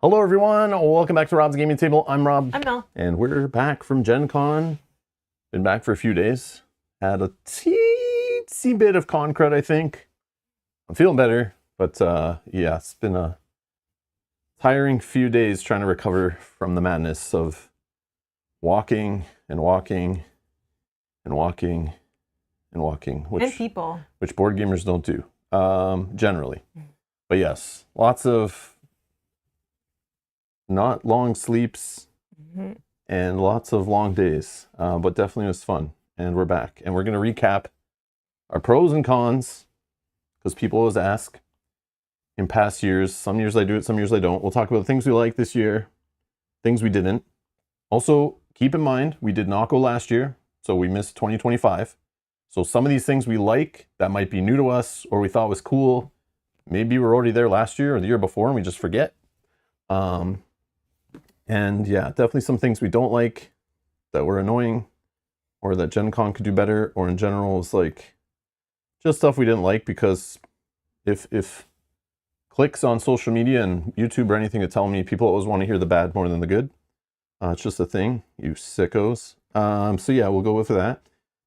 Hello everyone, welcome back to Rob's Gaming Table. I'm Rob. I'm Mel. And we're back from Gen Con. Been back for a few days. Had a teensy bit of con crud, I think. I'm feeling better, but yeah, it's been a tiring few days trying to recover from the madness of walking and walking and walking and walking. And people. Which board gamers don't do, generally. But yes, lots of not long sleeps and lots of long days, but definitely was fun. And we're back, and we're going to recap our pros and cons, because people always ask in past years. Some years I do it, some years I don't. We'll talk about things we liked this year, things we didn't. Also, keep in mind, we did not go last year, so we missed 2025. So some of these things we like that might be new to us or we thought was cool, maybe we're already there last year or the year before and we just forget. And yeah, definitely some things we don't like that were annoying or that Gen Con could do better, or in general is like just stuff we didn't like, because if clicks on social media and YouTube or anything to tell me, people always want to hear the bad more than the good. It's just a thing, you sickos. So yeah, we'll go with that.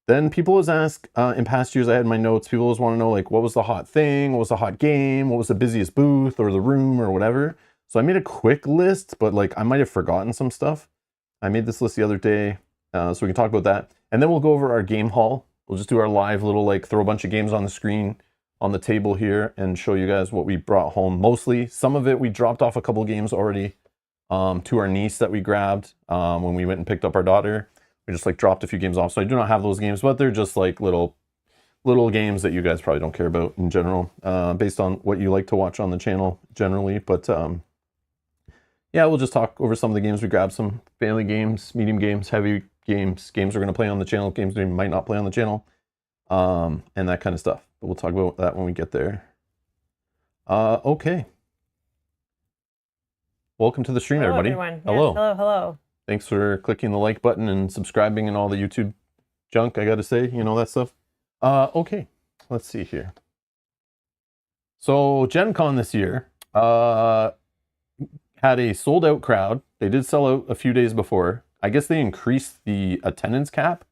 Then people always ask, in past years I had my notes, people always want to know like what was the hot thing, what was the hot game, what was the busiest booth or the room or whatever. So I made a quick list, but like I might have forgotten some stuff. I made this list the other day, so we can talk about that. And then we'll go over our game haul. We'll just do our live little, like, throw a bunch of games on the screen on the table here and show you guys what we brought home. Mostly, some of it we dropped off a couple games already to our niece that we grabbed when we went and picked up our daughter. We just like dropped a few games off. So I do not have those games, but they're just like little games that you guys probably don't care about in general, based on what you like to watch on the channel generally. But yeah, we'll just talk over some of the games we grabbed, some family games, medium games, heavy games, games we're going to play on the channel, games we might not play on the channel, and that kind of stuff. But we'll talk about that when we get there. Okay. Welcome to the stream, Hello, everybody. everyone. Hello. Yes, hello, hello. Thanks for clicking the like button and subscribing and all the YouTube junk, I got to say, you know, that stuff. Okay, let's see here. So Gen Con this year, had a sold out crowd. They did sell out a few days before. I guess they increased the attendance cap.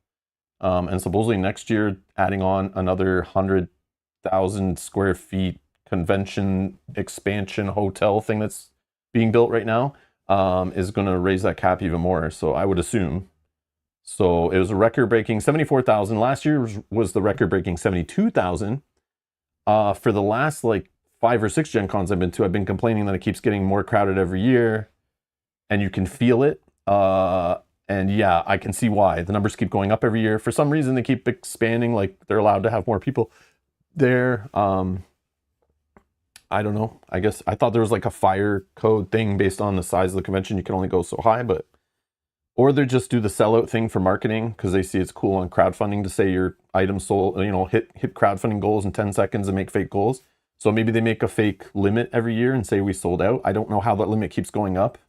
And supposedly next year, adding on another 100,000 square feet convention expansion hotel thing that's being built right now, is going to raise that cap even more. So I would assume. So it was a record breaking 74,000. Last year was the record breaking 72,000. For the last like 5 or 6 Gen Cons I've been to, I've been complaining that it keeps getting more crowded every year, and you can feel it. And yeah, I can see why. The numbers keep going up every year. For some reason, they keep expanding, like they're allowed to have more people there. I don't know. I guess I thought there was like a fire code thing based on the size of the convention. You can only go so high, but or they just do the sellout thing for marketing because they see it's cool on crowdfunding to say your item sold, you know, hit crowdfunding goals in 10 seconds and make fake goals. So maybe they make a fake limit every year and say we sold out. I don't know how that limit keeps going up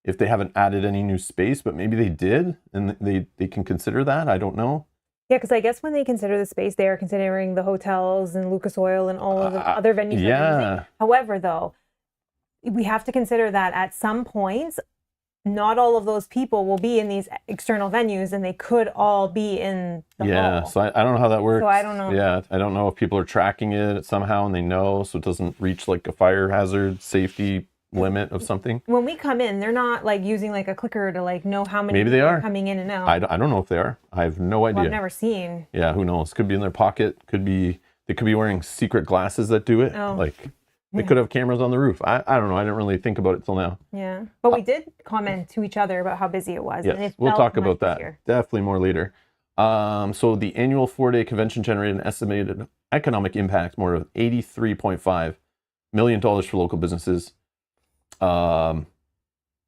if they haven't added any new space, but maybe they did and they can consider that. I don't know. Yeah, because I guess when they consider the space, they are considering the hotels and Lucas Oil and all of the other venues. Yeah. However, though, we have to consider that at some points, not all of those people will be in these external venues, and they could all be in the hall. So I don't know how that works. So I don't know. Yeah, I don't know if people are tracking it somehow and they know, so it doesn't reach like a fire hazard safety limit of something. When we come in, they're not like using like a clicker to like know how many Maybe they people are coming in and out. I don't know if they are. I have no idea. Well, I've never seen. Yeah, who knows? Could be in their pocket. Could be they could be wearing secret glasses that do it. Oh. Like they could have cameras on the roof. I don't know. I didn't really think about it till now. Yeah, but we did comment to each other about how busy it was. Yes, and it we'll felt talk much about that. busier. Definitely more later. So the annual 4-day convention generated an estimated economic impact more of $83.5 million for local businesses. Yeah,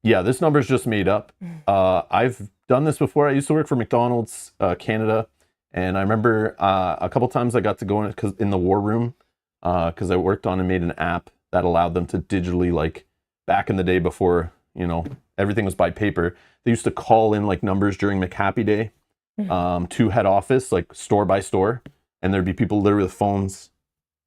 this number is just made up. I've done this before. I used to work for McDonald's Canada, and I remember a couple times I got to go in the war room because I worked on and made an app that allowed them to digitally, like back in the day before, you know, everything was by paper. They used to call in like numbers during McHappy Day to head office, like store by store, and there'd be people literally with phones.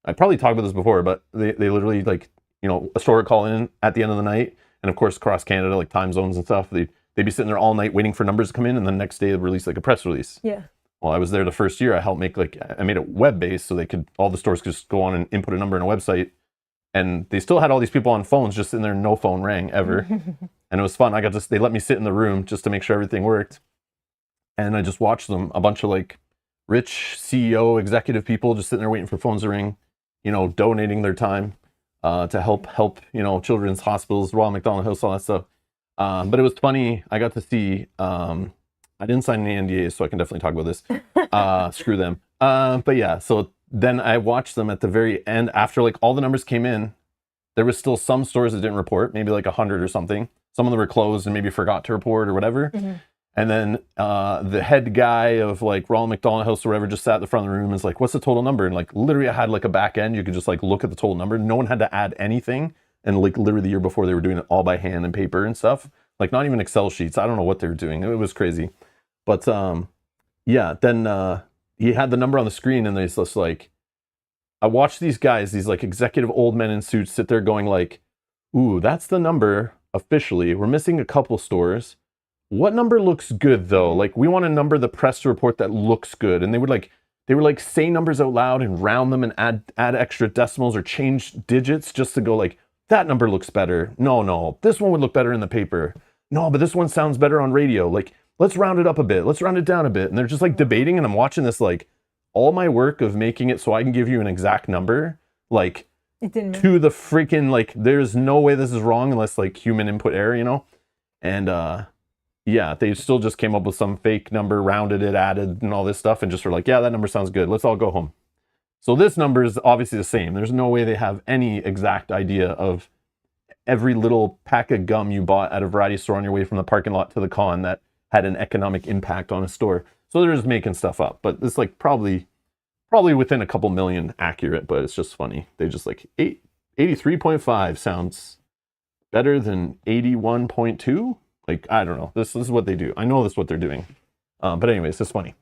I probably talked about this before, but they literally, like, you know, a store would call in at the end of the night And of course, across Canada, like time zones and stuff, they'd be sitting there all night waiting for numbers to come in, and the next day they'd release like a press release. Yeah. Well, I was there the first year. I helped make I made it web-based so all the stores could just go on and input a number in a website. And they still had all these people on phones just sitting there, no phone rang ever. And it was fun. They let me sit in the room just to make sure everything worked. And I just watched them, a bunch of like rich CEO executive people just sitting there waiting for phones to ring, donating their time to help, children's hospitals, Royal McDonald House, all that stuff. But it was funny. I got to see, I didn't sign any NDAs, so I can definitely talk about this. Screw them. But yeah, so then I watched them at the very end after like all the numbers came in. There was still some stores that didn't report, maybe like 100 or something. Some of them were closed and maybe forgot to report or whatever. Mm-hmm. And then the head guy of like Ronald McDonald House or whatever just sat at the front of the room and was like, what's the total number? And like literally I had like a back end. You could just like look at the total number. No one had to add anything. And like literally the year before they were doing it all by hand and paper and stuff. Like not even Excel sheets. I don't know what they were doing. It was crazy. But yeah, then he had the number on the screen and there's just like, I watched these guys, these like executive old men in suits sit there going like, ooh, that's the number officially. We're missing a couple stores. What number looks good though? Like we want to number the press report that looks good. And they would like say numbers out loud and round them and add extra decimals or change digits just to go like, that number looks better. No, this one would look better in the paper. No, but this one sounds better on radio. Like, let's round it up a bit. Let's round it down a bit. And they're just like debating. And I'm watching this, like all my work of making it so I can give you an exact number, like to the freaking, like, there's no way this is wrong unless like human input error, And yeah, they still just came up with some fake number, rounded it, added and all this stuff. And just were like, yeah, that number sounds good. Let's all go home. So this number is obviously the same. There's no way they have any exact idea of every little pack of gum you bought at a variety store on your way from the parking lot to the con that had an economic impact on a store. So they're just making stuff up. But it's like probably within a couple million accurate, but it's just funny. They just like 83.5 sounds better than 81.2. Like, I don't know. This is what they do. I know this is what they're doing. But anyways, it's funny.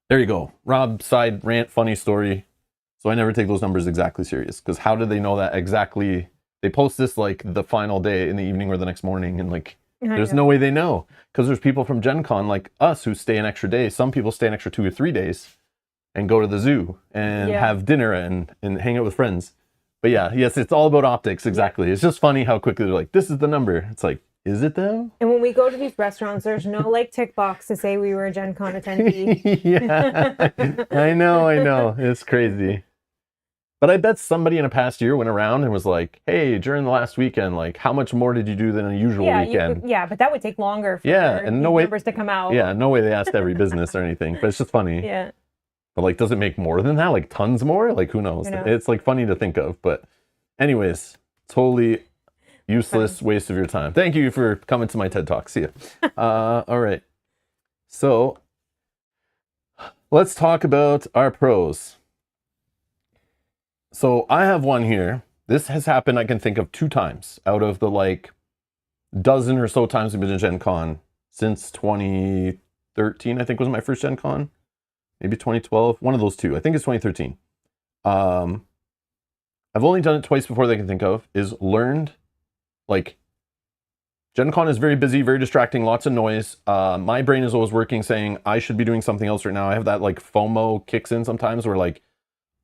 There you go. Rob, side rant, funny story. So I never take those numbers exactly serious, because how did they know that exactly? They post this like the final day in the evening or the next morning, and like there's no way they know, because there's people from Gen Con like us who stay an extra day. Some people stay an extra 2 or 3 days and go to the zoo and have dinner and hang out with friends. But yeah, yes, it's all about optics. Exactly. Yeah. It's just funny how quickly they're like, this is the number. It's like, is it though? And when we go to these restaurants, there's no like tick box to say we were a Gen Con attendee. Yeah, I know. It's crazy. But I bet somebody in a past year went around and was like, hey, during the last weekend, like, how much more did you do than a usual weekend? But that would take longer for and no way, numbers to come out. Yeah, no way they asked every business or anything. But it's just funny. Yeah. But like, does it make more than that? Like tons more? Like, who knows? It's like funny to think of. But anyways, totally useless waste of your time. Thank you for coming to my TED Talk. See ya. All right. So let's talk about our pros. So I have one here. This has happened, I can think of 2 times out of the like dozen or so times I've been to Gen Con since 2013, I think was my first Gen Con. Maybe 2012, one of those 2. I think it's 2013. I've only done it twice before that I can think of, is learned, like, Gen Con is very busy, very distracting, lots of noise. My brain is always working saying, I should be doing something else right now. I have that like FOMO kicks in sometimes where like,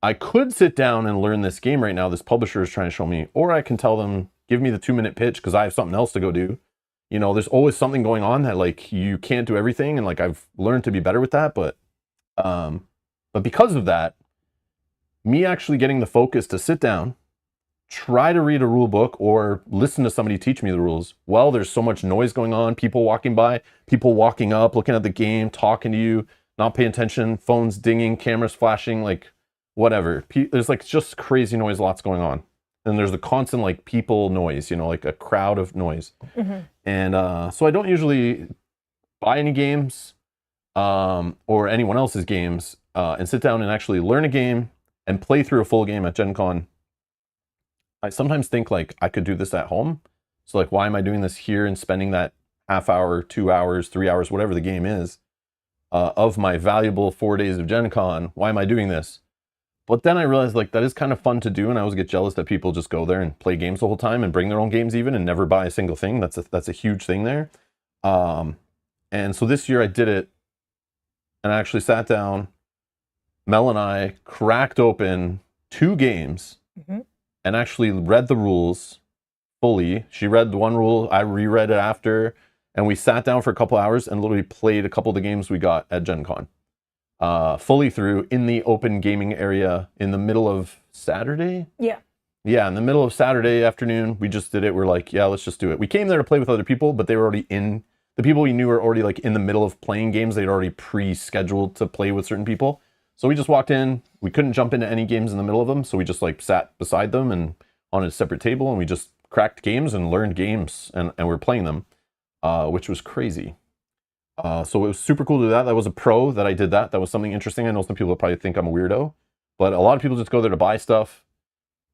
I could sit down and learn this game right now this publisher is trying to show me, or I can tell them, give me the 2-minute pitch because I have something else to go do. There's always something going on that like you can't do everything, and like I've learned to be better with that. But because of that, me actually getting the focus to sit down, try to read a rule book or listen to somebody teach me the rules. Well, there's so much noise going on, people walking by, people walking up, looking at the game, talking to you, not paying attention, phones dinging, cameras flashing, like whatever. There's like just crazy noise, lots going on. And there's the constant like people noise, like a crowd of noise. Mm-hmm. And so I don't usually buy any games or anyone else's games and sit down and actually learn a game and play through a full game at Gen Con. I sometimes think like I could do this at home. So like, why am I doing this here and spending that half hour, 2 hours, 3 hours, whatever the game is, of my valuable 4 days of Gen Con? Why am I doing this? But then I realized like that is kind of fun to do, and I always get jealous that people just go there and play games the whole time and bring their own games even and never buy a single thing. That's a huge thing there. And so this year I did it, and I actually sat down. Mel and I cracked open 2 games and actually read the rules fully. She read the one rule, I reread it after, and we sat down for a couple hours and literally played a couple of the games we got at Gen Con. Fully through in the open gaming area in the middle of Saturday. Yeah. Yeah, in the middle of Saturday afternoon, we just did it. We're like, yeah, let's just do it. We came there to play with other people, but they were already in. The people we knew were already like in the middle of playing games. They'd already pre-scheduled to play with certain people. So we just walked in. We couldn't jump into any games in the middle of them, so we just like sat beside them and on a separate table, and we just cracked games and learned games, and we're playing them, which was crazy. So it was super cool to do that. That was a pro that I did that. That was something interesting. I know some people will probably think I'm a weirdo, but a lot of people just go there to buy stuff,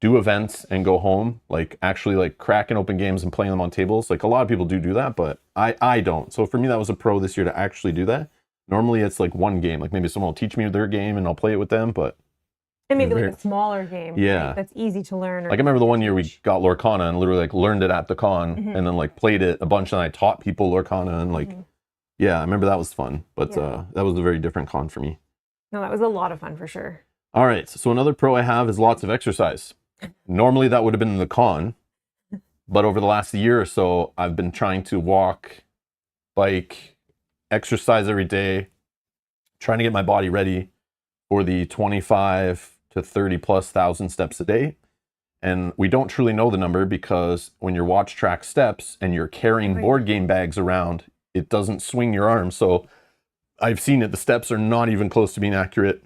do events, and go home. Like actually like cracking open games and playing them on tables. Like a lot of people do that, but I don't. So for me, that was a pro this year to actually do that. Normally it's like one game. Like maybe someone will teach me their game and I'll play it with them, but... And maybe like a smaller game. Yeah. Right? That's easy to learn. Like I remember the one year we got Lorcana and literally like learned it at the con and then like played it a bunch, and I taught people Lorcana and like... Yeah, I remember that was fun, but that was a very different con for me. No, that was a lot of fun for sure. All right, so another pro I have is lots of exercise. Normally that would have been in the con, but over the last year or so, I've been trying to walk, bike, exercise every day, trying to get my body ready for the 25 to 30 plus thousand steps a day. And we don't truly know the number because when your watch tracks steps and you're carrying board game bags around, it doesn't swing your arm. So I've seen it. The steps are not even close to being accurate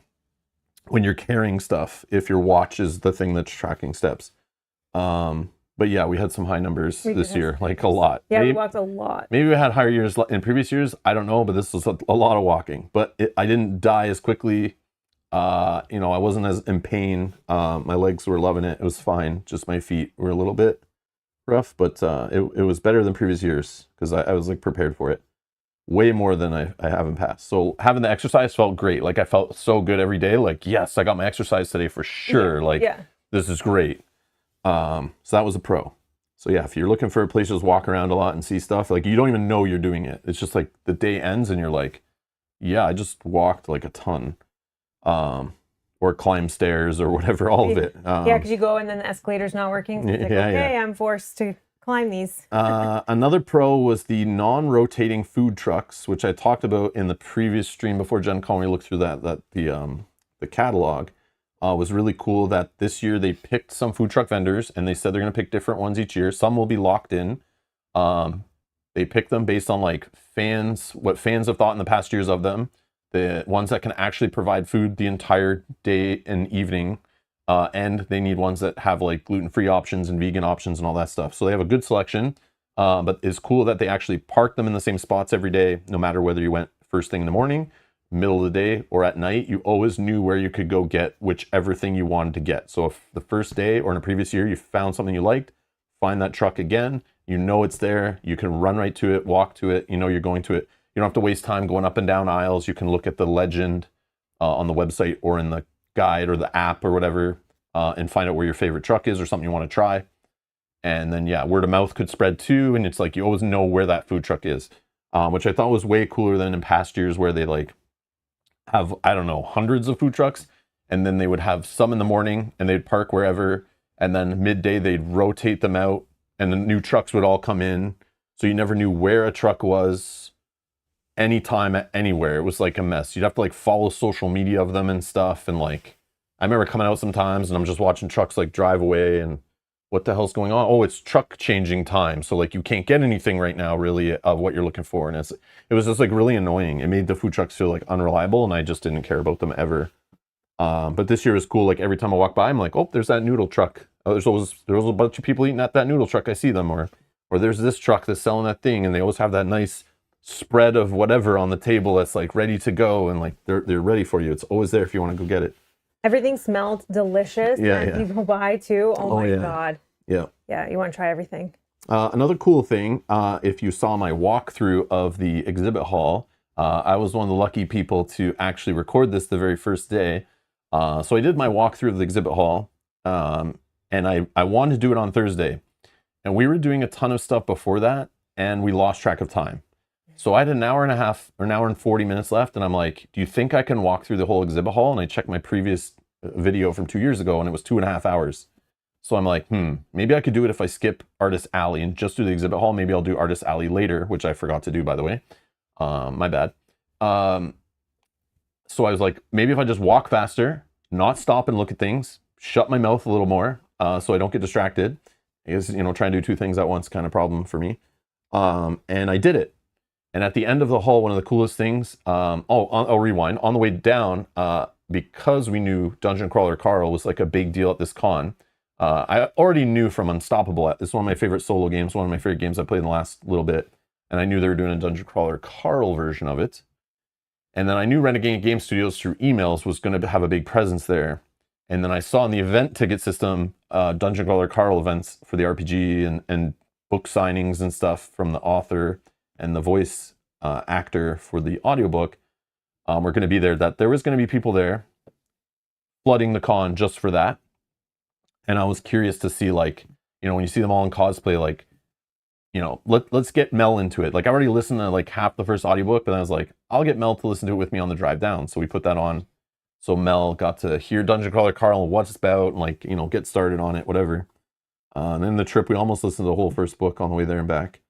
when you're carrying stuff, if your watch is the thing that's tracking steps. But yeah, we had some high numbers this year, like a lot. Yeah, we walked a lot. Maybe we had higher years in previous years. I don't know, but this was a lot of walking. But I didn't die as quickly. I wasn't as in pain. My legs were loving it. It was fine. Just my feet were a little bit rough, but it was better than previous years because I was like prepared for it way more than I have in past. So having the exercise felt great. Like I felt so good every day. Like, yes, I got my exercise today for sure. This is great. So that was a pro. So yeah, if you're looking for a place to just walk around a lot and see stuff, like you don't even know you're doing it. It's just like the day ends and you're like, yeah, I just walked like a ton. Or climb stairs or whatever, all of it. Yeah, because you go and then the escalator's not working. So it's like, okay, I'm forced to climb these. Another pro was the non-rotating food trucks, which I talked about in the previous stream before Gen Con. We looked through the catalog. Was really cool that this year they picked some food truck vendors and they said they're going to pick different ones each year. Some will be locked in. They picked them based on like what fans have thought in the past years of them. The ones that can actually provide food the entire day and evening, and they need ones that have like gluten-free options and vegan options and all that stuff. So they have a good selection, but it's cool that they actually park them in the same spots every day, no matter whether you went first thing in the morning, middle of the day, or at night. You always knew where you could go get whichever thing you wanted to get. So if the first day or in a previous year you found something you liked, find that truck again, you know it's there, you can run right to it, walk to it, you know you're going to it. You don't have to waste time going up and down aisles. You can look at the legend on the website or in the guide or the app or whatever and find out where your favorite truck is or something you want to try. And then, yeah, word of mouth could spread too. And it's like you always know where that food truck is, which I thought was way cooler than in past years where they like have, I don't know, hundreds of food trucks. And then they would have some in the morning and they'd park wherever. And then midday, they'd rotate them out and the new trucks would all come in. So you never knew where a truck was anytime anywhere. It was like a mess. You'd have to like follow social media of them and stuff, and like I remember coming out sometimes and I'm just watching trucks like drive away and what the hell's going on? Oh, it's truck changing time, so like you can't get anything right now really of what you're looking for, and it was just like really annoying. It made the food trucks feel like unreliable and I just didn't care about them ever. But this year was cool. Like every time I walk by I'm like, oh, there's that noodle truck. Oh, there's a bunch of people eating at that noodle truck. I see them. Or there's this truck that's selling that thing, and they always have that nice spread of whatever on the table that's like ready to go, and like they're ready for you. It's always there if you want to go get it. Everything smelled delicious. Yeah. You go by too. Oh my God. Yeah. Yeah, you want to try everything. Another cool thing, if you saw my walkthrough of the exhibit hall, I was one of the lucky people to actually record this the very first day. So I did my walkthrough of the exhibit hall, and I wanted to do it on Thursday. And we were doing a ton of stuff before that, and we lost track of time. So I had an hour and a half or an hour and 40 minutes left, and I'm like, do you think I can walk through the whole exhibit hall? And I checked my previous video from 2 years ago, and it was 2.5 hours. So I'm like, maybe I could do it if I skip Artist Alley and just do the exhibit hall. Maybe I'll do Artist Alley later, which I forgot to do, by the way. My bad. So I was like, maybe if I just walk faster, not stop and look at things, shut my mouth a little more, so I don't get distracted. Is, trying to do two things at once kind of problem for me. And I did it. And at the end of the hall, one of the coolest things, I'll rewind. On the way down, because we knew Dungeon Crawler Carl was like a big deal at this con, I already knew from Unstoppable. It's one of my favorite solo games, one of my favorite games I played in the last little bit. And I knew they were doing a Dungeon Crawler Carl version of it. And then I knew Renegade Game Studios through emails was going to have a big presence there. And then I saw in the event ticket system, Dungeon Crawler Carl events for the RPG and book signings and stuff from the author and the voice actor for the audiobook were going to be there. That there was going to be people there flooding the con just for that. And I was curious to see, like, when you see them all in cosplay, like, let's get Mel into it. Like, I already listened to like half the first audiobook, but then I was like, I'll get Mel to listen to it with me on the drive down. So we put that on. So Mel got to hear Dungeon Crawler Carl and what it's about, and like, get started on it, whatever. And then the trip, we almost listened to the whole first book on the way there and back.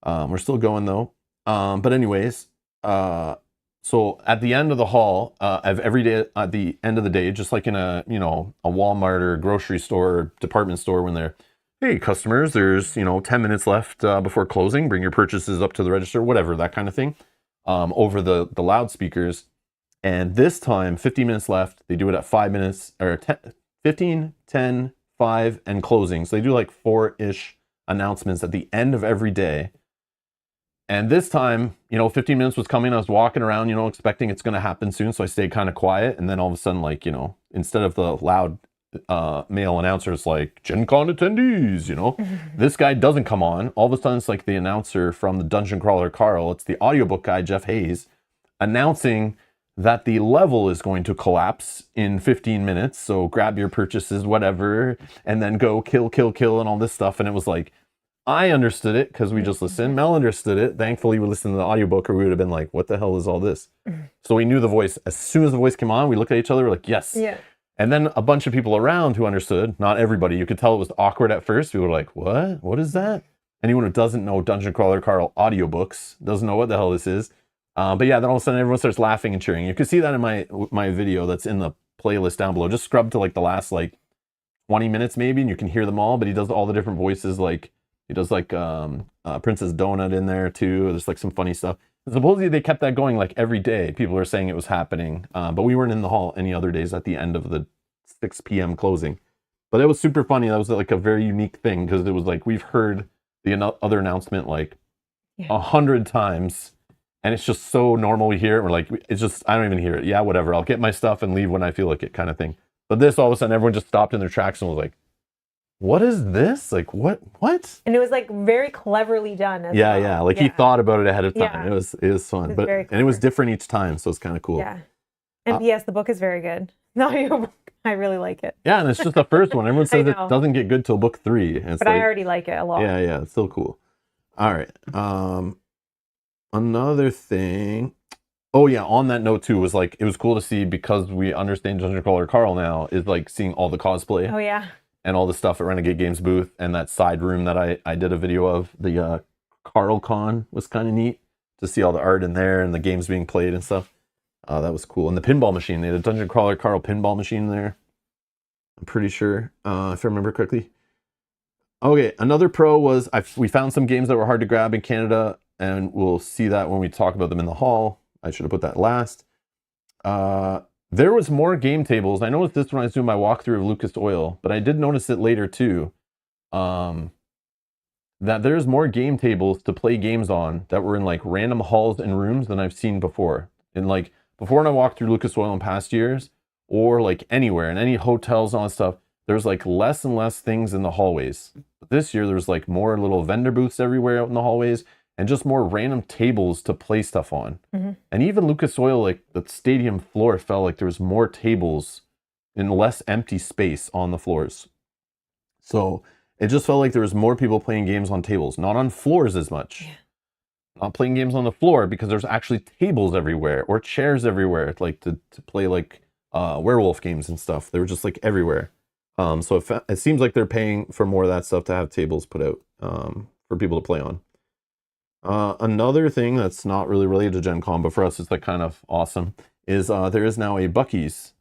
We're still going though. But anyways, so at the end of the hall, of every day, at the end of the day, just like in a Walmart or grocery store or department store, when they're, hey customers, there's 10 minutes left before closing, bring your purchases up to the register, whatever, that kind of thing, over the loudspeakers. And this time, 15 minutes left, they do it at 5 minutes, or 15, 10, 5, and closing. So they do like 4-ish announcements at the end of every day. And this time, 15 minutes was coming. I was walking around, expecting it's going to happen soon. So I stayed kind of quiet. And then all of a sudden, like, instead of the loud male announcers like Gen Con attendees, this guy doesn't come on. All of a sudden, it's like the announcer from the Dungeon Crawler Carl. It's the audiobook guy, Jeff Hayes, announcing that the level is going to collapse in 15 minutes. So grab your purchases, whatever, and then go kill, and all this stuff. And it was like, I understood it because we just listened. Mel understood it. Thankfully, we listened to the audiobook, or we would have been like, what the hell is all this? So we knew the voice. As soon as the voice came on, we looked at each other, we're like, yes. Yeah. And then a bunch of people around who understood, not everybody. You could tell it was awkward at first. We were like, what? What is that? Anyone who doesn't know Dungeon Crawler Carl audiobooks doesn't know what the hell this is. But yeah, then all of a sudden everyone starts laughing and cheering. You can see that in my video that's in the playlist down below. Just scrub to like the last like 20 minutes maybe, and you can hear them all. But he does all the different voices. Like he does like Princess Donut in there too. There's like some funny stuff. And supposedly they kept that going like every day. People are saying it was happening, but we weren't in the hall any other days at the end of the 6 p.m. closing. But it was super funny. That was like a very unique thing because it was like we've heard the other announcement like 100 times. And it's just so normal. We hear it. We're like, it's just, I don't even hear it. Yeah, whatever. I'll get my stuff and leave when I feel like it, kind of thing. But this, all of a sudden, everyone just stopped in their tracks and was like, what is this? Like, what? And it was like very cleverly done. As yeah, well. yeah. Like he thought about it ahead of time. Yeah. It was fun. And it was different each time. So it's kind of cool. Yeah. And yes, the book is very good. No, I really like it. Yeah, and it's just the first one. Everyone says it doesn't get good till book 3. And but I already like it a lot. Yeah, yeah. It's still cool. All right. Another thing, on that note too, was like, it was cool to see, because we understand Dungeon Crawler Carl now, is like seeing all the cosplay. Oh yeah. And all the stuff at Renegade Games booth, and that side room that I did a video of, the Carl Con, was kind of neat to see all the art in there and the games being played and stuff. That was cool. And the pinball machine, they had a Dungeon Crawler Carl pinball machine there, I'm pretty sure, if I remember correctly. Okay, another pro was we found some games that were hard to grab in Canada, and we'll see that when we talk about them in the hall. I should have put that last. There was more game tables. I noticed this when I was doing my walkthrough of Lucas Oil, but I did notice it later too. That there's more game tables to play games on that were in like random halls and rooms than I've seen before. And like before, when I walked through Lucas Oil in past years, or like anywhere in any hotels and all that stuff, there's like less and less things in the hallways. But this year there's like more little vendor booths everywhere out in the hallways, and just more random tables to play stuff on. Mm-hmm. And even Lucas Oil, like the stadium floor, felt like there was more tables in less empty space on the floors. So it just felt like there was more people playing games on tables, not on floors as much. Yeah. Not playing games on the floor because there's actually tables everywhere or chairs everywhere, like to play like werewolf games and stuff. They were just like everywhere. So it seems like they're paying for more of that stuff to have tables put out for people to play on. Another thing that's not really related to Gen Con, but for us it's like kind of awesome, is there is now a Buc-ee's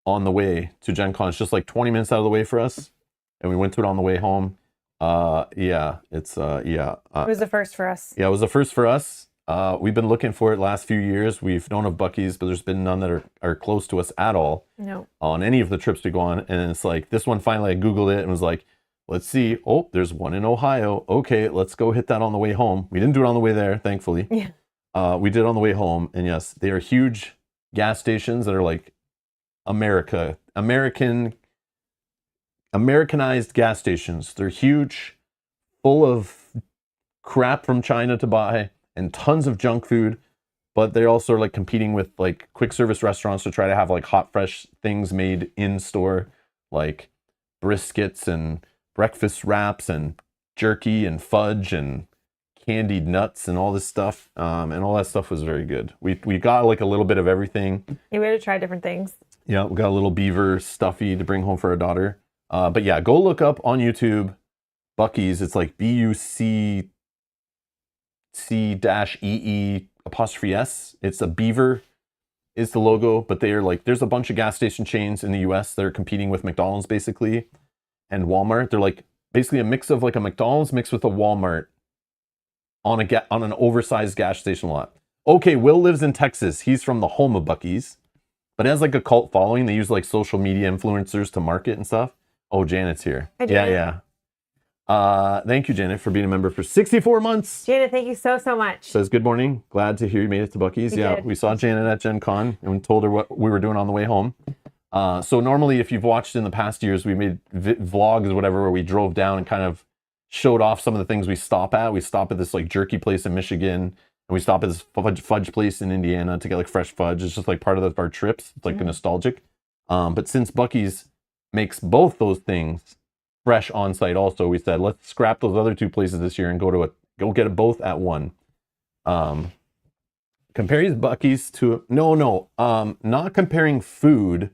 on the way to Gen Con. It's just like 20 minutes out of the way for us, and we went to it on the way home. It was the first for us. Yeah, it was the first for us. We've been looking for it last few years. We've known of Buc-ee's, but there's been none that are close to us at all. No. On any of the trips we go on. And it's like, this one finally I Googled it and was like, let's see. Oh, there's one in Ohio. Okay, let's go hit that on the way home. We didn't do it on the way there, thankfully. Yeah. We did it on the way home. And yes, they are huge gas stations that are like Americanized gas stations. They're huge, full of crap from China to buy and tons of junk food, but they also are like competing with like quick service restaurants to try to have like hot, fresh things made in store, like briskets and breakfast wraps and jerky and fudge and candied nuts and all this stuff. And all that stuff was very good. We got like a little bit of everything. Yeah, we had to try different things. Yeah, we got a little beaver stuffy to bring home for our daughter. But yeah, go look up on YouTube Buc-ee's. It's like BUCC-EE''S. It's a beaver is the logo, but they are like, there's a bunch of gas station chains in the US that are competing with McDonald's basically and Walmart. They're like basically a mix of like a McDonald's mixed with a Walmart on an oversized gas station lot. Okay, Will lives in Texas. He's from the home of Buc-ee's, but it has like a cult following. They use like social media influencers to market and stuff. Oh, Janet's here. Hi, Janet. Yeah. Thank you, Janet, for being a member for 64 months. Janet, thank you so much. Says, good morning. Glad to hear you made it to Buc-ee's. We saw Janet at Gen Con and told her what we were doing on the way home. So normally, if you've watched in the past years, we made vlogs or whatever where we drove down and kind of showed off some of the things we stop at. We stop at this like jerky place in Michigan, and we stop at this fudge place in Indiana to get like fresh fudge. It's just like part of our trips. It's like nostalgic. But since Buc-ee's makes both those things fresh on site also, we said let's scrap those other two places this year and go get it both at one. Comparing Buc-ee's to not comparing food,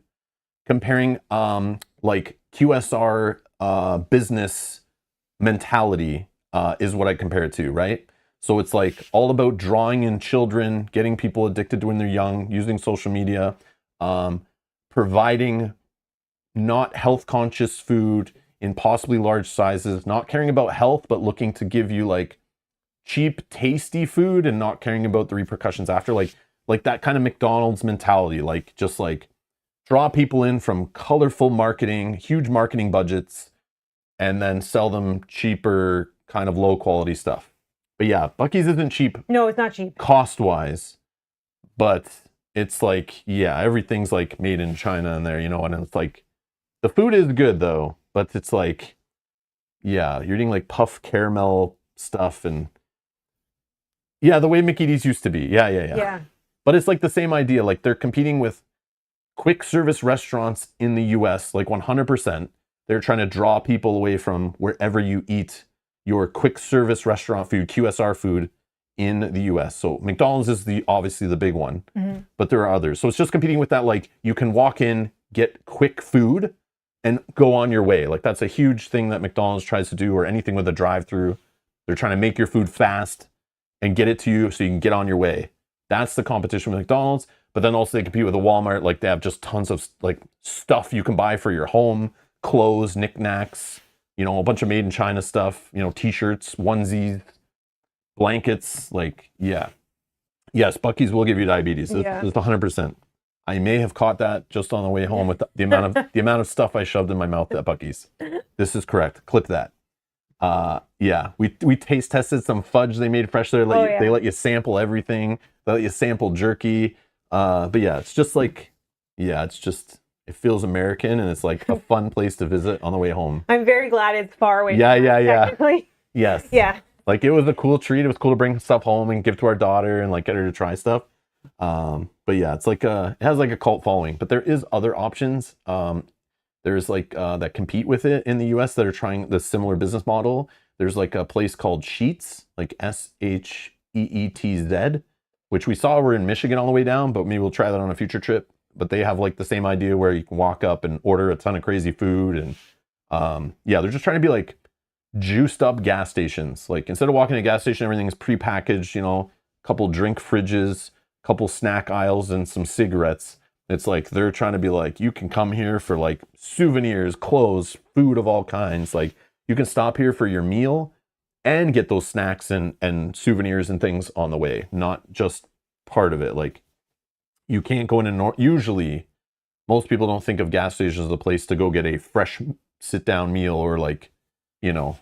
comparing like QSR business mentality is what I compare it to, right? So it's like all about drawing in children, getting people addicted when they're young, using social media, providing not health conscious food in possibly large sizes, not caring about health, but looking to give you like cheap, tasty food and not caring about the repercussions after, like that kind of McDonald's mentality, like just like draw people in from colorful marketing, huge marketing budgets, and then sell them cheaper, kind of low quality stuff. But yeah, Buc-ee's isn't cheap. No, it's not cheap. Cost wise, but it's like, yeah, everything's like made in China in there, and it's like, the food is good though, but it's like, yeah, you're eating like puff caramel stuff and yeah, the way Mickey D's used to be. Yeah. But it's like the same idea. Like they're competing with quick service restaurants in the US, like 100%. They're trying to draw people away from wherever you eat your quick service restaurant food, QSR food in the US. So McDonald's is obviously the big one, but there are others. So it's just competing with that. Like you can walk in, get quick food and go on your way. Like that's a huge thing that McDonald's tries to do, or anything with a drive-through. They're trying to make your food fast and get it to you so you can get on your way. That's the competition with McDonald's. But then also they compete with a Walmart. Like they have just tons of like stuff you can buy for your home, clothes, knickknacks, a bunch of made in China stuff, t-shirts, onesies, blankets. Like, yeah. Yes, Buc-ee's will give you diabetes. It's 100%. I may have caught that just on the way home with the amount of stuff I shoved in my mouth at Buc-ee's. This is correct. Clip that. Yeah, we taste tested some fudge they made fresh there. They let you sample everything. They let you sample jerky. But yeah, it's just like, it feels American, and it's like a fun place to visit on the way home. I'm very glad it's far away. Yeah. Yes. Yeah. Like it was a cool treat. It was cool to bring stuff home and give to our daughter and like get her to try stuff. But yeah, it's like it has like a cult following, but there is other options. There's like that compete with it in the US that are trying the similar business model. There's like a place called Sheets, like SHEETZ, which we saw we're in Michigan on the way down, but maybe we'll try that on a future trip. But they have like the same idea where you can walk up and order a ton of crazy food. And yeah, they're just trying to be like juiced up gas stations. Like instead of walking to a gas station, everything is prepackaged, you know, a couple drink fridges, couple snack aisles, and some cigarettes. It's like they're trying to be like, you can come here for like souvenirs, clothes, food of all kinds. Like you can stop here for your meal and get those snacks and souvenirs and things on the way, not just part of it. Like you can't go in and usually most people don't think of gas stations as a place to go get a fresh sit down meal or like, you know,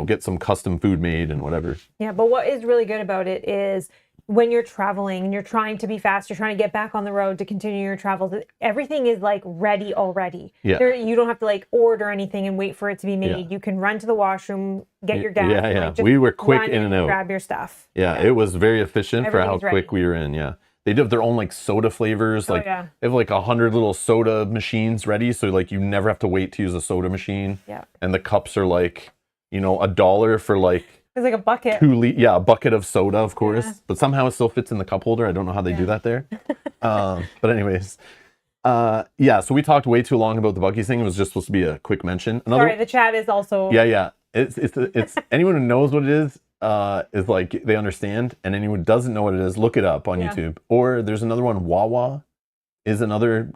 get some custom food made and whatever. Yeah, but what is really good about it is when you're traveling and you're trying to be fast, you're trying to get back on the road to continue your travels, everything is like ready already. Yeah. You don't have to like order anything and wait for it to be made. Yeah. You can run to the washroom, get your gas. Yeah, yeah. Like, just we were quick run in and out. Grab your stuff. Yeah, it was very efficient for how Everything's quick we were in. Yeah. They do have their own like soda flavors. Like yeah. they have like 100 little soda machines ready. So like you never have to wait to use a soda machine. Yeah. And the cups are like, you know, $1 for like it's like a bucket. a bucket of soda, of course. Yeah. But somehow it still fits in the cup holder. I don't know how they do that there. But anyways, yeah. So we talked way too long about the Buc-ee's thing. It was just supposed to be a quick mention. Sorry, the chat is also. Yeah. It's anyone who knows what it is like they understand, and anyone who doesn't know what it is, look it up on YouTube. Or there's another one, Wawa, is another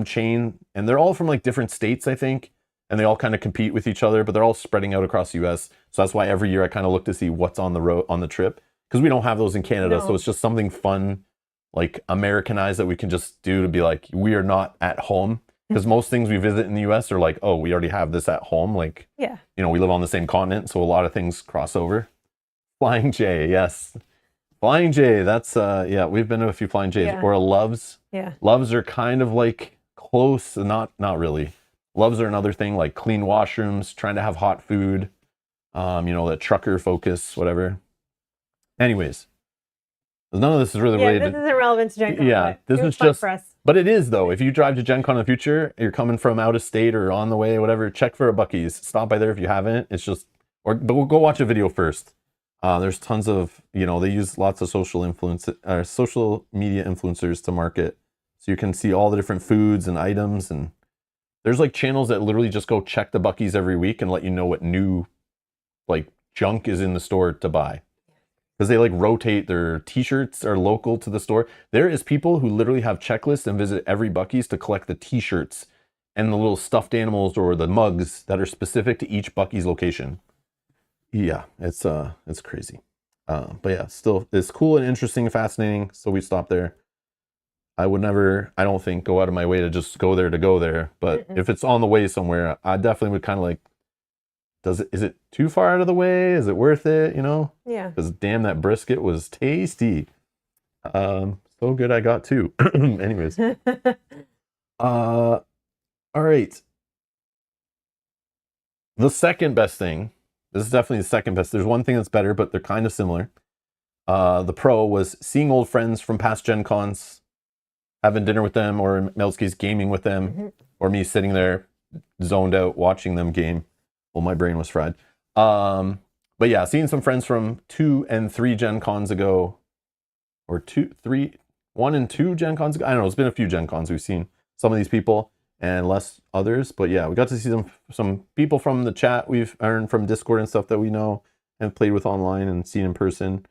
chain, and they're all from like different states, I think. And they all kind of compete with each other, but they're all spreading out across the US. So that's why every year I kind of look to see what's on the road on the trip, because we don't have those in Canada. No. So it's just something fun, like Americanized, that we can just do to be like, we are not at home. Because most things we visit in the US are like, oh, we already have this at home. Like, yeah, you know, we live on the same continent, so a lot of things cross over. Flying J, yes. Flying J, that's yeah, we've been to a few Flying J's. Yeah. Or Loves. Yeah. Loves are kind of like close, not really. Loves are another thing, like clean washrooms, trying to have hot food, you know, that trucker focus, whatever. Anyways, none of this is really related. This isn't relevant to Gen Con. Yeah, this is fun just for us. But it is though. If you drive to Gen Con in the future, you're coming from out of state or on the way, whatever, check for a Buc-ee's. Stop by there if you haven't. It's just, but we'll go watch a video first. There's tons of, you know, they use lots of social media influencers to market, so you can see all the different foods and items, and there's like channels that literally just go check the Buc-ee's every week and let you know what new like junk is in the store to buy. Because they like rotate, their t-shirts are local to the store. There is people who literally have checklists and visit every Buc-ee's to collect the t-shirts and the little stuffed animals or the mugs that are specific to each Buc-ee's location. Yeah, it's crazy. But yeah, still it's cool and interesting and fascinating. So we stopped there. I would never, I don't think, go out of my way to just go there. But if it's on the way somewhere, I definitely would kind of like, is it too far out of the way? Is it worth it? You know? Yeah. Because damn, that brisket was tasty. So good I got two. Anyways. All right. The second best thing, this is definitely the second best. There's one thing that's better, but they're kind of similar. The pro was seeing old friends from past Gen Cons, having dinner with them, or in Mel's case, gaming with them, or me sitting there zoned out watching them game. Well, my brain was fried. But yeah, seeing some friends from 2 and 3 Gen Cons ago, or 1 and 2 Gen Cons ago. I don't know. It's been a few Gen Cons we've seen some of these people and less others. But yeah, we got to see some people from the chat we've earned from Discord and stuff that we know and played with online and seen in person.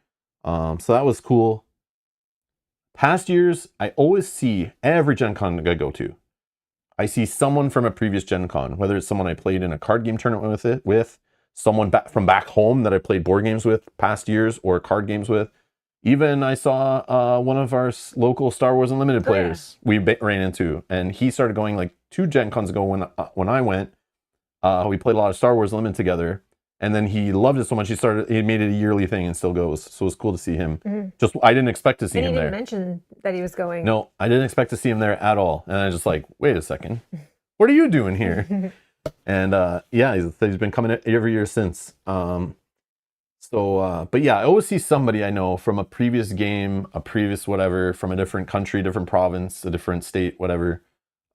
So that was cool. Past years, I always see every Gen Con I go to, I see someone from a previous Gen Con, whether it's someone I played in a card game tournament with someone from back home that I played board games with past years or card games with. Even I saw one of our local Star Wars Unlimited players we ran into, and he started going like 2 Gen Cons ago when I went. We played a lot of Star Wars Unlimited together, and then he loved it so much he made it a yearly thing and still goes. So it's cool to see him. Just I didn't expect to see him there. He didn't mention that he was going. No, I didn't expect to see him there at all, and I was just like, wait a second, what are you doing here? And yeah, he's been coming every year since. So, but yeah, I always see somebody I know from a previous game, a previous whatever, from a different country, different province, a different state, whatever.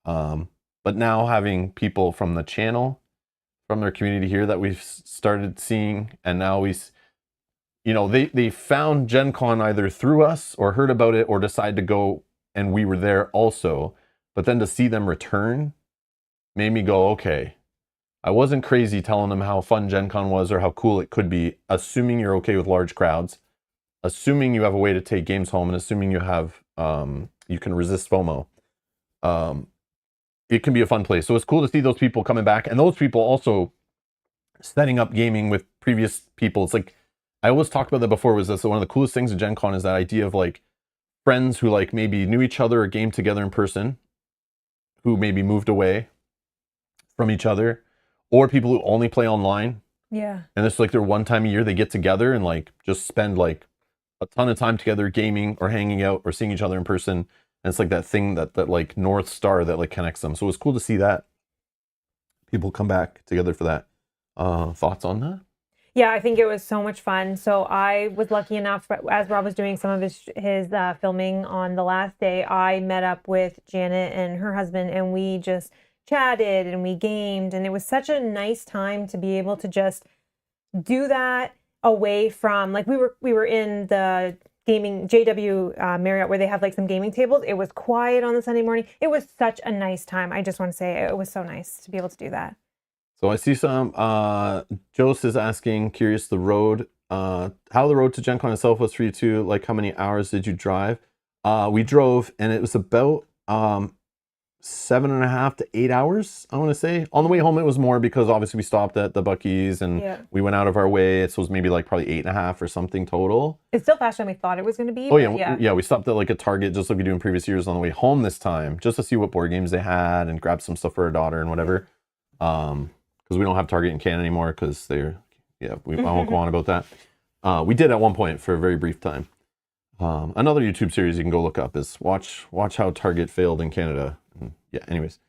But now having people from the channel, from their community here that we've started seeing, and now they found Gen Con either through us or heard about it or decided to go, and we were there also. But then to see them return made me go, okay, I wasn't crazy telling them how fun Gen Con was or how cool it could be, assuming you're okay with large crowds, assuming you have a way to take games home, and assuming you have you can resist FOMO. It can be a fun place. So it's cool to see those people coming back, and those people also setting up gaming with previous people. It's like, I always talked about that before, was this one of the coolest things at Gen Con is that idea of like friends who like maybe knew each other or game together in person, who maybe moved away from each other, or people who only play online. Yeah. And it's like their one time a year they get together and like just spend like a ton of time together gaming or hanging out or seeing each other in person. And it's like that thing that like North Star that like connects them. So it's cool to see that people come back together for that. Thoughts on that? Yeah, I think it was so much fun. So I was lucky enough, as Rob was doing some of his filming on the last day, I met up with Janet and her husband, and we just chatted and we gamed, and it was such a nice time to be able to just do that away from, like, we were in the gaming JW Marriott where they have like some gaming tables. It was quiet on the Sunday morning. It was such a nice time. I just want to say it was so nice to be able to do that. So I see some, Jose is asking, curious, the road, how the road to Gen Con itself was for you too. Like, how many hours did you drive? We drove, and it was about 7.5 to 8 hours, I want to say. On the way home, it was more because obviously we stopped at the Buc-ee's and we went out of our way. So it was maybe like probably 8.5 or something total. It's still faster than we thought it was going to be. Oh yeah. We stopped at like a Target, just like we do in previous years, on the way home this time, just to see what board games they had and grab some stuff for our daughter and whatever. Because we don't have Target in Canada anymore because I won't go on about that. We did at one point for a very brief time. Another YouTube series you can go look up is watch how Target failed in Canada. Yeah, anyways.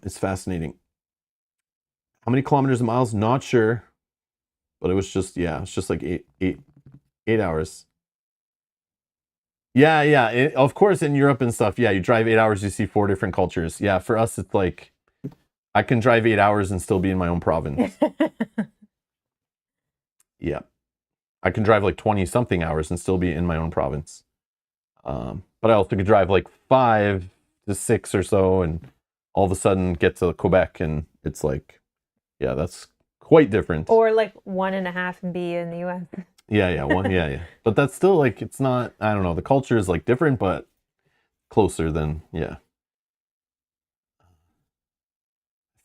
It's fascinating. How many kilometers and miles? Not sure. But it was just like eight hours. Yeah. Of course, in Europe and stuff, you drive 8 hours, you see 4 different cultures. Yeah, for us, it's like, I can drive 8 hours and still be in my own province. Yeah. I can drive like 20 something hours and still be in my own province. But I also could drive like 5 to 6 or so and all of a sudden get to Quebec, and it's like, yeah, that's quite different. Or like 1.5 and be in the US. Yeah. But that's still like, it's not, I don't know, the culture is like different, but closer than, yeah.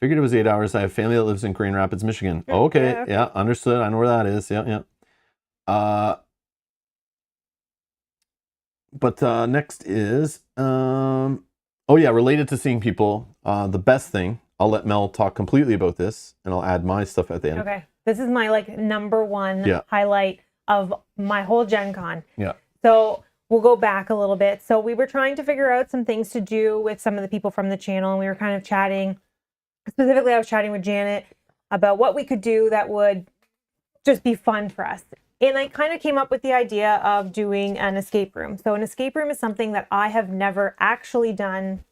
Figured it was 8 hours. I have family that lives in Grand Rapids, Michigan. Oh, okay. Yeah, understood. I know where that is. Yeah. But next is, related to seeing people, the best thing, I'll let Mel talk completely about this, and I'll add my stuff at the end. Okay. This is my like number one highlight of my whole Gen Con. Yeah. So we'll go back a little bit. So we were trying to figure out some things to do with some of the people from the channel, and we were kind of chatting. Specifically, I was chatting with Janet about what we could do that would just be fun for us. And I kind of came up with the idea of doing an escape room. So an escape room is something that I have never actually done,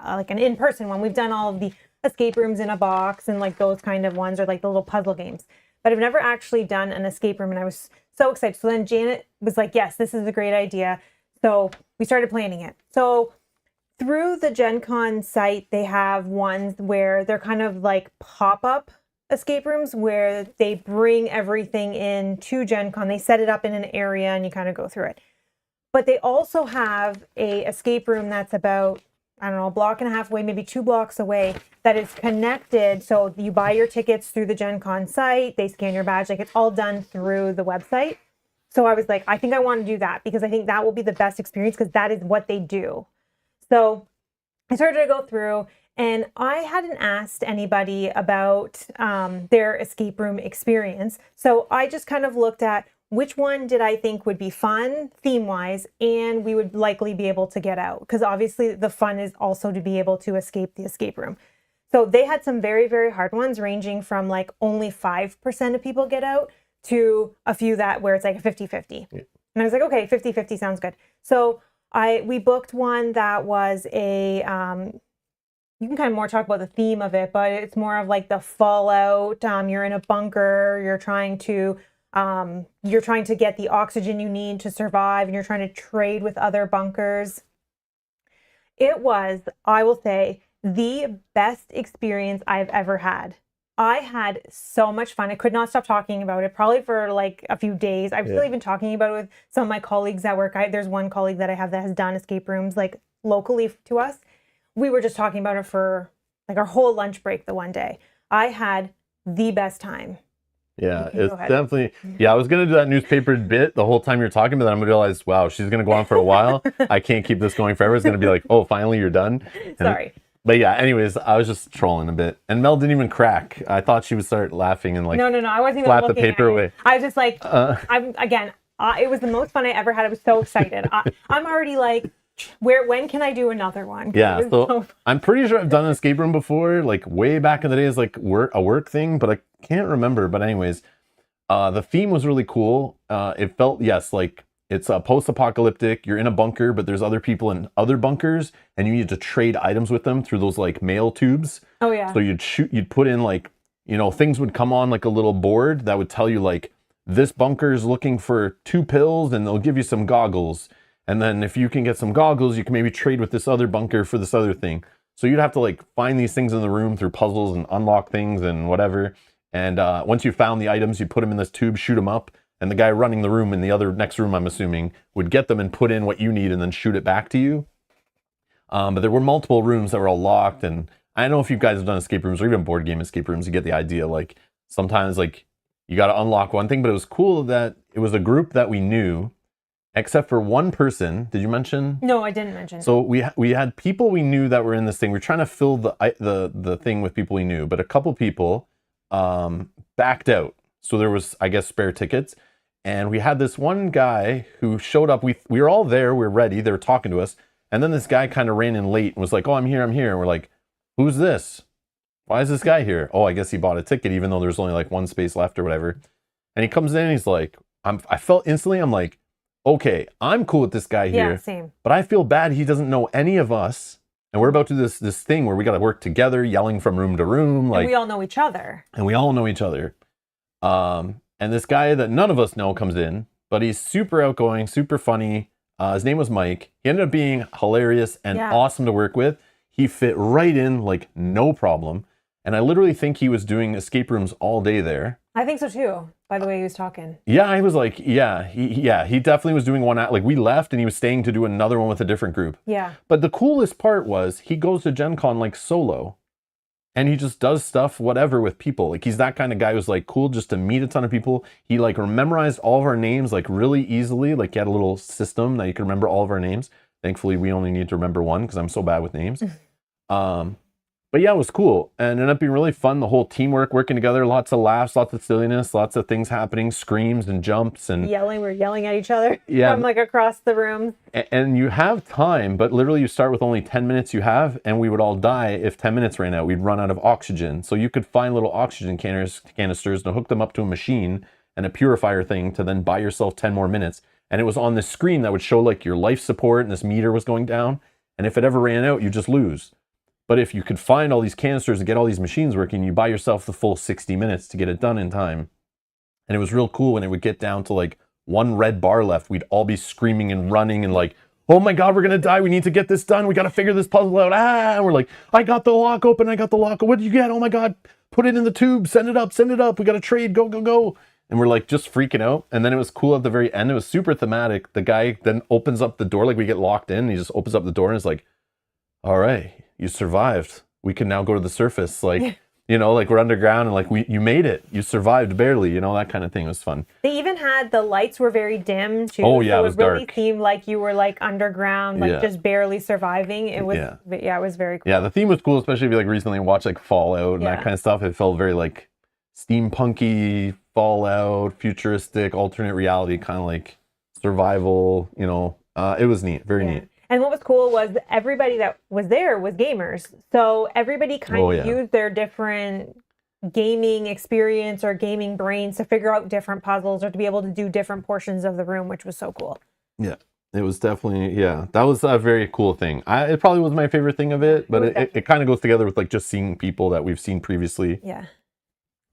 like an in-person one. We've done all of the escape rooms in a box and like those kind of ones, or like the little puzzle games. But I've never actually done an escape room, and I was so excited. So then Janet was like, yes, this is a great idea. So we started planning it. So through the Gen Con site, they have ones where they're kind of like pop-up escape rooms where they bring everything in to Gen Con. They set it up in an area and you kind of go through it. But they also have a escape room that's about, I don't know, a block and a half away, maybe 2 blocks away, that is connected. So you buy your tickets through the Gen Con site, they scan your badge, like it's all done through the website. So I was like, I think I want to do that because I think that will be the best experience because that is what they do. So I started to go through, and I hadn't asked anybody about their escape room experience. So I just kind of looked at which one did I think would be fun theme-wise and we would likely be able to get out. Because obviously the fun is also to be able to escape the escape room. So they had some very, very hard ones ranging from like only 5% of people get out to a few that where it's like a 50-50. And I was like, okay, 50-50 sounds good. So we booked one that was a, you can kind of more talk about the theme of it, but it's more of like the fallout. You're in a bunker, you're trying to get the oxygen you need to survive, and you're trying to trade with other bunkers. It was, I will say, the best experience I've ever had. I had so much fun. I could not stop talking about it, probably for like a few days. I'm still even talking about it with some of my colleagues at work. There's one colleague that I have that has done escape rooms like locally to us. We were just talking about it for like our whole lunch break the one day. I had the best time. Yeah, it's definitely, I was going to do that newspaper bit the whole time you're talking, but then I'm going to realize, wow, she's going to go on for a while. I can't keep this going forever. It's going to be like, oh, finally you're done. Sorry. But yeah, anyways, I was just trolling a bit. And Mel didn't even crack. I thought she would start laughing and like, no, I wasn't even slap looking the paper at away. It. I was just like, it was the most fun I ever had. I was so excited. I'm already like, when can I do another one? Yeah, so I'm pretty sure I've done an escape room before, like way back in the day as like a work thing, but I can't remember. But anyways, the theme was really cool. It felt, like it's post-apocalyptic. You're in a bunker, but there's other people in other bunkers, and you need to trade items with them through those like mail tubes. Oh yeah. So you'd put in like, things would come on like a little board that would tell you like, this bunker is looking for 2 pills, and they'll give you some goggles. And then if you can get some goggles, you can maybe trade with this other bunker for this other thing. So you'd have to like find these things in the room through puzzles and unlock things and whatever. And once you found the items, you put them in this tube, shoot them up. And the guy running the room in the next room, I'm assuming, would get them and put in what you need and then shoot it back to you. But there were multiple rooms that were all locked. And I don't know if you guys have done escape rooms or even board game escape rooms, you get the idea. Like sometimes like you got to unlock one thing, but it was cool that it was a group that we knew. Except for one person. Did you mention? No, I didn't mention. So we had people we knew that were in this thing. We were trying to fill the thing with people we knew, but a couple people backed out. So there was, I guess, spare tickets. And we had this one guy who showed up. We were all there. We were ready. They were talking to us. And then this guy kind of ran in late and was like, oh, I'm here. And we're like, who's this? Why is this guy here? Oh, I guess he bought a ticket, even though there's only like one space left or whatever. And he comes in and he's like, I felt instantly, I'm like, okay, I'm cool with this guy here. Yeah, same. But I feel bad he doesn't know any of us. And we're about to do this thing where we got to work together, yelling from room to room. Like, and we all know each other. And this guy that none of us know comes in, but he's super outgoing, super funny. His name was Mike. He ended up being hilarious and awesome to work with. He fit right in, like no problem. And I literally think he was doing escape rooms all day there. I think so too, by the way he was talking. Yeah, I was like, he definitely was doing one. Like we left and he was staying to do another one with a different group. Yeah. But the coolest part was he goes to Gen Con like solo. And he just does stuff, whatever, with people. Like he's that kind of guy who's like cool just to meet a ton of people. He like memorized all of our names like really easily. Like he had a little system that you can remember all of our names. Thankfully, we only need to remember one because I'm so bad with names. But yeah, it was cool. And it ended up being really fun. The whole teamwork, working together, lots of laughs, lots of silliness, lots of things happening, screams and jumps and yelling. We're yelling at each other from like across the room. And you have time, but literally you start with only 10 minutes you have, and we would all die if 10 minutes ran out. We'd run out of oxygen. So you could find little oxygen canisters to hook them up to a machine and a purifier thing to then buy yourself 10 more minutes. And it was on this screen that would show like your life support and this meter was going down. And if it ever ran out, you just lose. But if you could find all these canisters and get all these machines working, you buy yourself the full 60 minutes to get it done in time. And it was real cool when it would get down to like one red bar left. We'd all be screaming and running and like, oh my God, we're going to die. We need to get this done. We got to figure this puzzle out. And we're like, I got the lock open. What did you get? Oh my God, put it in the tube. Send it up. We got to trade. Go. And we're like just freaking out. And then it was cool at the very end. It was super thematic. The guy then opens up the door. Like we get locked in. And he just opens up the door and is like, all right, you survived. We can now go to the surface. Like, like we're underground and like you made it. You survived barely, that kind of thing. It was fun. They even had, the lights were very dim too. Oh yeah, so it was really dark. Seemed like you were like underground, like just barely surviving. It was, it was very cool. Yeah, the theme was cool, especially if you like recently watched like Fallout and that kind of stuff. It felt very like steampunky, Fallout, futuristic, alternate reality, kind of like survival, it was neat, very neat. And what was cool was everybody that was there was gamers. So everybody kind of used their different gaming experience or gaming brains to figure out different puzzles or to be able to do different portions of the room, which was so cool. Yeah. It was definitely, that was a very cool thing. It probably was my favorite thing of it, but it kind of goes together with like just seeing people that we've seen previously. Yeah.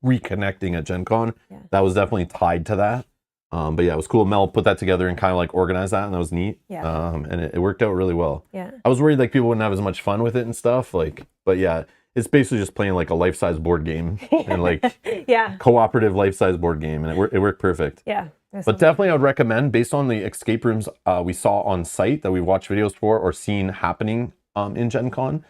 Reconnecting at Gen Con. Yeah. That was definitely tied to that. But yeah, it was cool. Mel put that together and kind of like organized that, and that was neat. Yeah. And it worked out really well. Yeah. I was worried like people wouldn't have as much fun with it and stuff. Like, but yeah, it's basically just playing like a life-size board game and like cooperative life-size board game, and it worked perfect. Yeah. But definitely I would recommend, based on the escape rooms we saw on site that we've watched videos for or seen happening in Gen Con,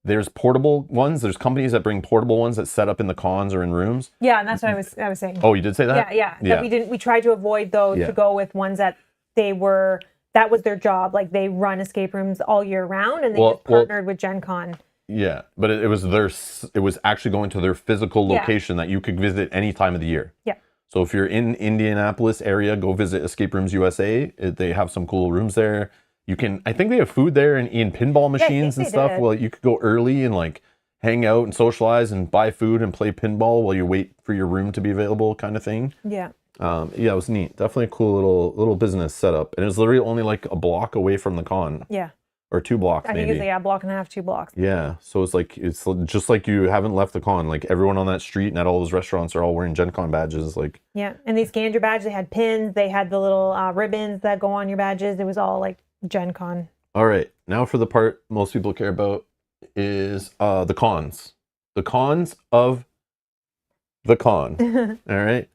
there's portable ones. There's companies that bring portable ones that set up in the cons or in rooms. Yeah, and that's what I was saying. Oh, you did say that? Yeah. That we tried to avoid though to go with ones that that was their job. Like they run escape rooms all year round, and they just partnered with Gen Con. Yeah, but it was actually going to their physical location that you could visit any time of the year. Yeah. So if you're in Indianapolis area, go visit Escape Rooms USA. They have some cool rooms there. You can, I think they have food there and pinball machines and stuff. Well, you could go early and like hang out and socialize and buy food and play pinball while you wait for your room to be available, kind of thing. Yeah. It was neat. Definitely a cool little business setup. And it was literally only like a block away from the con. Yeah. Or 2 blocks, maybe. I think it's a block and a half, 2 blocks. Yeah, so it's just like you haven't left the con. Like everyone on that street and at all those restaurants are all wearing Gen Con badges. Like and they scanned your badge. They had pins. They had the little ribbons that go on your badges. It was all like Gen Con. All right, now for the part most people care about is the cons. The cons of the con. All right.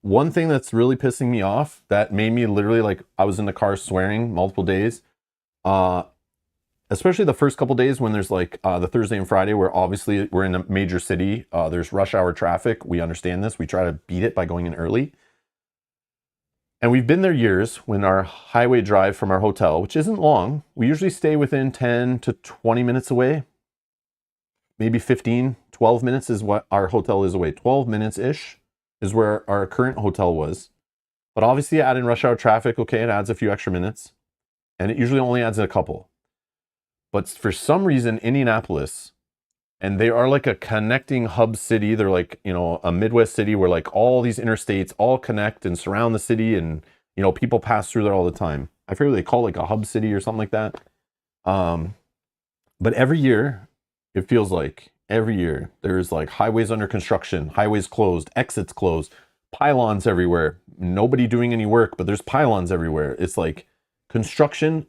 One thing that's really pissing me off that made me literally like I was in the car swearing multiple days. Especially the first couple days when there's like the Thursday and Friday where obviously we're in a major city, there's rush hour traffic. We understand this. We try to beat it by going in early. And we've been there years when our highway drive from our hotel, which isn't long, we usually stay within 10 to 20 minutes away. Maybe 15, 12 minutes is what our hotel is away. 12 minutes-ish is where our current hotel was. But obviously add in rush hour traffic, okay, it adds a few extra minutes. And it usually only adds a couple. But for some reason, Indianapolis, and they are like a connecting hub city. They're like, a Midwest city where like all these interstates all connect and surround the city. And, people pass through there all the time. I forget what they call it, like a hub city or something like that. But every year, it feels like every year, there's like highways under construction, highways closed, exits closed, pylons everywhere. Nobody doing any work, but there's pylons everywhere. It's like, construction.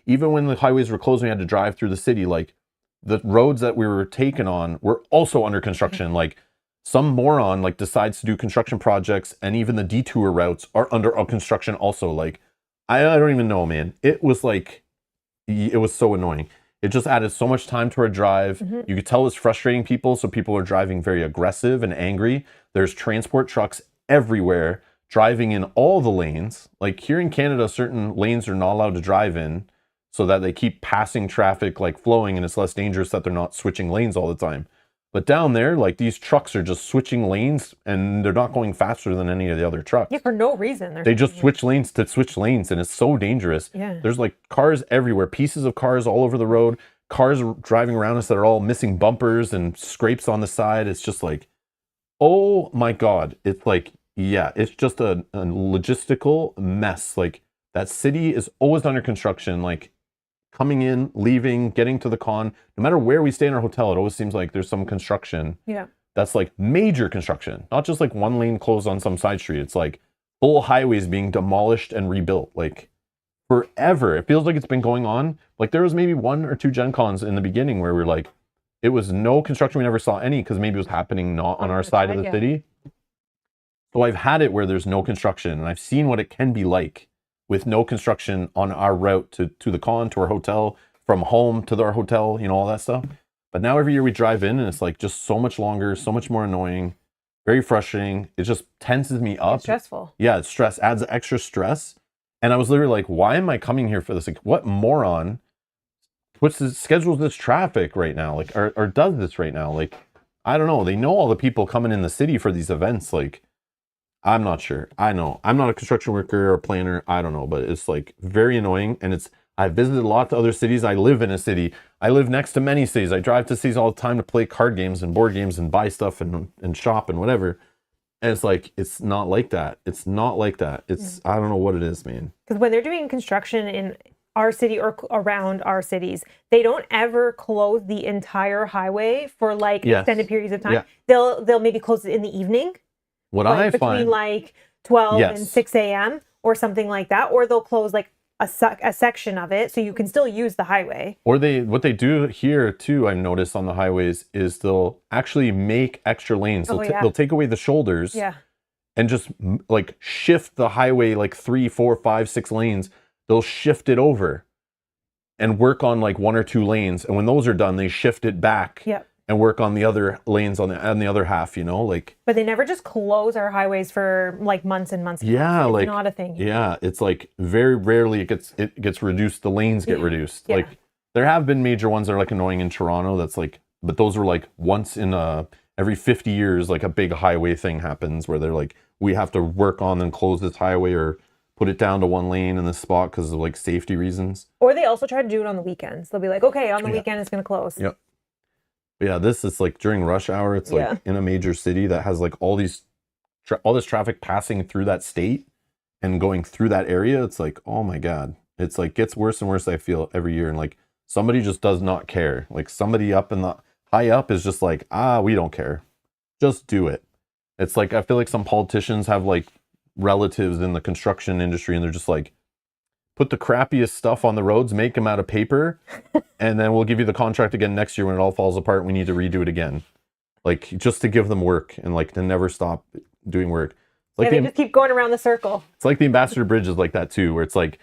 Even when the highways were closed, we had to drive through the city. Like the roads that we were taken on were also under construction. Like some moron like decides to do construction projects, and even the detour routes are under construction also. Like I don't even know, man. It was so annoying. It just added so much time to our drive. You could tell it was frustrating people. So people are driving very aggressive and angry. There's transport trucks everywhere, driving in all the lanes. Like here in Canada, certain lanes are not allowed to drive in so that they keep passing traffic like flowing, and it's less dangerous that they're not switching lanes all the time. But down there, like these trucks are just switching lanes, and they're not going faster than any of the other trucks. Yeah, for no reason. They just switch lanes to switch lanes, and it's so dangerous. Yeah. There's like cars everywhere, pieces of cars all over the road, cars driving around us that are all missing bumpers and scrapes on the side. It's just like, oh my God. It's like, yeah, it's just a logistical mess. Like that city is always under construction, like coming in, leaving, getting to the con. No matter where we stay in our hotel, it always seems like there's some construction. Yeah. That's like major construction, not just like one lane closed on some side street. It's like full highways being demolished and rebuilt like forever. It feels like it's been going on. Like there was maybe 1 or 2 Gen Cons in the beginning where we're like, it was no construction. We never saw any because maybe it was happening not on our side of the city. So I've had it where there's no construction, and I've seen what it can be like with no construction on our route to the con, to our hotel, from home to our hotel, all that stuff. But now every year we drive in and it's like just so much longer, so much more annoying, very frustrating. It just tenses me up. It's stressful. Yeah, it's stress, adds extra stress. And I was literally like, why am I coming here for this? Like, what moron schedules this traffic right now? Like, or does this right now? Like, I don't know. They know all the people coming in the city for these events. Like, I'm not sure. I know. I'm not a construction worker or a planner. I don't know. But it's like very annoying. And I've visited lots of other cities. I live in a city. I live next to many cities. I drive to cities all the time to play card games and board games and buy stuff and shop and whatever. And it's like, it's not like that. It's not like that. It's, I don't know what it is, man. Because when they're doing construction in our city or around our cities, they don't ever close the entire highway for like extended periods of time. Yeah. They'll maybe close it in the evening. What like I between find, like 12 and 6 a.m. or something like that, or they'll close like a section of it so you can still use the highway. Or what they do here too, I've noticed on the highways, is they'll actually make extra lanes. They'll take away the shoulders and just like shift the highway like 3, 4, 5, 6 lanes. They'll shift it over and work on like 1 or 2 lanes. And when those are done, they shift it back and work on the other lanes on the other half, you know, like. But they never just close our highways for like months and months. Yeah, it's like not a thing. Yeah, it's like very rarely it gets reduced. The lanes get reduced. Yeah. Like there have been major ones that are like annoying in Toronto. That's like, but those are like once in every 50 years, like a big highway thing happens where they're like, we have to work on and close this highway or put it down to 1 lane in this spot because of like safety reasons. Or they also try to do it on the weekends. They'll be like, okay, on the weekend it's going to close. Yep. But yeah, this is like during rush hour. It's like in a major city that has like all this traffic passing through that state and going through that area. It's like, oh my God, it's like gets worse and worse. I feel every year. And like somebody just does not care. Like somebody up in the high up is just like, we don't care. Just do it. It's like, I feel like some politicians have like relatives in the construction industry and they're just like, put the crappiest stuff on the roads, make them out of paper, and then we'll give you the contract again next year when it all falls apart. We need to redo it again. Like, just to give them work and like to never stop doing work. It's like they just keep going around the circle. It's like the Ambassador Bridge is like that too, where it's like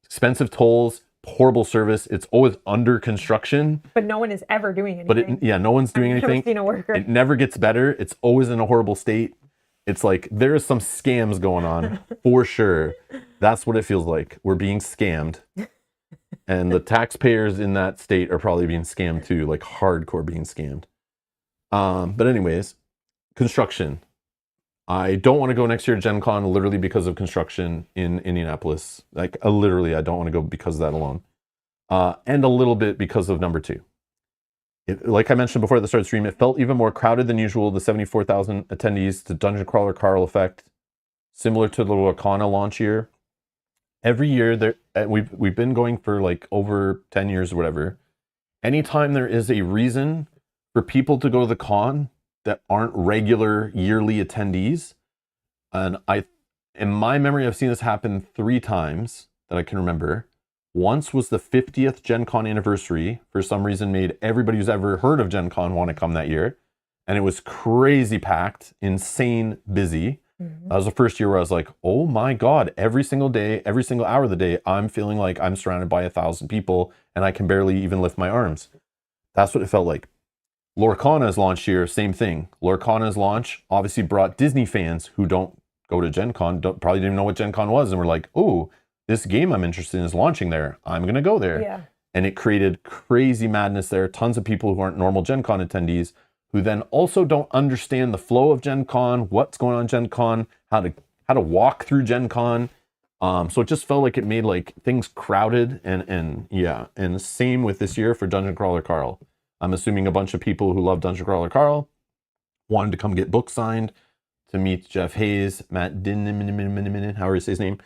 expensive tolls, horrible service. It's always under construction. But no one is ever doing anything. But no one's doing anything. I've never seen a worker. It never gets better. It's always in a horrible state. It's like there is some scams going on for sure. That's what it feels like. We're being scammed. And the taxpayers in that state are probably being scammed too, like hardcore being scammed. But anyways, construction. I don't want to go next year to Gen Con literally because of construction in Indianapolis. Like literally, I don't want to go because of that alone. And a little bit because of number 2. Like I mentioned before at the start of the stream, it felt even more crowded than usual. The 74,000 attendees, the Dungeon Crawler Carl effect, similar to the Lorcana launch year. Every year, we've been going for like over 10 years or whatever. Anytime there is a reason for people to go to the con that aren't regular yearly attendees, and in my memory, I've seen this happen 3 times that I can remember. Once was the 50th Gen Con anniversary, for some reason made everybody who's ever heard of Gen Con want to come that year. And it was crazy packed, insane busy. That was the first year where I was like, oh my God, every single day, every single hour of the day, I'm feeling like I'm surrounded by 1,000 people and I can barely even lift my arms. That's what it felt like. Lorcana's launch year, same thing. Lorcana's launch obviously brought Disney fans who don't go to Gen Con, probably didn't even know what Gen Con was, and were like, oh, this game I'm interested in is launching there. I'm going to go there. Yeah. And it created crazy madness there. Tons of people who aren't normal Gen Con attendees who then also don't understand the flow of Gen Con, what's going on in Gen Con, how to walk through Gen Con. So it just felt like it made like things crowded and same with this year for Dungeon Crawler Carl. I'm assuming a bunch of people who love Dungeon Crawler Carl wanted to come get books signed to meet Jeff Hayes, Matt Din, however you say his name.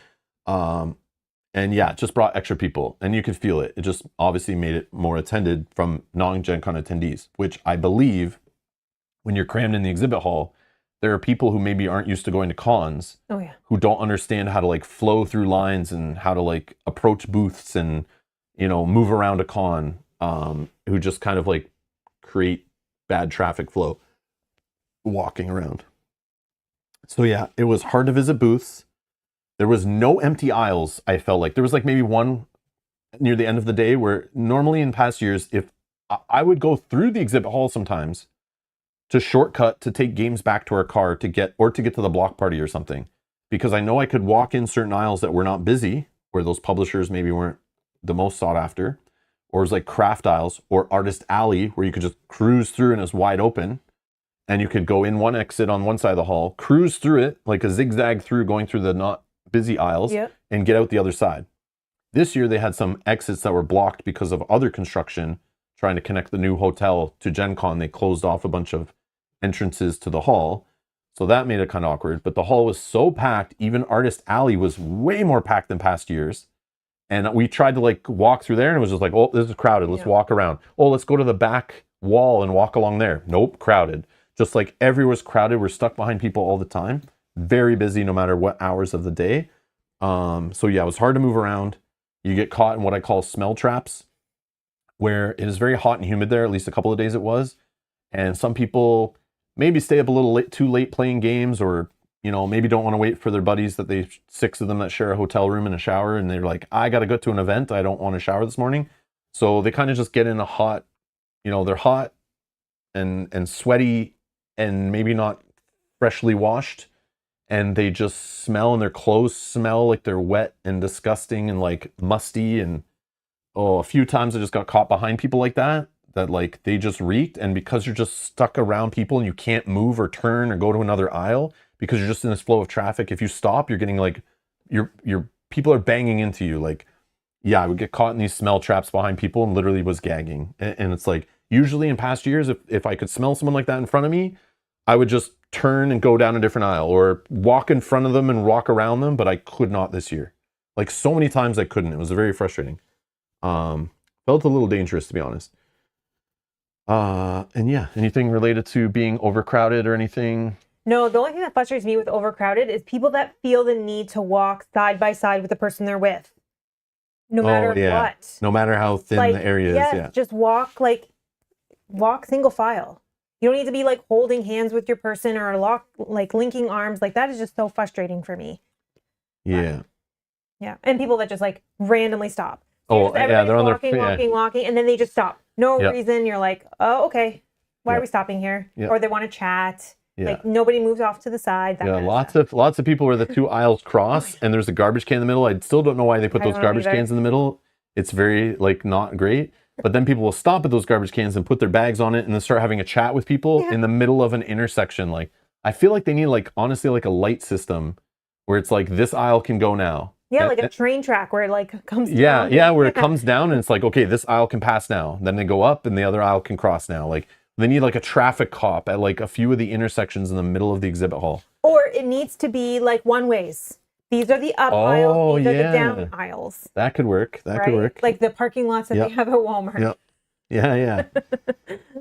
And yeah, it just brought extra people and you could feel it. It just obviously made it more attended from non-Gen Con attendees, which I believe when you're crammed in the exhibit hall, there are people who maybe aren't used to going to cons who don't understand how to like flow through lines and how to like approach booths and, you know, move around a con, who just kind of like create bad traffic flow walking around. So yeah, it was hard to visit booths. There was no empty aisles, I felt like. There was like maybe one near the end of the day where normally in past years, if I would go through the exhibit hall sometimes to shortcut to take games back to our car to get to the block party or something, because I know I could walk in certain aisles that were not busy, where those publishers maybe weren't the most sought after, or it was like craft aisles or artist alley where you could just cruise through and it's wide open. And you could go in one exit on one side of the hall, cruise through it like a zigzag through going through the not busy aisles and get out the other side. This year they had some exits that were blocked because of other construction trying to connect the new hotel to Gen Con. They closed off a bunch of entrances to the hall. So that made it kind of awkward. But the hall was so packed, even Artist Alley was way more packed than past years. And we tried to like walk through there and it was just like, oh, this is crowded. Let's walk around. Oh, let's go to the back wall and walk along there. Nope, crowded. Just like everywhere's crowded. We're stuck behind people all the time. Very busy no matter what hours of the day. So yeah, it was hard to move around. You get caught in what I call smell traps, where it is very hot and humid there, at least a couple of days it was. And some people maybe stay up a little too late playing games, or, you know, maybe don't want to wait for their buddies that 6 of them that share a hotel room and a shower. And they're like, I got to go to an event. I don't want to shower this morning. So they kind of just get in a hot, you know, they're hot and sweaty and maybe not freshly washed. And they just smell, and their clothes smell like they're wet and disgusting and like musty. And a few times I just got caught behind people like that like they just reeked. And because you're just stuck around people and you can't move or turn or go to another aisle because you're just in this flow of traffic, if you stop, you're getting like, your people are banging into you. Like, yeah, I would get caught in these smell traps behind people and literally was gagging. And it's like, usually in past years, if I could smell someone like that in front of me, I would just turn and go down a different aisle or walk in front of them and walk around them, but I could not this year. Like so many times I couldn't. It was very frustrating. Felt a little dangerous, to be honest. And yeah, anything related to being overcrowded or anything? No, the only thing that frustrates me with overcrowded is people that feel the need to walk side by side with the person they're with. No matter what. No matter how thin the area is. Yeah. Just walk single file. You don't need to be like holding hands with your person or linking arms. Like that is just so frustrating for me. Yeah. Yeah. And people that just like randomly stop. So they're on walking, and then they just stop. No reason. You're like, oh, okay. Why are we stopping here? Yep. Or they want to chat. Yeah. Like nobody moves off to the side. Lots of people where the 2 aisles cross and there's a garbage can in the middle. I still don't know why they put those garbage cans in the middle. It's very like not great. But then people will stop at those garbage cans and put their bags on it and then start having a chat with people in the middle of an intersection. Like, I feel like they need like, honestly, like a light system where it's like, this aisle can go now. Yeah, like a train track where it like comes down. Yeah, where it comes down and it's like, okay, this aisle can pass now. Then they go up and the other aisle can cross now. Like, they need like a traffic cop at like a few of the intersections in the middle of the exhibit hall. Or it needs to be like one ways. These are the up aisles, these are the down aisles. That could work. That could work. Like the parking lots that they have at Walmart. Yep.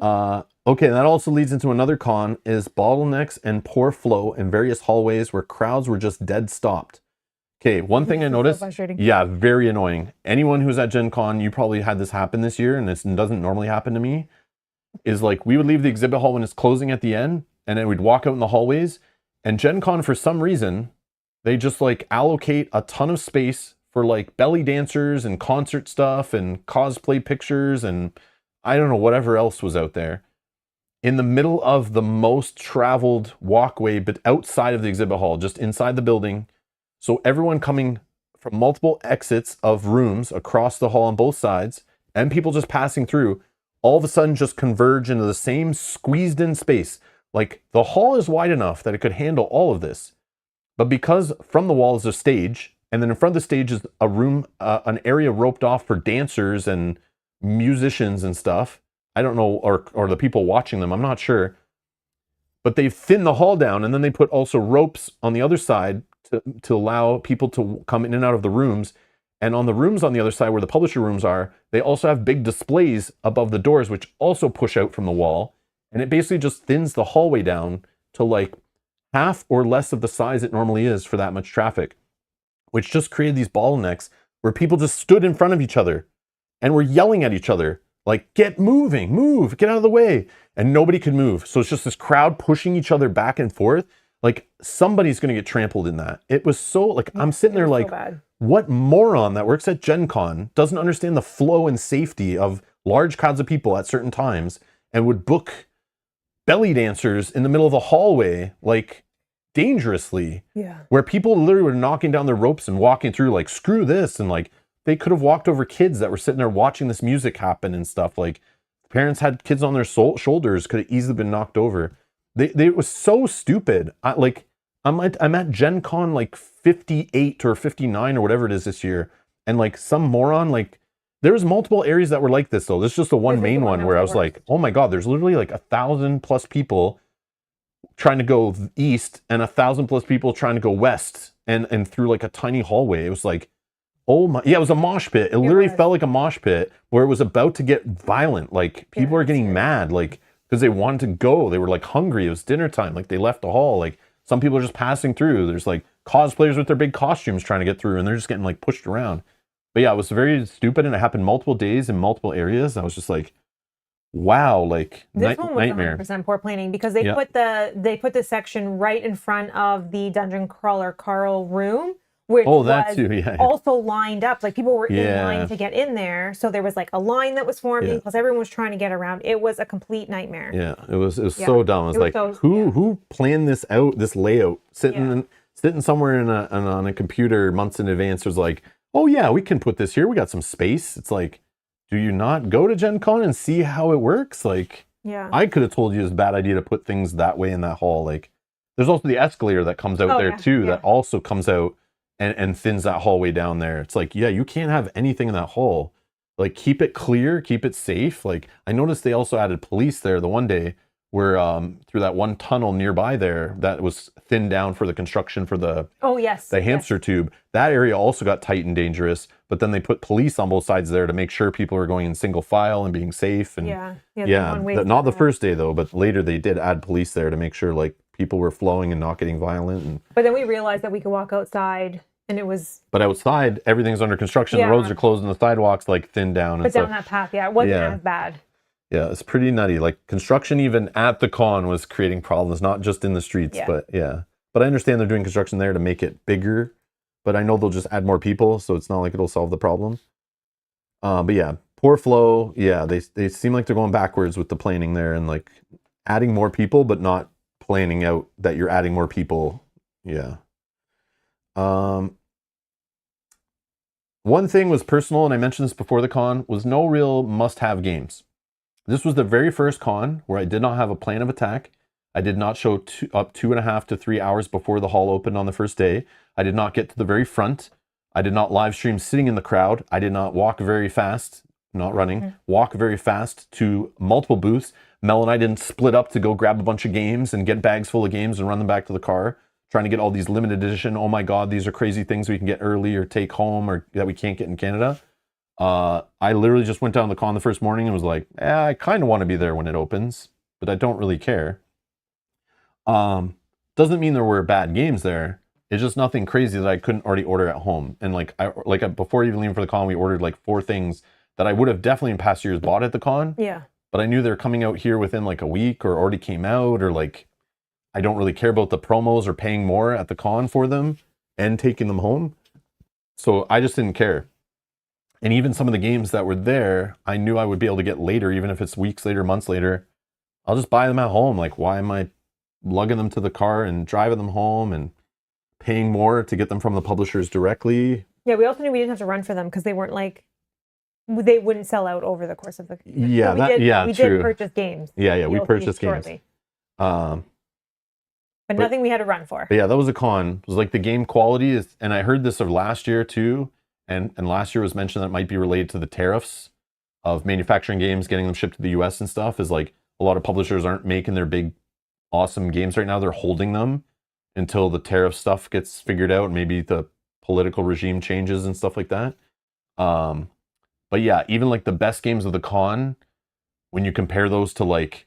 Yeah. Okay, that also leads into another con is bottlenecks and poor flow in various hallways where crowds were just dead stopped. Okay, one thing I noticed. So very annoying. Anyone who's at Gen Con, you probably had this happen this year, and this doesn't normally happen to me, is like we would leave the exhibit hall when it's closing at the end, and then we'd walk out in the hallways, and Gen Con, for some reason, they just like allocate a ton of space for like belly dancers and concert stuff and cosplay pictures and I don't know, whatever else was out there in the middle of the most traveled walkway, but outside of the exhibit hall, just inside the building. So everyone coming from multiple exits of rooms across the hall on both sides and people just passing through, all of a sudden just converge into the same squeezed in space. Like the hall is wide enough that it could handle all of this. But because from the wall is a stage, and then in front of the stage is a room, an area roped off for dancers and musicians and stuff. I don't know, or the people watching them, I'm not sure. But they've thinned the hall down, and then they put also ropes on the other side to allow people to come in and out of the rooms. And on the rooms on the other side where the publisher rooms are, they also have big displays above the doors, which also push out from the wall. And it basically just thins the hallway down to like half or less of the size it normally is for that much traffic, which just created these bottlenecks where people just stood in front of each other and were yelling at each other, like, get moving, move, get out of the way. And nobody could move. So it's just this crowd pushing each other back and forth. Like somebody's going to get trampled in that. It was so like, I'm sitting there like, what moron that works at Gen Con doesn't understand the flow and safety of large crowds of people at certain times and would book belly dancers in the middle of the hallway, like dangerously, where people literally were knocking down their ropes and walking through like, screw this. And like, they could have walked over kids that were sitting there watching this music happen and stuff. Like parents had kids on their shoulders, could have easily been knocked over. It was so stupid. I'm at Gen Con like 58 or 59 or whatever it is this year. and like some moron, like there was multiple areas that were like this though. This is just the one This is main the one one that where I was was the like, oh my God, there's literally like 1,000+ people trying to go east and 1,000+ people trying to go west and through like a tiny hallway. It was like, oh my, yeah, it was a mosh pit. It literally felt like a mosh pit where it was about to get violent. Like people were getting mad, like because they wanted to go. They were like hungry. It was dinner time. Like they left the hall. Like some people are just passing through. There's like cosplayers with their big costumes trying to get through, and they're just getting like pushed around. But yeah, it was very stupid, and it happened multiple days in multiple areas. I was just like, wow, like this one was nightmare. 100% poor planning because they put the section right in front of the dungeon crawler Carl room, which was also lined up. Like people were in line to get in there, so there was like a line that was forming because everyone was trying to get around. It was a complete nightmare. Yeah, it was so dumb. I was like, who planned this out? This layout, sitting somewhere on a computer months in advance was like, oh yeah, we can put this here. We got some space. It's like, do you not go to Gen Con and see how it works? Like, I could have told you it's a bad idea to put things that way in that hall. Like, there's also the escalator that comes out there too, that also comes out and thins that hallway down there. It's like, yeah, you can't have anything in that hall. Like, keep it clear, keep it safe. Like, I noticed they also added police there the one day where through that one tunnel nearby there that was thinned down for the construction for the hamster tube. That area also got tight and dangerous, but then they put police on both sides there to make sure people were going in single file and being safe. And not the first day though, but later they did add police there to make sure like people were flowing and not getting violent. But then we realized that we could walk outside. And it was... But outside, everything's under construction. The roads are closed and the sidewalks like thinned down. But down that path, it wasn't as bad. Yeah, it's pretty nutty. Like construction even at the con was creating problems, not just in the streets, but But I understand they're doing construction there to make it bigger. But I know they'll just add more people, so it's not like it'll solve the problem. But yeah, poor flow. Yeah, they seem like they're going backwards with the planning there and like adding more people, but not planning out that you're adding more people. Yeah. One thing was personal, and I mentioned this before the con, was no real must-have games. This was the very first con where I did not have a plan of attack. I did not show up 2.5 to 3 hours before the hall opened on the first day. I did not get to the very front. I did not live stream sitting in the crowd. I did not walk very fast, not running, walk very fast to multiple booths. Mel and I didn't split up to go grab a bunch of games and get bags full of games and run them back to the car, trying to get all these limited edition, oh my God, these are crazy things we can get early or take home or that we can't get in Canada. I literally just went down to the con the first morning and was like, I kind of want to be there when it opens, but I don't really care. Doesn't mean there were bad games there. It's just nothing crazy that I couldn't already order at home. And before even leaving for the con, we ordered like 4 things that I would have definitely in past years bought at the con. Yeah. But I knew they're coming out here within like a week or already came out, or like, I don't really care about the promos or paying more at the con for them and taking them home. So I just didn't care. And even some of the games that were there, I knew I would be able to get later, even if it's weeks later, months later. I'll just buy them at home. Like, why am I lugging them to the car and driving them home and paying more to get them from the publishers directly? Yeah, we also knew we didn't have to run for them because they weren't like, they wouldn't sell out over the course of the... Yeah, so we did purchase games. Yeah, we purchased games. But nothing we had to run for. But yeah, that was a con. It was like the game quality is, and I heard this of last year too, and last year was mentioned that it might be related to the tariffs of manufacturing games, getting them shipped to the US and stuff, is like a lot of publishers aren't making their big, awesome games right now. They're holding them until the tariff stuff gets figured out and maybe the political regime changes and stuff like that. But yeah, even like the best games of the con, when you compare those to like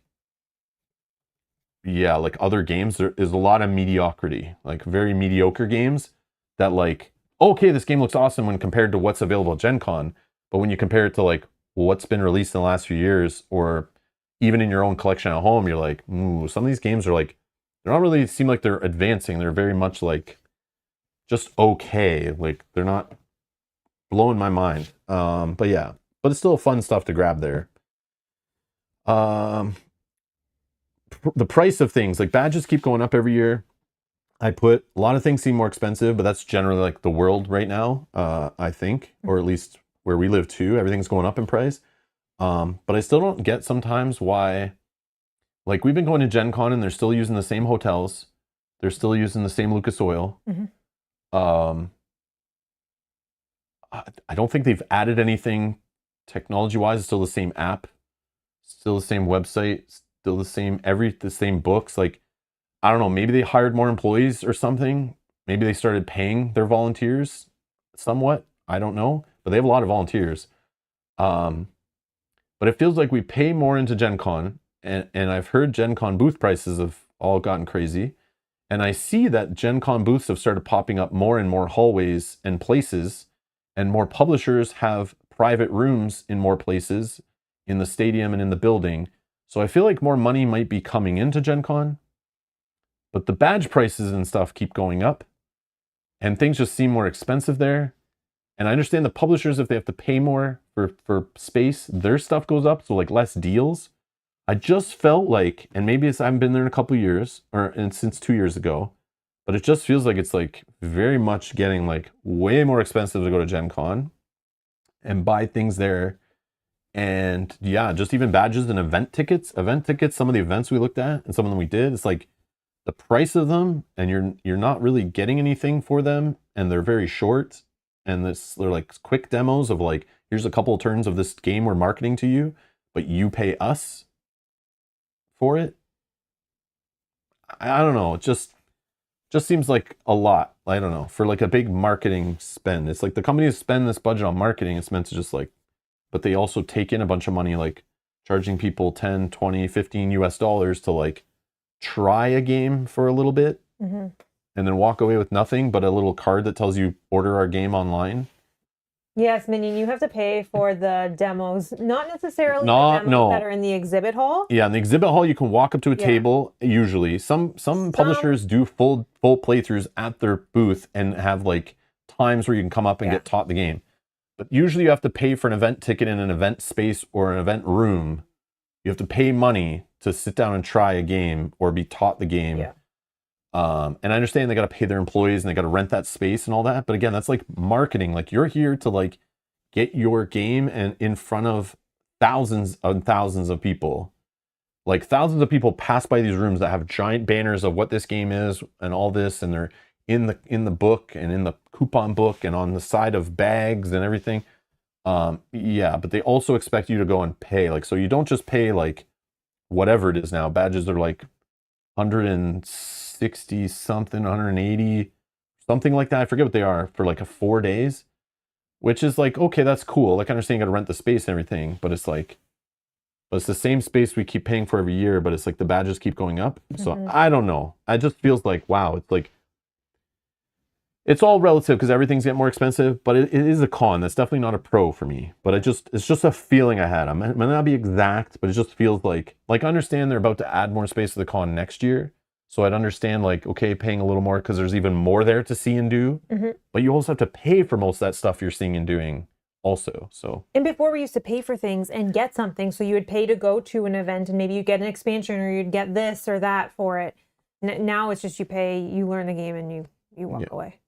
other games, there is a lot of mediocrity, like very mediocre games that like, okay, this game looks awesome when compared to what's available at Gen Con. But when you compare it to like what's been released in the last few years, or even in your own collection at home, you're like, ooh, some of these games are like, they're not really seem like they're advancing. They're very much like just okay. Like they're not blowing my mind. But yeah, but it's still fun stuff to grab there. The price of things, like badges keep going up every year. I put a lot of things seem more expensive, but that's generally like the world right now, I think, or at least where we live too. Everything's going up in price. But I still don't get sometimes why, like we've been going to Gen Con and they're still using the same hotels. They're still using the same Lucas Oil. I don't think they've added anything technology-wise. It's still the same app, still the same website, still the same books. Like, I don't know, maybe they hired more employees or something. Maybe they started paying their volunteers somewhat. I don't know, but they have a lot of volunteers. But it feels like we pay more into Gen Con, and I've heard Gen Con booth prices have all gotten crazy. And I see that Gen Con booths have started popping up more and more hallways and places, and more publishers have private rooms in more places in the stadium and in the building. So I feel like more money might be coming into Gen Con, but the badge prices and stuff keep going up, and things just seem more expensive there. And I understand the publishers, if they have to pay more for space, their stuff goes up, so like less deals. I just felt like, and maybe I haven't been there in a couple of years, and since 2 years ago, but it just feels like it's like very much getting like way more expensive to go to Gen Con and buy things there. And yeah, just even badges and event tickets, some of the events we looked at and some of them we did, it's like the price of them, and you're not really getting anything for them, and they're very short, and they're like quick demos of like, here's a couple of turns of this game we're marketing to you, but you pay us for it. I don't know, it just seems like a lot. I don't know, for like a big marketing spend. It's like the companies spend this budget on marketing, it's meant to just like, but they also take in a bunch of money, like charging people 10, 20, 15 US dollars to like try a game for a little bit, and then walk away with nothing but a little card that tells you order our game online. Yes, Minion, you have to pay for the demos, not necessarily the demos that are in the exhibit hall. Yeah, in the exhibit hall, you can walk up to a table. Usually, some publishers do full playthroughs at their booth and have like times where you can come up and get taught the game. But usually, you have to pay for an event ticket in an event space or an event room. You have to pay money to sit down and try a game or be taught the game. Yeah. And I understand they got to pay their employees and they got to rent that space and all that. But again, that's like marketing. Like, you're here to like get your game and in front of thousands and thousands of people. Like, thousands of people pass by these rooms that have giant banners of what this game is and all this, and they're in the book and in the coupon book and on the side of bags and everything. Yeah, but they also expect you to go and pay. Like, so you don't just pay like whatever it is now. Badges are like 160 something, 180, something like that. I forget what they are for like a 4 days, which is like, okay, that's cool. Like, I understand you got to rent the space and everything, but it's like, but it's the same space we keep paying for every year, but it's like the badges keep going up. So I don't know. It just feels like, wow, it's like, it's all relative because everything's getting more expensive, but it is a con. That's definitely not a pro for me. But it's just a feeling I had. I might not be exact, but it just feels like I understand they're about to add more space to the con next year. So I'd understand like, okay, paying a little more because there's even more there to see and do. But you also have to pay for most of that stuff you're seeing and doing also. So, and before we used to pay for things and get something. So you would pay to go to an event and maybe you'd get an expansion or you'd get this or that for it. Now it's just you pay, you learn the game, and you walk away.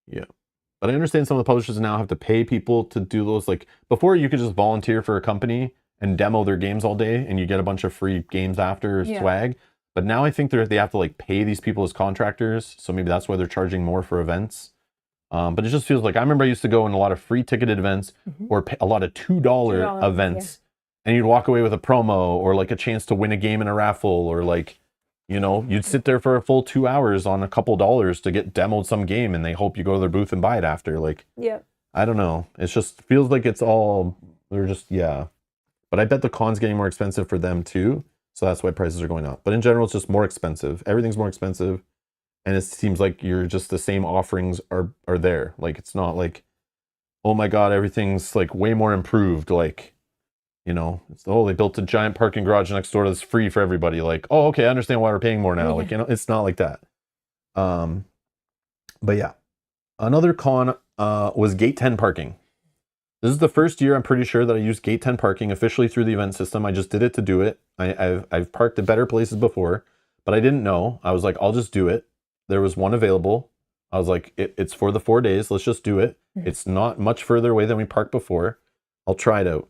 Yeah. But I understand some of the publishers now have to pay people to do those. Like, before, you could just volunteer for a company and demo their games all day and you get a bunch of free games after swag. But now I think they have to like pay these people as contractors. So maybe that's why they're charging more for events. But it just feels like, I remember I used to go in a lot of free ticketed events or a lot of $2 events, and you'd walk away with a promo or like a chance to win a game in a raffle, or like, you know, you'd sit there for a full 2 hours on a couple dollars to get demoed some game, and they hope you go to their booth and buy it after. Like, I don't know. It just feels like it's all, they're just, But I bet the con's getting more expensive for them too. So that's why prices are going up. But in general, it's just more expensive. Everything's more expensive. And it seems like you're just, the same offerings are there. Like, it's not like, oh my God, everything's like way more improved. Like, you know, it's, oh, they built a giant parking garage next door that's free for everybody. Like, oh, okay, I understand why we're paying more now. Like, you know, it's not like that. But yeah, another con was Gate 10 parking. This is the first year, I'm pretty sure, that I used Gate 10 parking officially through the event system. I just did it to do it. I've parked at better places before, but I didn't know. I was like, I'll just do it. There was one available. I was like, it's for the 4 days. Let's just do it. It's not much further away than we parked before. I'll try it out.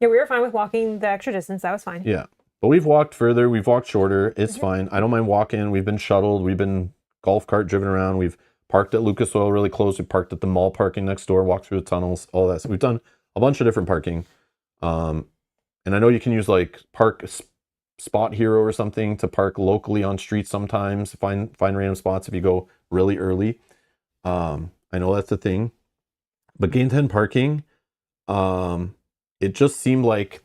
Yeah, we were fine with walking the extra distance. That was fine. Yeah. But we've walked further. We've walked shorter. It's fine. I don't mind walking. We've been shuttled. We've been golf cart driven around. We've parked at Lucas Oil really close. We parked at the mall parking next door, walked through the tunnels, all that. So we've done a bunch of different parking. And I know you can use like Spot Hero or something to park locally on streets sometimes, find random spots if you go really early. I know that's the thing. But Gate 10 parking, it just seemed like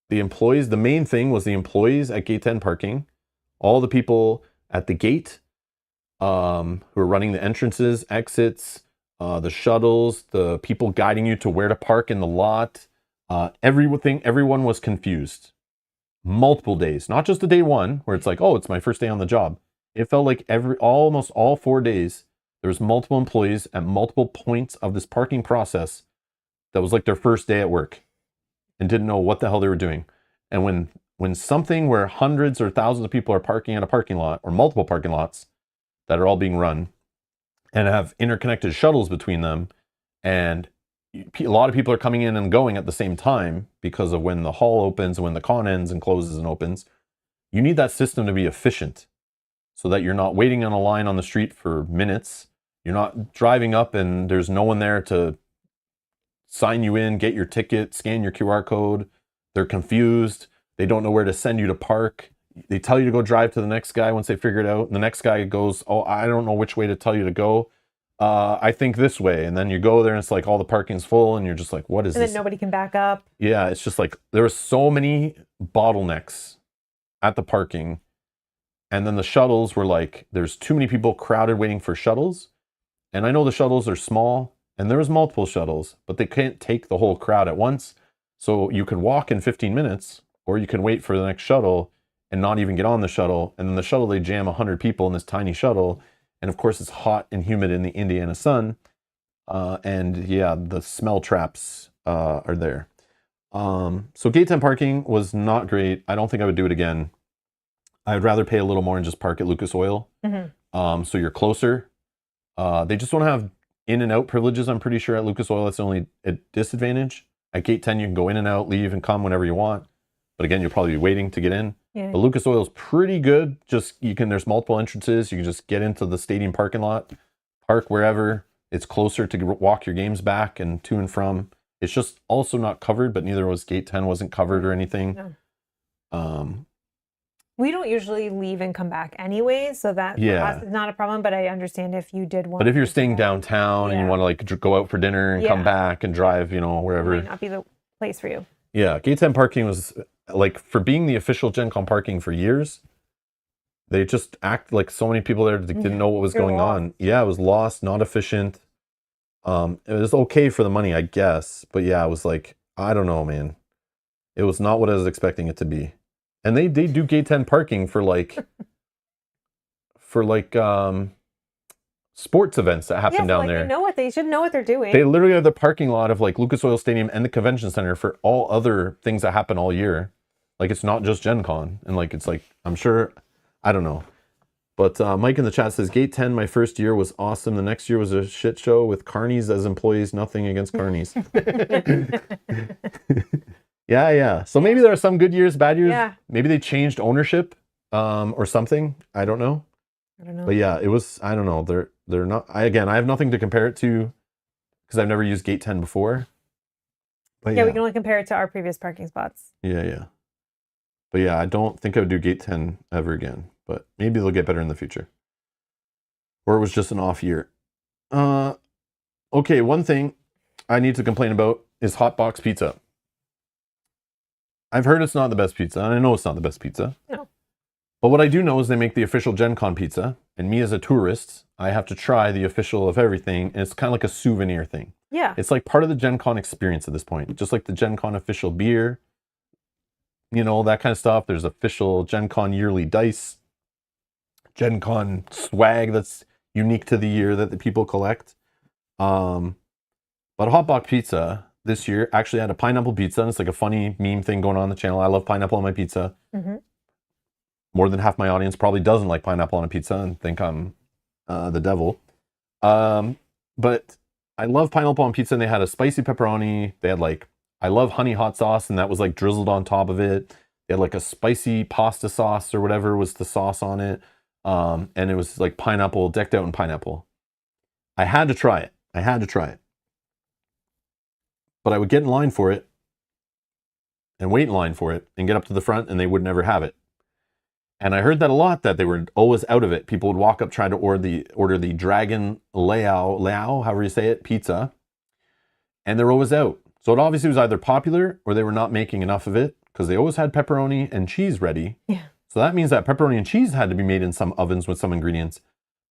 the main thing was the employees at Gate 10 parking, all the people at the gate who are running the entrances, exits, the shuttles, the people guiding you to where to park in the lot. Everyone was confused. Multiple days, not just the day one where it's like, oh, it's my first day on the job. It felt like almost all 4 days, there was multiple employees at multiple points of this parking process that was like their first day at work and didn't know what the hell they were doing. And when something where hundreds or thousands of people are parking at a parking lot or multiple parking lots that are all being run and have interconnected shuttles between them, and a lot of people are coming in and going at the same time because of when the hall opens and when the con ends and closes and opens, you need that system to be efficient so that you're not waiting on a line on the street for minutes. You're not driving up and there's no one there to sign you in, get your ticket, scan your QR code. They're confused. They don't know where to send you to park. They tell you to go drive to the next guy once they figure it out. And the next guy goes, oh, I don't know which way to tell you to go. I think this way. And then you go there and it's like all the parking's full and you're just like, what is this? And then nobody can back up. Yeah, it's just like there were so many bottlenecks at the parking. And then the shuttles were like, there's too many people crowded waiting for shuttles. And I know the shuttles are small and there was multiple shuttles, but they can't take the whole crowd at once. So you could walk in 15 minutes or you can wait for the next shuttle and not even get on the shuttle. And then the shuttle, they jam 100 people in this tiny shuttle. And of course, it's hot and humid in the Indiana sun. And yeah, the smell traps are there. So Gate 10 parking was not great. I don't think I would do it again. I would rather pay a little more and just park at Lucas Oil. Mm-hmm. So you're closer. They just don't have in and out privileges, I'm pretty sure, at Lucas Oil. That's the only disadvantage. At Gate 10, you can go in and out, leave and come whenever you want. But again, you'll probably be waiting to get in. Yeah. But Lucas Oil is pretty good. There's multiple entrances. You can just get into the stadium parking lot, park wherever. It's closer to walk your games back and to and from. It's just also not covered, but neither was Gate 10 wasn't covered or anything. No. We don't usually leave and come back anyway, so that for us is not a problem, but I understand if you did want But if you're staying downtown and you want to like go out for dinner and come back and drive, wherever. It might not be the place for you. Yeah, Gate 10 parking was like, for being the official Gen Con parking for years, they just act like so many people there didn't know what was going on. Yeah, it was lost, not efficient. It was okay for the money, I guess. But yeah, it was like, I don't know, man. It was not what I was expecting it to be. And they do Gate 10 parking for sports events that happen down there. They should know what they're doing. They literally have the parking lot of like Lucas Oil Stadium and the convention center for all other things that happen all year. Like it's not just Gen Con. And like it's like, I'm sure, I don't know. But Mike in the chat says, Gate 10, my first year was awesome. The next year was a shit show with carnies as employees. Nothing against carnies. Yeah. So maybe there are some good years, bad years. Yeah. Maybe they changed ownership or something. I don't know. But yeah, it was, I don't know. They're not, I have nothing to compare it to because I've never used Gate 10 before. But yeah, we can only compare it to our previous parking spots. Yeah. But yeah, I don't think I would do Gate 10 ever again. But maybe they'll get better in the future. Or it was just an off year. Okay, one thing I need to complain about is Hot Box Pizza. I've heard it's not the best pizza, and I know it's not the best pizza. No. But what I do know is they make the official Gen Con pizza, and me as a tourist, I have to try the official of everything, and it's kind of like a souvenir thing. Yeah. It's like part of the Gen Con experience at this point, just like the Gen Con official beer, that kind of stuff. There's official Gen Con yearly dice, Gen Con swag that's unique to the year that the people collect. But Hot Box Pizza this year actually had a pineapple pizza, and it's like a funny meme thing going on the channel. I love pineapple on my pizza. Mm-hmm. More than half my audience probably doesn't like pineapple on a pizza and think I'm the devil. But I love pineapple on pizza, and they had a spicy pepperoni. They had I love honey hot sauce, and that was drizzled on top of it. They had a spicy pasta sauce or whatever was the sauce on it. And it was like pineapple, decked out in pineapple. I had to try it. But I would get in line for it and wait in line for it and get up to the front, and they would never have it. And I heard that a lot, that they were always out of it. People would walk up trying to order the Dragon Lao, however you say it, pizza, and they're always out. So it obviously was either popular or they were not making enough of it, because they always had pepperoni and cheese ready. Yeah. So that means that pepperoni and cheese had to be made in some ovens with some ingredients.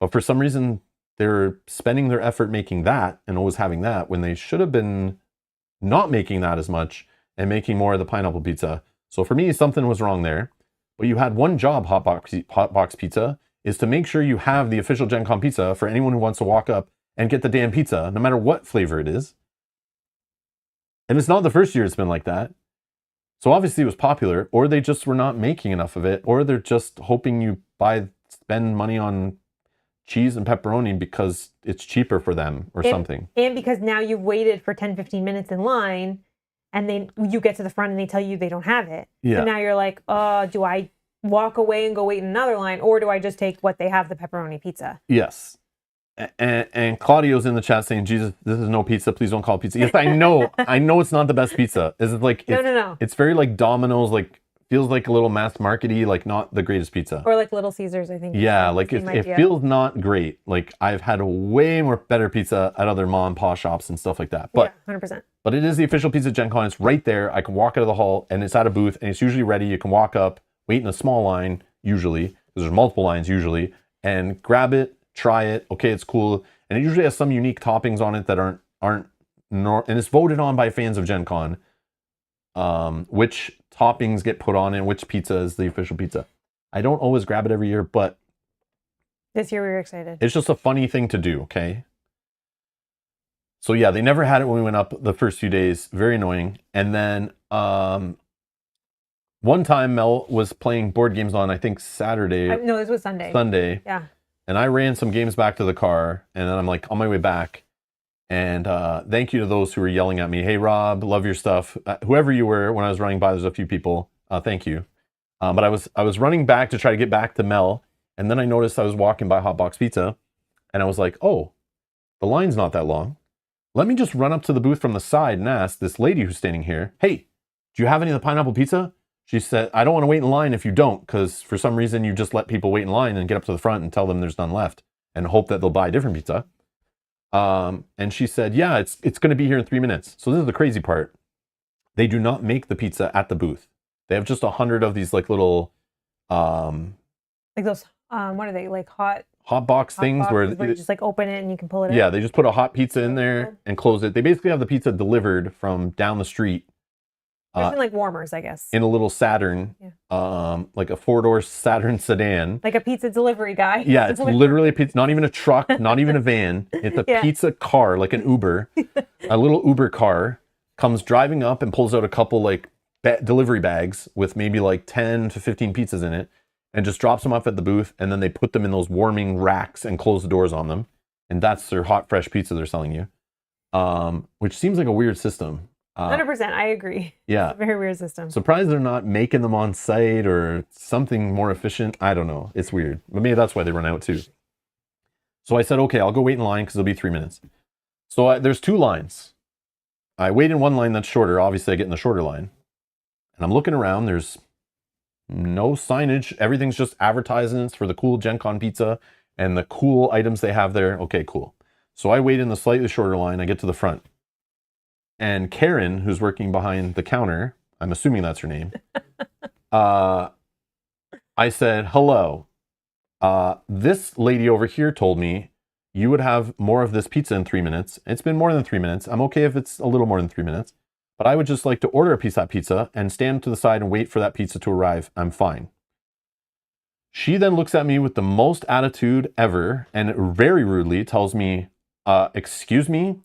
But for some reason, they're spending their effort making that and always having that, when they should have been not making that as much and making more of the pineapple pizza. So for me, something was wrong there. But you had one job, Hotbox Pizza, is to make sure you have the official Gen Con pizza for anyone who wants to walk up and get the damn pizza, no matter what flavor it is. And it's not the first year it's been like that. So obviously it was popular, or they just were not making enough of it, or they're just hoping you spend money on cheese and pepperoni because it's cheaper for them or something. And because now you've waited for 10, 15 minutes in line, and then you get to the front and they tell you they don't have it. Yeah. So now you're like, do I walk away and go wait in another line, or do I just take what they have, the pepperoni pizza? Yes. And Claudio's in the chat saying, Jesus, this is no pizza. Please don't call it pizza. Yes, I know. I know it's not the best pizza. Is it like... No. It's very like Domino's, like feels like a little mass markety, like not the greatest pizza. Or like Little Caesars, I think. Yeah, like it feels not great. Like I've had a way more better pizza at other mom and pop shops and stuff like that. But yeah, 100%. But it is the official pizza Gen Con. It's right there. I can walk out of the hall and it's at a booth and it's usually ready. You can walk up, wait in a small line usually, because there's multiple lines usually, and grab it, try it. Okay, it's cool. And it usually has some unique toppings on it that aren't and it's voted on by fans of Gen Con. Which toppings get put on and which pizza is the official pizza. I don't always grab it every year, but this year we were excited. It's just a funny thing to do, okay? So yeah, they never had it when we went up the first few days. Very annoying. And then one time Mel was playing board games on, I think, Saturday. No, this was Sunday. Sunday. Yeah. And I ran some games back to the car, and then I'm like on my way back. And thank you to those who were yelling at me. Hey, Rob, love your stuff. Whoever you were when I was running by, there's a few people. Thank you. But I was running back to try to get back to Mel. And then I noticed I was walking by Hotbox Pizza. And I was like, oh, the line's not that long. Let me just run up to the booth from the side and ask this lady who's standing here, hey, do you have any of the pineapple pizza? She said, I don't want to wait in line if you don't, because for some reason you just let people wait in line and get up to the front and tell them there's none left and hope that they'll buy a different pizza. And she said, yeah, it's going to be here in 3 minutes. So this is the crazy part. They do not make the pizza at the booth. They have just 100 of these like little, like those, what are they, like hot box things where you just like open it and you can pull it out. Yeah, they just put a hot pizza in there and close it. They basically have the pizza delivered from down the street. There's like warmers, I guess. In a little Saturn, like a 4-door Saturn sedan. Like a pizza delivery guy. Yeah, it's literally a pizza, not even a truck, not even a van. It's a pizza car, like an Uber. A little Uber car comes driving up and pulls out a couple like delivery bags with maybe like 10 to 15 pizzas in it and just drops them off at the booth, and then they put them in those warming racks and close the doors on them. And that's their hot, fresh pizza they're selling you. Which seems like a weird system. 100%, I agree. Yeah. It's a very weird system. Surprised they're not making them on site or something more efficient. I don't know. It's weird. But maybe that's why they run out too. So I said, okay, I'll go wait in line because it'll be 3 minutes. So there's 2 lines. I wait in one line that's shorter. Obviously, I get in the shorter line. And I'm looking around. There's no signage. Everything's just advertisements for the cool Gen Con pizza and the cool items they have there. Okay, cool. So I wait in the slightly shorter line. I get to the front. And Karen, who's working behind the counter, I'm assuming that's her name, I said, hello. This lady over here told me you would have more of this pizza in 3 minutes. It's been more than 3 minutes. I'm okay if it's a little more than 3 minutes. But I would just like to order a piece of that pizza and stand to the side and wait for that pizza to arrive. I'm fine. She then looks at me with the most attitude ever and very rudely tells me, excuse me,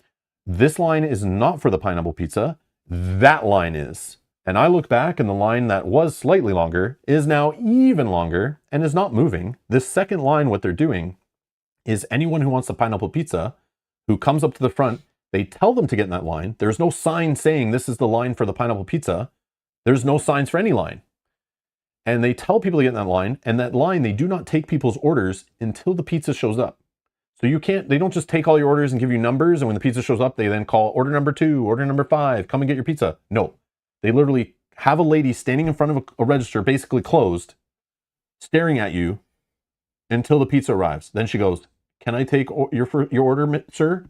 this line is not for the pineapple pizza. That line is. And I look back and the line that was slightly longer is now even longer and is not moving. This second line, what they're doing is anyone who wants the pineapple pizza who comes up to the front, they tell them to get in that line. There's no sign saying this is the line for the pineapple pizza. There's no signs for any line. and they tell people to get in that line, and that line, they do not take people's orders until the pizza shows up. So they don't just take all your orders and give you numbers, and when the pizza shows up, they then call order number 2, order number 5, come and get your pizza. No, they literally have a lady standing in front of a register, basically closed, staring at you until the pizza arrives. Then she goes, "Can I take your order, sir?"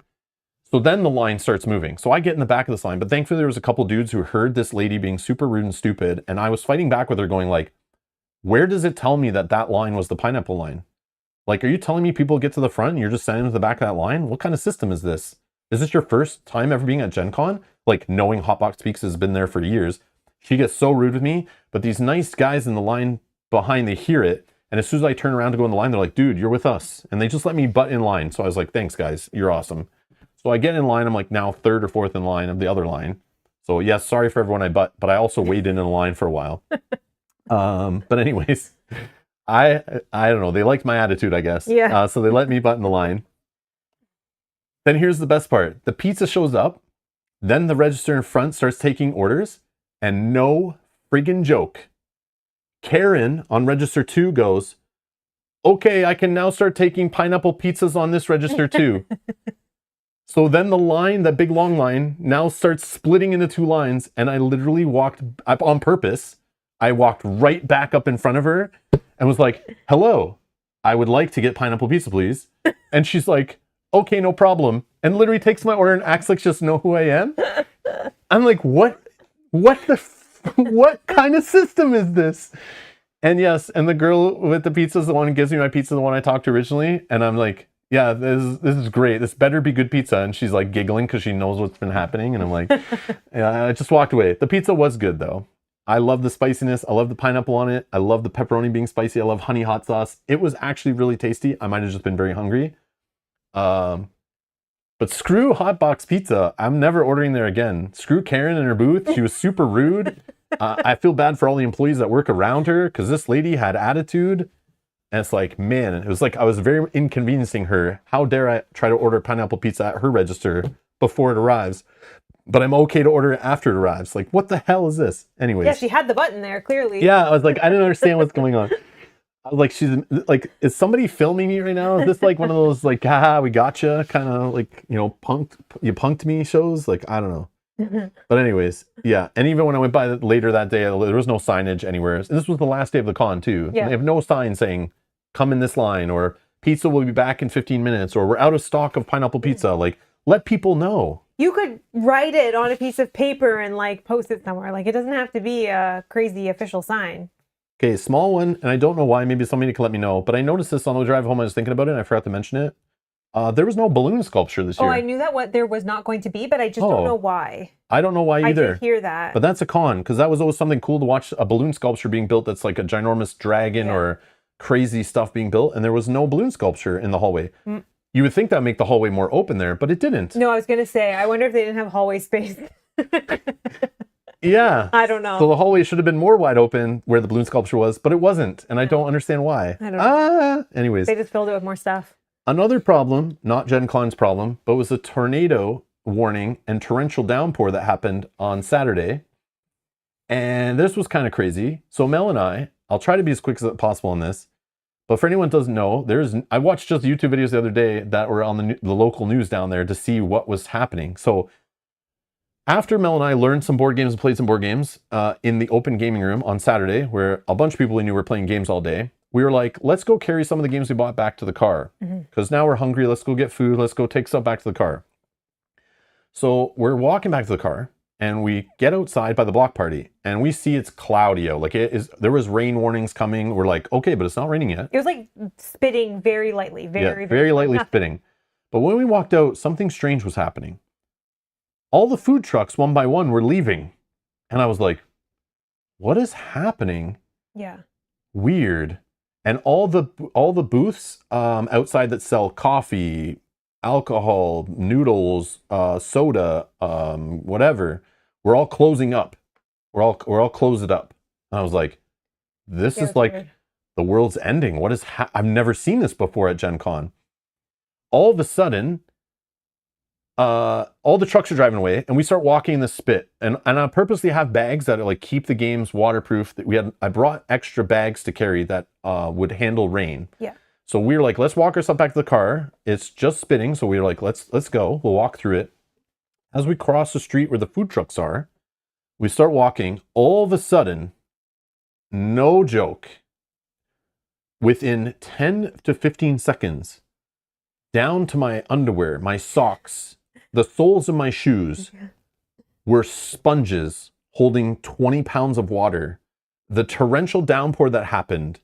So then the line starts moving. So I get in the back of this line, but thankfully there was a couple dudes who heard this lady being super rude and stupid, and I was fighting back with her going like, where does it tell me that line was the pineapple line? Like, are you telling me people get to the front and you're just sending them to the back of that line? What kind of system is this? Is this your first time ever being at Gen Con? Like, knowing Hotbox Speaks has been there for years. She gets so rude with me, but these nice guys in the line behind, they hear it, and as soon as I turn around to go in the line, they're like, dude, you're with us. And they just let me butt in line. So I was like, thanks guys, you're awesome. So I get in line, I'm like now 3rd or 4th in line of the other line. So yes, sorry for everyone but I also waited in the line for a while. But anyways, I don't know, they liked my attitude, I guess. Yeah. So they let me butt in the line. Then here's the best part. The pizza shows up, then the register in front starts taking orders, and no friggin' joke, Karen on register 2 goes, "Okay, I can now start taking pineapple pizzas on this register too." So then the line, that big long line, now starts splitting into 2 lines, and I literally walked up on purpose. I walked right back up in front of her and was like, "Hello, I would like to get pineapple pizza, please." And she's like, "Okay, no problem." And literally takes my order and acts like she doesn't know who I am. I'm like, what kind of system is this? And yes, and the girl with the pizza is the one who gives me my pizza, the one I talked to originally. And I'm like, yeah, this is great. This better be good pizza. And she's like giggling because she knows what's been happening. And I'm like, yeah, I just walked away. The pizza was good though. I love the spiciness. I love the pineapple on it. I love the pepperoni being spicy. I love honey hot sauce. It was actually really tasty. I might have just been very hungry. But screw Hotbox Pizza. I'm never ordering there again. Screw Karen in her booth. She was super rude. I feel bad for all the employees that work around her because this lady had attitude. And it's like, man, it was like I was very inconveniencing her. How dare I try to order pineapple pizza at her register before it arrives? But I'm okay to order it after it arrives. Like, what the hell is this? Anyways. Yeah, she had the button there, clearly. Yeah, I was like, I didn't understand what's going on. I was like, she's like, is somebody filming me right now? Is this like one of those like, haha, we gotcha kind of like, you know, punked me shows? Like, I don't know. But anyways, yeah. And even when I went by later that day, there was no signage anywhere. And this was the last day of the con too. Yeah. They have no sign saying, come in this line, or pizza will be back in 15 minutes, or we're out of stock of pineapple pizza. Like, let people know. You could write it on a piece of paper and like post it somewhere. Like, it doesn't have to be a crazy official sign. Okay, small one, and I don't know why. Maybe somebody can let me know. But I noticed this on the drive home. I was thinking about it, and I forgot to mention it. There was no balloon sculpture this year. Oh, I knew that there was not going to be, but I just don't know why. I don't know why either. I did hear that. But that's a con, because that was always something cool to watch, a balloon sculpture being built that's like a ginormous dragon or crazy stuff being built, and there was no balloon sculpture in the hallway. You would think that would make the hallway more open there, but it didn't. No, I was going to say, I wonder if they didn't have hallway space. Yeah. I don't know. So the hallway should have been more wide open where the balloon sculpture was, but it wasn't, and I don't understand why. I don't know. Anyways. They just filled it with more stuff. Another problem, not Gen Con's problem, but was a tornado warning and torrential downpour that happened on Saturday. And this was kind of crazy. So Mel and I'll try to be as quick as possible on this. But for anyone who doesn't know, I watched just YouTube videos the other day that were on the local news down there to see what was happening. So after Mel and I learned some board games and played some board games in the open gaming room on Saturday, where a bunch of people we knew were playing games all day, we were like, let's go carry some of the games we bought back to the car. Because now we're hungry. Let's go get food. Let's go take stuff back to the car. So we're walking back to the car, and we get outside by the block party, and we see it's cloudy out. Like there was rain warnings coming. We're like, okay, but it's not raining yet. It was like spitting very lightly, very lightly spitting. But when we walked out, something strange was happening. All the food trucks, one by one, were leaving. And I was like, what is happening? Yeah. Weird. And all the booths outside that sell coffee, alcohol, noodles, soda, whatever, we're all closing up. We're all closed up. And I was like, this is like weird. The world's ending. What is I've never seen this before at Gen Con. All of a sudden, all the trucks are driving away, and we start walking in the spit. And I purposely have bags that are like keep the games waterproof. That I brought extra bags to carry that would handle rain. Yeah. So we were like, let's walk ourselves back to the car. It's just spitting, so we were like, let's go. We'll walk through it. As we cross the street where the food trucks are, we start walking. All of a sudden, no joke, within 10 to 15 seconds, down to my underwear, my socks, the soles of my shoes were sponges holding 20 pounds of water. The torrential downpour that happened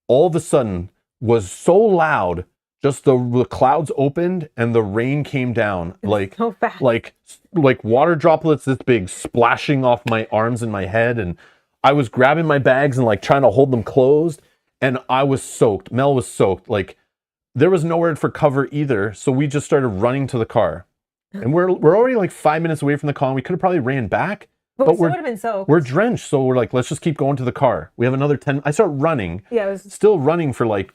all of a sudden was so loud, just the clouds opened and the rain came down like so fast. like water droplets this big splashing off my arms and my head. And I was grabbing my bags and like trying to hold them closed, and I was soaked. Mel was soaked. Like there was nowhere for cover either, so we just started running to the car. And we're already like 5 minutes away from the con. We could have probably ran back, but we still would have been soaked. We're drenched, so we're like, let's just keep going to the car. We have another 10. I start running. Yeah, it was still running for like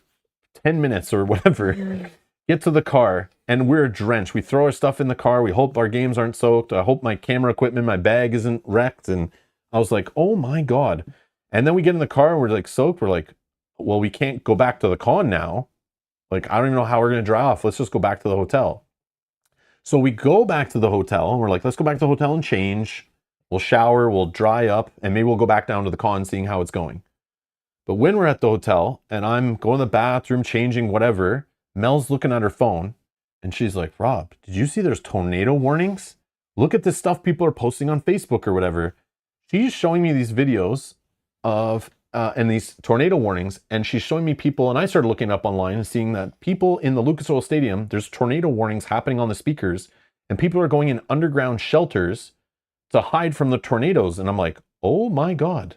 10 minutes or whatever. Get to the car, and we're drenched. We throw our stuff in the car. We hope our games aren't soaked. I hope my camera equipment, my bag isn't wrecked. And I was like, oh my God. And then we get in the car and we're like soaked. We're like, well, we can't go back to the con now. Like, I don't even know how we're going to dry off. Let's just go back to the hotel. So we go back to the hotel and we're like, let's go back to the hotel and change. We'll shower, we'll dry up, and maybe we'll go back down to the con, seeing how it's going. But when we're at the hotel and I'm going to the bathroom, changing, whatever, Mel's looking at her phone and she's like, Rob, did you see there's tornado warnings? Look at this stuff people are posting on Facebook or whatever. She's showing me these videos of and these tornado warnings, and she's showing me people, and I started looking up online and seeing that people in the Lucas Oil Stadium, there's tornado warnings happening on the speakers, and people are going in underground shelters to hide from the tornadoes. And I'm like, oh my God.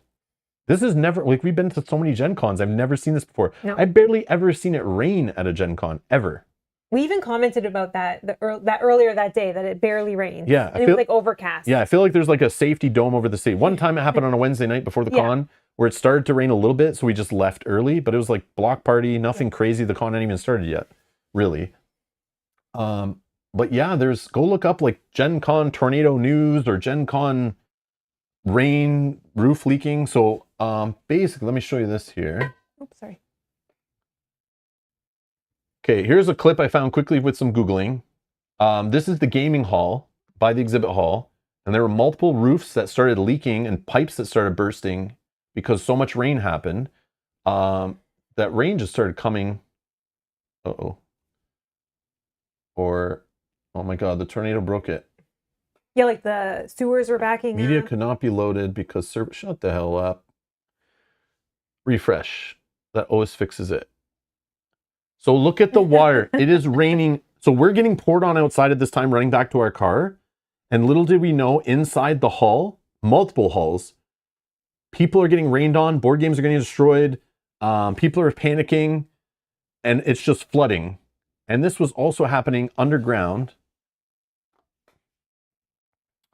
This is never, like, we've been to so many Gen Cons. I've never seen this before. No. I've barely ever seen it rain at a Gen Con, ever. We even commented about that earlier that day, that it barely rained. Yeah. And it was like overcast. Yeah, I feel like there's like a safety dome over the city. One time it happened on a Wednesday night before the con, where it started to rain a little bit, so we just left early, but it was like block party, nothing crazy. The con hadn't even started yet, really. But yeah, go look up like Gen Con tornado news or Gen Con rain, roof leaking. So basically, let me show you this here. Oops, sorry. Okay, here's a clip I found quickly with some Googling. This is the gaming hall by the exhibit hall, and there were multiple roofs that started leaking and pipes that started bursting because so much rain happened. That rain just started coming. Oh my God, the tornado broke it. Yeah, like the sewers were backing Media up. could not be loaded because shut the hell up. Refresh. That always fixes it. So look at the water. It is raining. So we're getting poured on outside at this time, running back to our car. And little did we know, inside the hall, multiple halls, people are getting rained on. Board games are getting destroyed. People are panicking. And it's just flooding. And this was also happening underground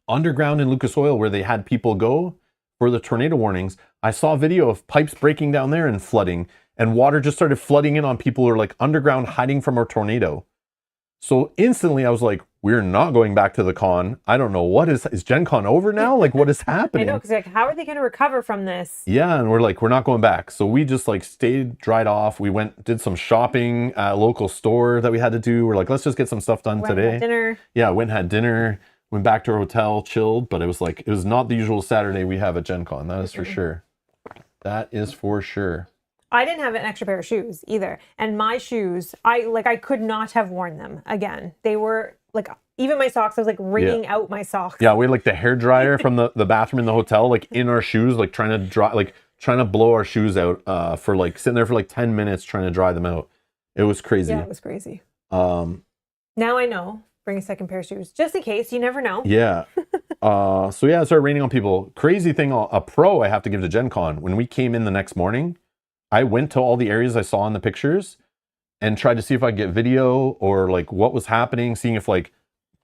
in Lucas Oil, where they had people go for the tornado warnings. I saw a video of pipes breaking down there and flooding, and water just started flooding in on people who are like underground hiding from a tornado. So instantly I was like, we're not going back to the con. I don't know, is Gen Con over now? Like, what is happening? I know, because like, how are they going to recover from this? Yeah, and we're like, we're not going back. So we just like stayed, dried off. We did some shopping at a local store that we had to do. We're like, let's just get some stuff done today. Had dinner. Yeah, went and had dinner. Went back to our hotel, chilled, but it was not the usual Saturday we have at Gen Con. That is for sure. That is for sure. I didn't have an extra pair of shoes either. And my shoes, I could not have worn them again. They were like, even my socks, I was like wringing out my socks. Yeah, we had like the hair dryer from the bathroom in the hotel, like in our shoes, like trying to blow our shoes out for like sitting there for like 10 minutes trying to dry them out. It was crazy. Yeah, it was crazy. Now I know. Bring a second pair of shoes, just in case. You never know. Yeah. So yeah, it started raining on people. Crazy thing, a pro I have to give to Gen Con. When we came in the next morning, I went to all the areas I saw in the pictures and tried to see if I could get video or like what was happening, seeing if like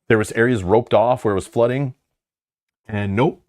there was areas roped off where it was flooding. And nope.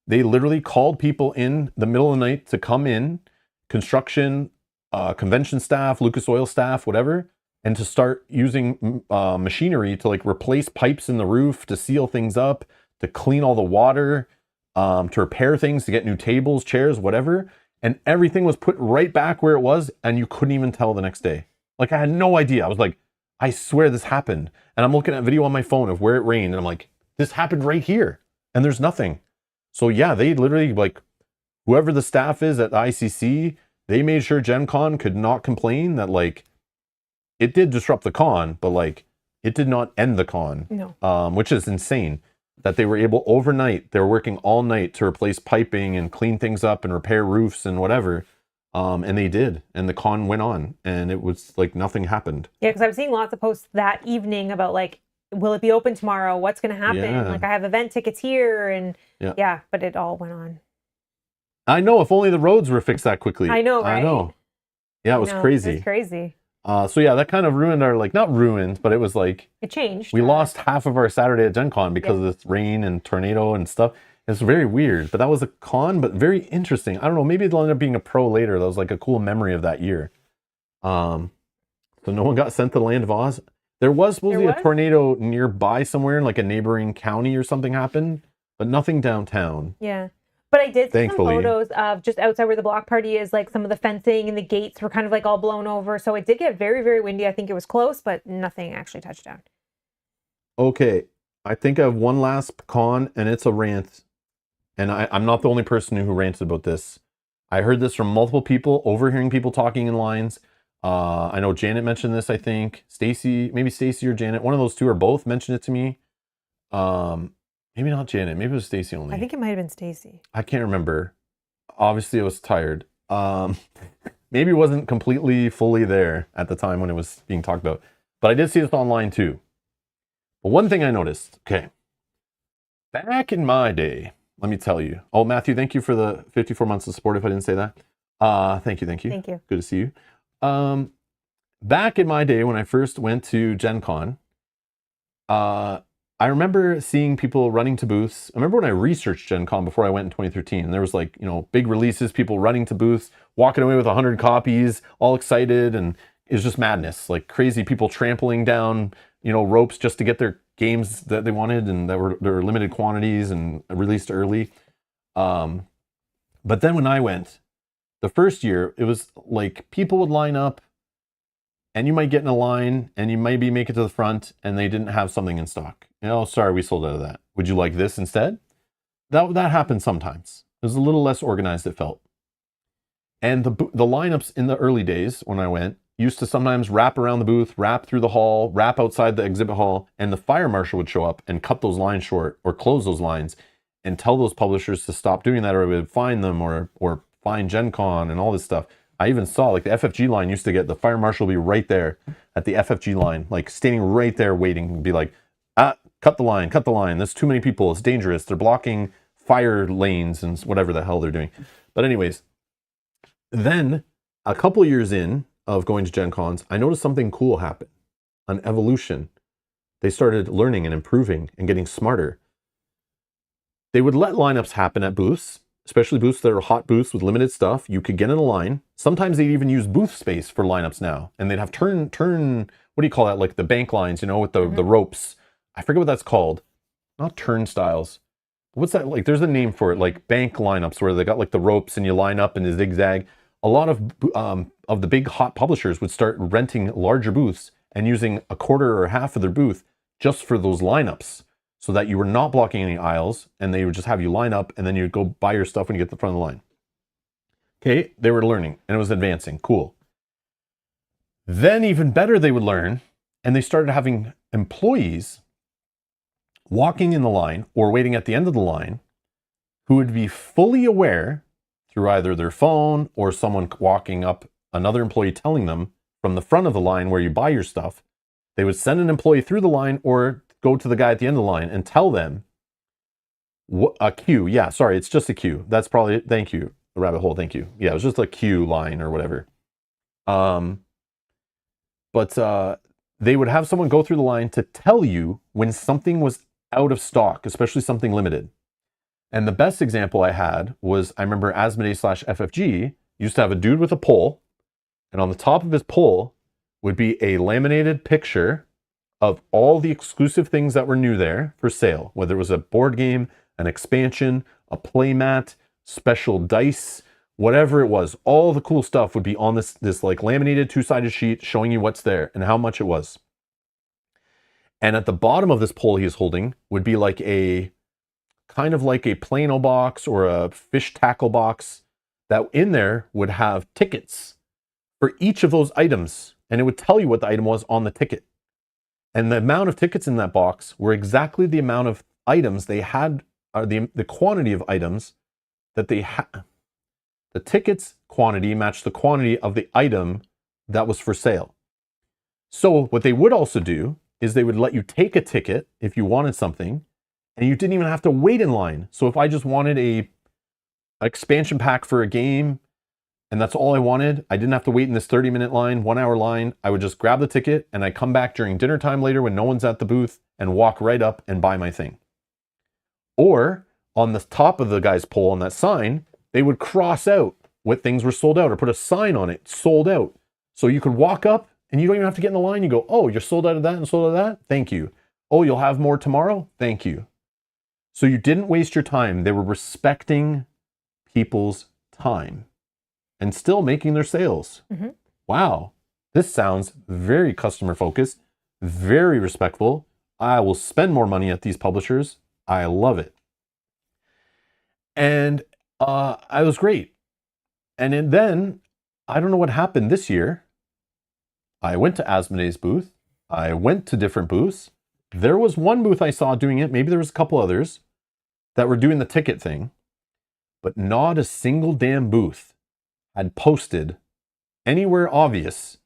They literally called people in the middle of the night to come in, construction, convention staff, Lucas Oil staff, whatever, and to start using machinery to like replace pipes in the roof, to seal things up, to clean all the water, to repair things, to get new tables, chairs, whatever. And everything was put right back where it was, and you couldn't even tell the next day. Like, I had no idea. I was like, I swear this happened. And I'm looking at video on my phone of where it rained, and I'm like, this happened right here, and there's nothing. So yeah, they literally, like, whoever the staff is at the ICC, they made sure Gen Con could not complain that, like, it did disrupt the con, but like, it did not end the con. No. Which is insane. That they were able overnight, they were working all night to replace piping and clean things up and repair roofs and whatever. And they did. And the con went on, and it was like nothing happened. Yeah, because I was seeing lots of posts that evening about like, will it be open tomorrow? What's going to happen? Yeah. Like, I have event tickets here, and yeah, but it all went on. I know, if only the roads were fixed that quickly. I know, right? I know. Yeah, it was crazy. It was crazy. So yeah, that kind of ruined our, like, not ruined, but it was like, it changed. We lost half of our Saturday at Gen Con because of this rain and tornado and stuff. It's very weird, but that was a con, but very interesting. I don't know, maybe it'll end up being a pro later. That was like a cool memory of that year. So no one got sent to the land of Oz. There was supposedly a tornado nearby somewhere in like a neighboring county or something happened, but nothing downtown. Yeah. But I did see Thankfully. some photos of just outside where the block party is, like some of the fencing and the gates were kind of like all blown over. So it did get very, very windy. I think it was close, but nothing actually touched down. Okay. I think I have one last con, and it's a rant. And I'm not the only person who ranted about this. I heard this from multiple people, overhearing people talking in lines. I know Janet mentioned this, I think. Stacy, maybe Stacy or Janet. One of those two or both mentioned it to me. Maybe not Janet. Maybe it was Stacy only. I think it might have been Stacy. I can't remember. Obviously, I was tired. Maybe it wasn't completely fully there at the time when it was being talked about. But I did see this online too. But one thing I noticed, okay. Back in my day, let me tell you. Oh, Matthew, thank you for the 54 months of support if I didn't say that. Thank you. Thank you. Good to see you. Back in my day when I first went to Gen Con, I remember seeing people running to booths. I remember when I researched Gen Con before I went in 2013, there was like, big releases, people running to booths, walking away with 100 copies, all excited, and it was just madness. Like crazy people trampling down, ropes just to get their games that they wanted and that were limited quantities and released early. But then when I went, the first year, it was like people would line up, and you might get in a line and you maybe make it to the front and they didn't have something in stock. Sorry, we sold out of that. Would you like this instead? That happened sometimes. It was a little less organized, it felt. And the lineups in the early days when I went used to sometimes wrap around the booth, wrap through the hall, wrap outside the exhibit hall, and the fire marshal would show up and cut those lines short or close those lines and tell those publishers to stop doing that, or we would fine them or fine Gen Con and all this stuff. I even saw like the FFG line used to get, the fire marshal be right there at the FFG line, like standing right there waiting, be like, cut the line. There's too many people. It's dangerous. They're blocking fire lanes and whatever the hell they're doing. But anyways, then a couple years in of going to Gen Cons, I noticed something cool happen, an evolution. They started learning and improving and getting smarter. They would let lineups happen at booths, especially booths that are hot booths with limited stuff. You could get in a line. Sometimes they'd even use booth space for lineups now. And they'd have turn, what do you call that? Like the bank lines, with the ropes. I forget what that's called. Not turnstiles. What's that? Like, there's a name for it, like bank lineups where they got like the ropes and you line up in the zigzag. A lot of the big hot publishers would start renting larger booths and using a quarter or half of their booth just for those lineups, so that you were not blocking any aisles, and they would just have you line up, and then you'd go buy your stuff when you get to the front of the line. Okay, they were learning, and it was advancing. Cool. Then even better, they would learn, and they started having employees walking in the line or waiting at the end of the line who would be fully aware through either their phone or someone walking up, another employee telling them from the front of the line where you buy your stuff. They would send an employee through the line or go to the guy at the end of the line and tell them a queue. Yeah, sorry, it's just a queue. That's probably it. Thank you, the rabbit hole. Thank you. Yeah, it was just a queue line or whatever. But they would have someone go through the line to tell you when something was out of stock, especially something limited. And the best example I had was, I remember Asmodee /FFG used to have a dude with a pole, and on the top of his pole would be a laminated picture of all the exclusive things that were new there for sale, whether it was a board game, an expansion, a play mat, special dice, whatever it was. All the cool stuff would be on this like laminated two-sided sheet showing you what's there and how much it was. And at the bottom of this pole he is holding would be like a kind of like a Plano box or a fish tackle box that in there would have tickets for each of those items. And it would tell you what the item was on the ticket. And the amount of tickets in that box were exactly the amount of items they had, or the quantity of items that they had. The tickets quantity matched the quantity of the item that was for sale. So what they would also do is they would let you take a ticket if you wanted something, and you didn't even have to wait in line. So if I just wanted a expansion pack for a game, and that's all I wanted, I didn't have to wait in this 30-minute line, 1 hour line. I would just grab the ticket and I come back during dinner time later when no one's at the booth and walk right up and buy my thing. Or on the top of the guy's pole on that sign, they would cross out what things were sold out or put a sign on it, sold out. So you could walk up and you don't even have to get in the line. You go, oh, you're sold out of that and sold out of that? Thank you. Oh, you'll have more tomorrow? Thank you. So you didn't waste your time. They were respecting people's time and still making their sales. Mm-hmm. Wow. This sounds very customer focused, very respectful. I will spend more money at these publishers. I love it. And I was great. And then, I don't know what happened this year. I went to Asmodee's booth. I went to different booths. There was one booth I saw doing it. Maybe there was a couple others that were doing the ticket thing. But not a single damn booth had posted anywhere obvious.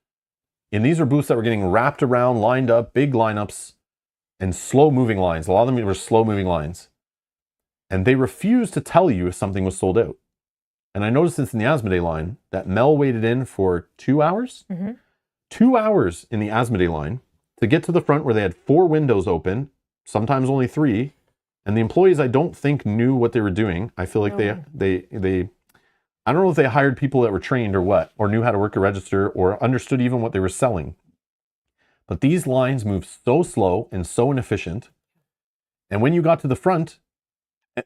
And these are booths that were getting wrapped around, lined up, big lineups, and slow moving lines. A lot of them were slow moving lines. And they refused to tell you if something was sold out. And I noticed this in the Asmodee line, that Mel waited in for 2 hours. Mm-hmm. 2 hours in the Asmodee line to get to the front where they had 4 windows open, sometimes only 3. And the employees, I don't think, knew what they were doing. I feel like they I don't know if they hired people that were trained or what, or knew how to work a register or understood even what they were selling. But these lines moved so slow and so inefficient. And when you got to the front,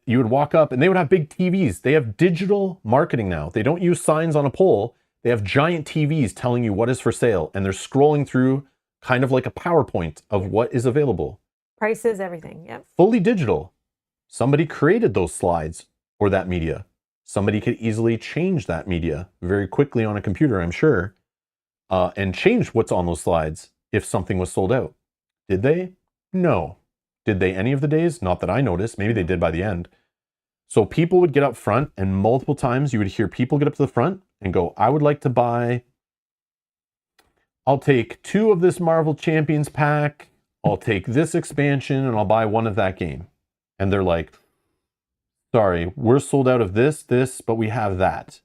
you would walk up and they would have big TVs. They have digital marketing now. They don't use signs on a pole. They have giant TVs telling you what is for sale. And they're scrolling through kind of like a PowerPoint of what is available. Prices, everything. Yep. Fully digital. Somebody created those slides or that media. Somebody could easily change that media very quickly on a computer, I'm sure, and change what's on those slides if something was sold out. Did they? No. Did they any of the days? Not that I noticed. Maybe they did by the end. So people would get up front, and multiple times you would hear people get up to the front and go, I would like to buy, I'll take 2 of this Marvel Champions pack, I'll take this expansion, and I'll buy 1 of that game. And they're like, sorry, we're sold out of this, but we have that.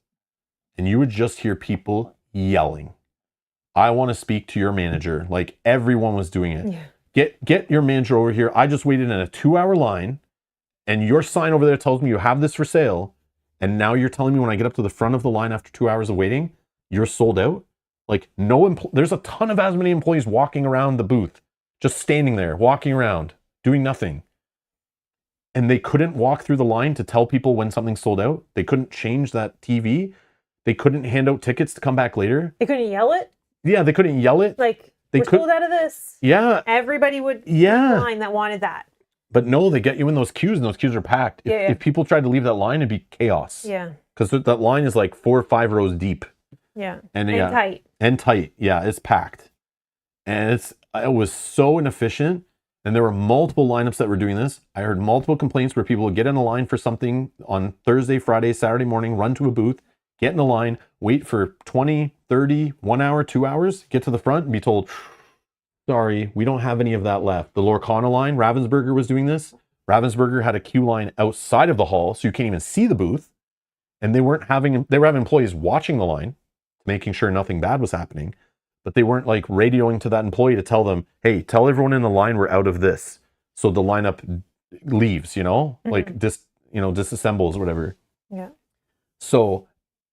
And you would just hear people yelling, I want to speak to your manager. Like everyone was doing it. Yeah. Get your manager over here. I just waited in a 2-hour line and your sign over there tells me you have this for sale. And now you're telling me when I get up to the front of the line after 2 hours of waiting, you're sold out? Like there's a ton of Asmodee employees walking around the booth, just standing there, walking around, doing nothing. And they couldn't walk through the line to tell people when something sold out. They couldn't change that TV. They couldn't hand out tickets to come back later. They couldn't yell it? Yeah, they couldn't yell it. Like, we're sold out of this. Yeah. Everybody would line that wanted that. But no, they get you in those queues, and those queues are packed. If people tried to leave that line, it'd be chaos. Yeah. Because that line is like 4 or 5 rows deep. Yeah. And tight. And tight. Yeah, it's packed. And it was so inefficient. And there were multiple lineups that were doing this. I heard multiple complaints where people would get in a line for something on Thursday, Friday, Saturday morning, run to a booth, get in the line, wait for 20, 30, 1 hour, 2 hours, get to the front and be told, sorry, we don't have any of that left. The Lorcana line, Ravensburger was doing this. Ravensburger had a queue line outside of the hall, so you can't even see the booth. And they were having employees watching the line, making sure nothing bad was happening. But they weren't like radioing to that employee to tell them, hey, tell everyone in the line we're out of this. So the lineup leaves, like disassembles or whatever. Yeah. So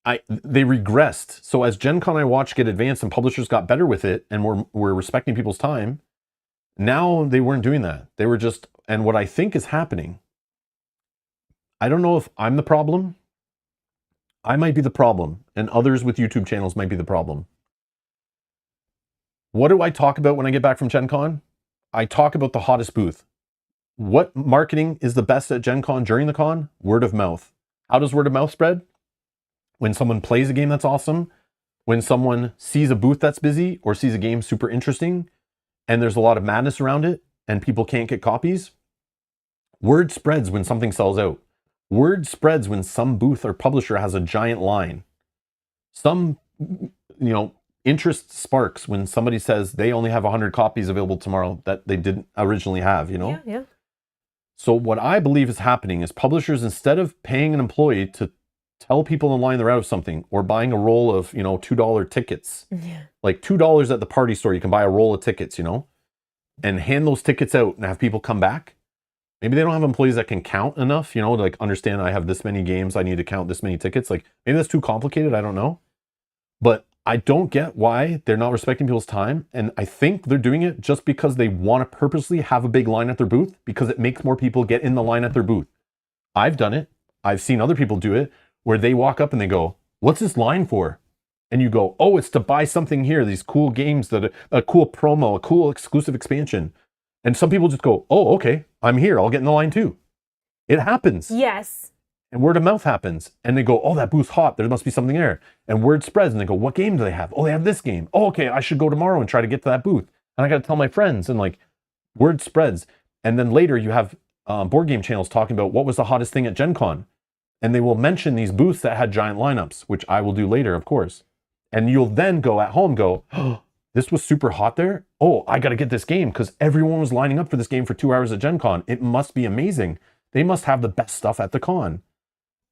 they regressed. So as Gen Con I watched get advanced and publishers got better with it and were respecting people's time, now they weren't doing that. They were just, and what I think is happening, I don't know if I'm the problem. I might be the problem, and others with YouTube channels might be the problem. What do I talk about when I get back from Gen Con? I talk about the hottest booth. What marketing is the best at Gen Con during the con? Word of mouth. How does word of mouth spread? When someone plays a game that's awesome, when someone sees a booth that's busy or sees a game super interesting, and there's a lot of madness around it, and people can't get copies, word spreads when something sells out. Word spreads when some booth or publisher has a giant line. Some, interest sparks when somebody says they only have 100 copies available tomorrow that they didn't originally have, Yeah. So what I believe is happening is publishers, instead of paying an employee to tell people in line they're out of something, or buying a roll of, $2 tickets, like $2 at the party store, you can buy a roll of tickets, and hand those tickets out and have people come back. Maybe they don't have employees that can count enough, to like understand I have this many games, I need to count this many tickets. Like maybe that's too complicated. I don't know. But I don't get why they're not respecting people's time. And I think they're doing it just because they want to purposely have a big line at their booth, because it makes more people get in the line at their booth. I've done it. I've seen other people do it where they walk up and they go, "What's this line for?" And you go, "Oh, it's to buy something here. These cool games, a cool promo, a cool exclusive expansion." And some people just go, "Oh, okay, I'm here. I'll get in the line too." It happens. Yes. And word of mouth happens. And they go, "Oh, that booth's hot. There must be something there." And word spreads and they go, "What game do they have?" "Oh, they have this game." "Oh, okay, I should go tomorrow and try to get to that booth. And I got to tell my friends." And like word spreads. And then later you have board game channels talking about what was the hottest thing at Gen Con. And they will mention these booths that had giant lineups, which I will do later, of course. And you'll then go at home, go, "Oh, this was super hot there. Oh, I got to get this game because everyone was lining up for this game for 2 hours at Gen Con. It must be amazing. They must have the best stuff at the con."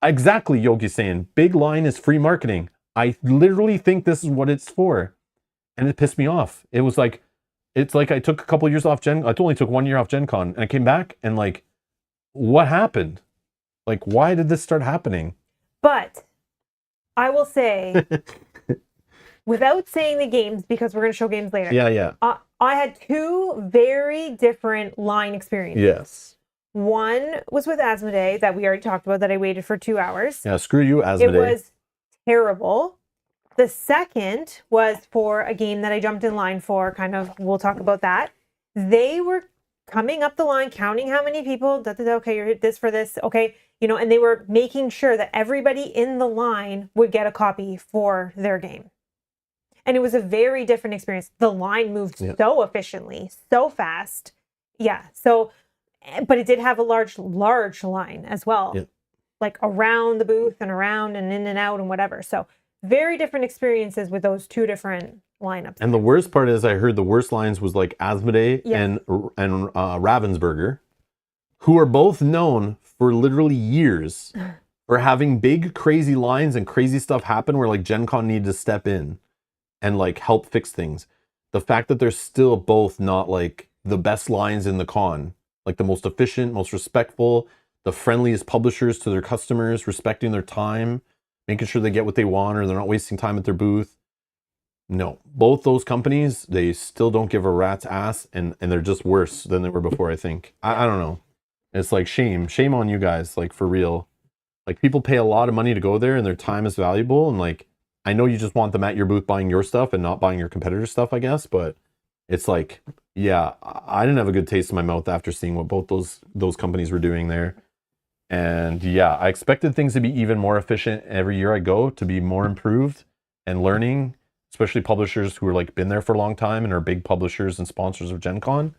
Exactly, Yogi's saying. Big line is free marketing. I literally think this is what it's for. And it pissed me off. It's like I took a couple of years off I only took 1 year off Gen Con. And I came back and like, what happened? Like, why did this start happening? But I will say, without saying the games, because we're going to show games later. Yeah. I had two very different line experiences. Yes. One was with Asmodee that we already talked about, that I waited for 2 hours. Yeah, screw you, Asmodee. It was terrible. The second was for a game that I jumped in line for, we'll talk about that. They were coming up the line, counting how many people, okay, you're this for this, okay, and they were making sure that everybody in the line would get a copy for their game. And it was a very different experience. The line moved so efficiently, so fast. Yeah, so... But it did have a large line as well, like around the booth and around and in and out and whatever. So very different experiences with those two different lineups. And the worst part is I heard the worst lines was like Asmodee and Ravensburger, who are both known for literally years for having big crazy lines and crazy stuff happen where like Gen Con needed to step in and like help fix things. The fact that they're still both not like the best lines in the con, like the most efficient, most respectful, the friendliest publishers to their customers, respecting their time, making sure they get what they want or they're not wasting time at their booth. No, both those companies, they still don't give a rat's ass, and they're just worse than they were before, I think. I don't know. It's like shame on you guys, like for real. Like people pay a lot of money to go there and their time is valuable. And like, I know you just want them at your booth buying your stuff and not buying your competitor stuff, I guess, but it's like, yeah, I didn't have a good taste in my mouth after seeing what both those companies were doing there. And yeah, I expected things to be even more efficient every year I go, to be more improved and learning, especially publishers who are like been there for a long time and are big publishers and sponsors of Gen Con.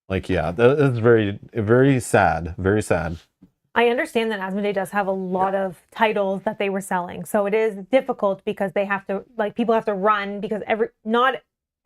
Like, yeah, that's very, very sad. Very sad. I understand that Asmodee does have a lot of titles that they were selling. So it is difficult because they have to, like, people have to run because not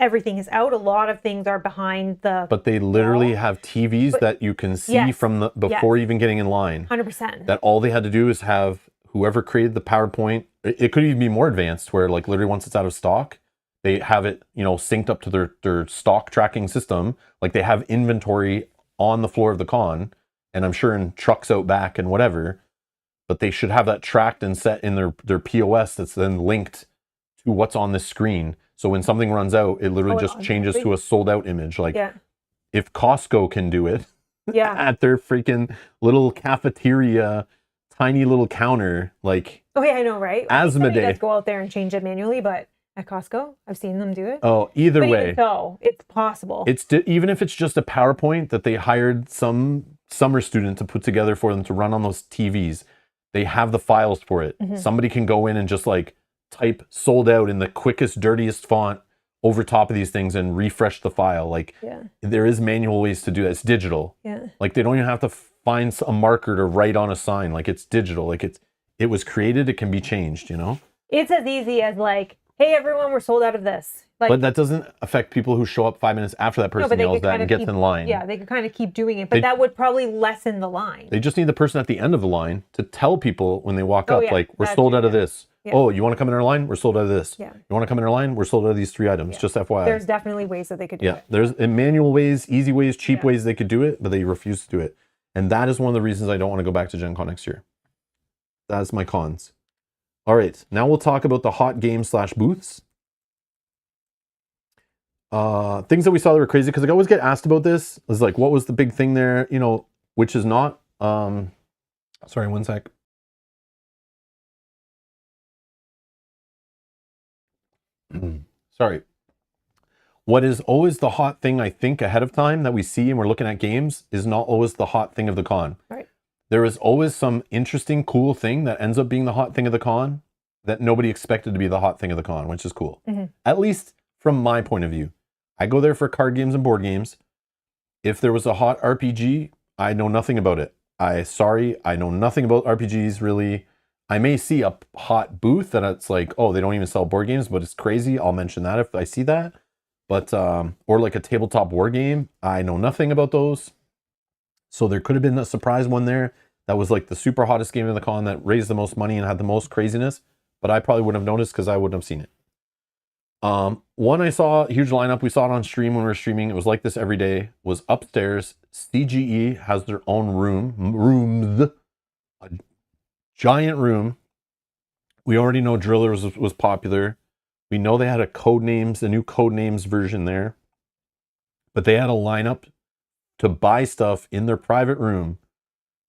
everything is out. A lot of things are behind the... But they literally have TVs that you can see from before even getting in line. 100%. That all they had to do is have whoever created the PowerPoint. It could even be more advanced where like literally once it's out of stock, they have it, synced up to their stock tracking system. Like they have inventory on the floor of the con, and I'm sure in trucks out back and whatever. but they should have that tracked and set in their POS that's then linked to what's on the screen. So when something runs out, it literally just changes to a sold out image. Like if Costco can do it at their freaking little cafeteria, tiny little counter, like I know, right? Asthma Day. Go out there and change it manually, but at Costco, I've seen them do it. Oh, either way. So it's possible. Even if it's just a PowerPoint that they hired some summer student to put together for them to run on those TVs, they have the files for it. Somebody can go in and just like type sold out in the quickest, dirtiest font over top of these things and refresh the file. Like there is manual ways to do that. It's digital. Like they don't even have to find a marker to write on a sign. Like it's digital. Like it was created. It can be changed, you know? It's as easy as like, hey, everyone, we're sold out of this. Like, but that doesn't affect people who show up 5 minutes after that person yells that and gets in line. Yeah, they could kind of keep doing it, but that would probably lessen the line. They just need the person at the end of the line to tell people when they walk up, like, we're sold out of this. Oh, you want to come in our line? We're sold out of this. You want to come in our line? We're sold out of these 3 items. Just FYI. There's definitely ways that they could do it. There's manual ways, easy ways, cheap ways they could do it, but they refuse to do it. And that is one of the reasons I don't want to go back to Gen Con next year. That's my cons. All right, now we'll talk about the hot games / booths. Things that we saw that were crazy, because I always get asked about this. Is like, what was the big thing there? You know, which is not. Sorry, one sec. Sorry. What is always the hot thing, I think, ahead of time that we see and we're looking at games is not always the hot thing of the con. Right. There is always some interesting, cool thing that ends up being the hot thing of the con that nobody expected to be the hot thing of the con, which is cool. At least from my point of view. I go there for card games and board games. If there was a hot RPG, I know nothing about it. I know nothing about RPGs really. I may see a hot booth that it's like, oh, they don't even sell board games, but it's crazy. I'll mention that if I see that. But, or like a tabletop war game. I know nothing about those. So there could have been a surprise one there that was like the super hottest game in the con that raised the most money and had the most craziness. But I probably wouldn't have noticed because I wouldn't have seen it. One I saw, huge lineup. We saw it on stream when we were streaming. It was like this every day. Was upstairs. CGE has their own rooms, a giant room. We already know Drillers was popular. We know they had a new Codenames version there, but they had a lineup to buy stuff in their private room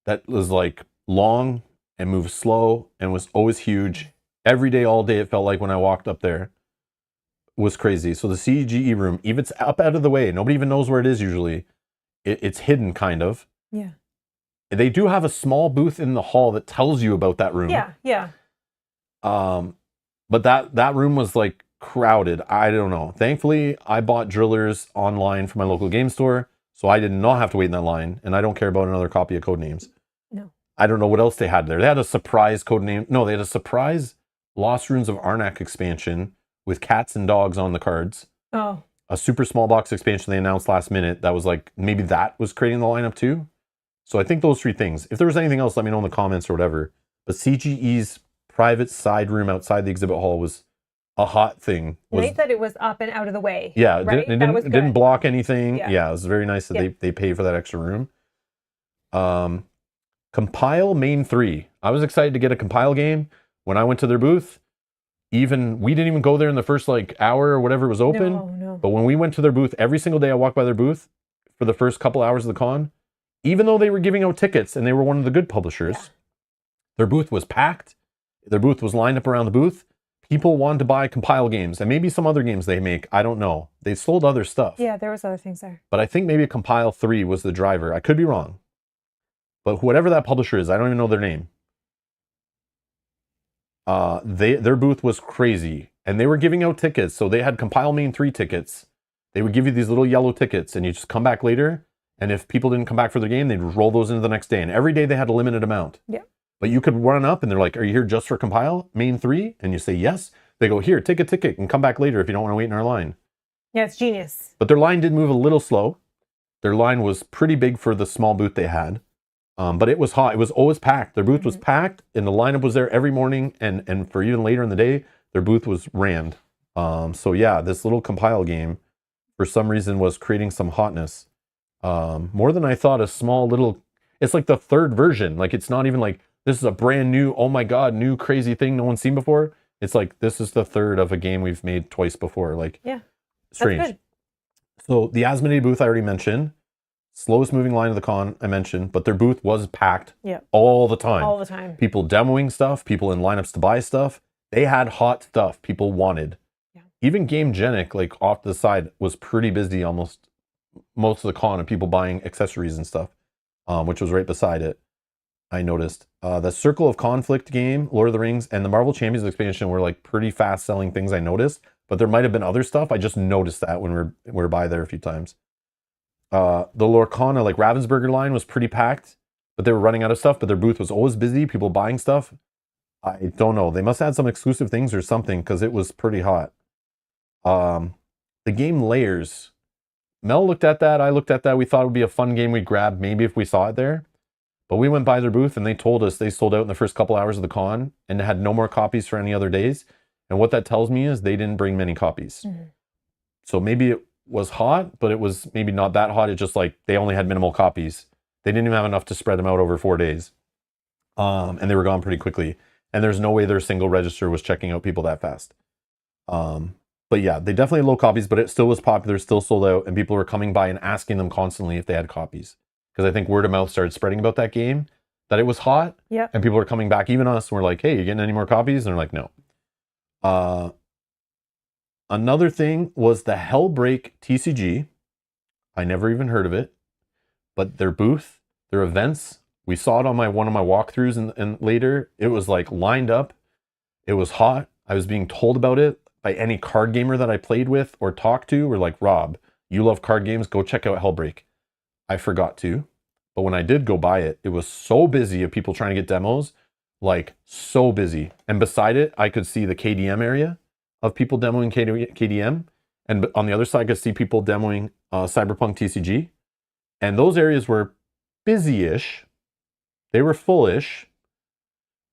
that was like long and moved slow and was always huge. Every day, all day, it felt like when I walked up there. Was crazy. So the CGE room, even it's up out of the way, nobody even knows where it is usually. It's hidden kind of. Yeah. They do have a small booth in the hall that tells you about that room. Yeah. But that room was like crowded. I don't know. Thankfully, I bought Drillers online from my local game store, so I did not have to wait in that line, and I don't care about another copy of Codenames. No. I don't know what else they had there. They had a surprise Codename. No, they had a surprise Lost Runes of Arnak expansion with cats and dogs on the cards. Oh. A super small box expansion they announced last minute. That was like, maybe that was creating the lineup too. So I think those 3 things. If there was anything else, let me know in the comments or whatever. But CGE's private side room outside the exhibit hall was a hot thing. Nice that it was up and out of the way. Yeah, right? it didn't block anything. Yeah, it was very nice that Yeah. they paid for that extra room. Compile Main 3. I was excited to get a Compile game. When I went to their booth, we didn't even go there in the first like hour or whatever it was open. No. But when we went to their booth, every single day I walked by their booth for the first couple hours of the con, even though they were giving out tickets and they were one of the good publishers, their booth was packed. Their booth was lined up around the booth. People wanted to buy Compile games and maybe some other games they make. I don't know. They sold other stuff. Yeah, there was other things there. But I think maybe Compile 3 was the driver. I could be wrong. But whatever that publisher is, I don't even know their name. Their booth was crazy. And they were giving out tickets. So they had Compile Main 3 tickets. They would give you these little yellow tickets and you just come back later. And if people didn't come back for their game, they'd roll those into the next day. And every day they had a limited amount. Yeah. But you could run up and they're like, are you here just for Compile Main 3? And you say yes. They go, here, take a ticket and come back later if you don't want to wait in our line. Yeah, it's genius. But their line did move a little slow. Their line was pretty big for the small booth they had. But it was hot. It was always packed. Their booth was packed and the lineup was there every morning. And for even later in the day, their booth was rammed. So yeah, this little Compile game, for some reason, was creating some hotness. More than I thought. A small little, it's like the third version. Like it's not even like this is a brand new, oh my God, new crazy thing no one's seen before. It's like, this is the third of a game we've made twice before. Like, Yeah. strange. That's good. So the Asmodee booth I already mentioned. Slowest moving line of the con I mentioned, but their booth was packed all the time. All the time. People demoing stuff, people in lineups to buy stuff. They had hot stuff people wanted. Yeah. Even Game Genic, like off to the side, was pretty busy almost most of the con, and people buying accessories and stuff, which was right beside it. I noticed the Circle of Conflict game, Lord of the Rings, and the Marvel Champions expansion were like pretty fast selling things I noticed, but there might have been other stuff. I just noticed that when we were by there a few times. The Lorcana, like Ravensburger line was pretty packed, but they were running out of stuff, but their booth was always busy, people buying stuff. I don't know. They must have had some exclusive things or something, because it was pretty hot. The game Layers. Mel looked at that, I looked at that. We thought it would be a fun game we'd grab maybe if we saw it there. But we went by their booth and they told us they sold out in the first couple hours of the con and had no more copies for any other days. And what that tells me is they didn't bring many copies. Mm-hmm. So maybe it was hot, but it was maybe not that hot. It's just like they only had minimal copies. They didn't even have enough to spread them out over 4 days. And they were gone pretty quickly. And there's no way their single register was checking out people that fast. But yeah, they definitely had low copies, but it still was popular, still sold out, and people were coming by and asking them constantly if they had copies. Because I think word of mouth started spreading about that game, that it was hot, and people were coming back, even us, and we're like, hey, you getting any more copies? And they're like, no. Another thing was the Hellbreak TCG. I never even heard of it, but their booth, their events, we saw it on one of my walkthroughs and later. It was like lined up. It was hot. I was being told about it by any card gamer that I played with or talked to. Were like, Rob, you love card games, go check out Hellbreak. I forgot to, but when I did go buy it, it was so busy of people trying to get demos, like so busy. And beside it, I could see the KDM area of people demoing KDM. And on the other side, I could see people demoing Cyberpunk TCG. And those areas were busy-ish. They were full-ish.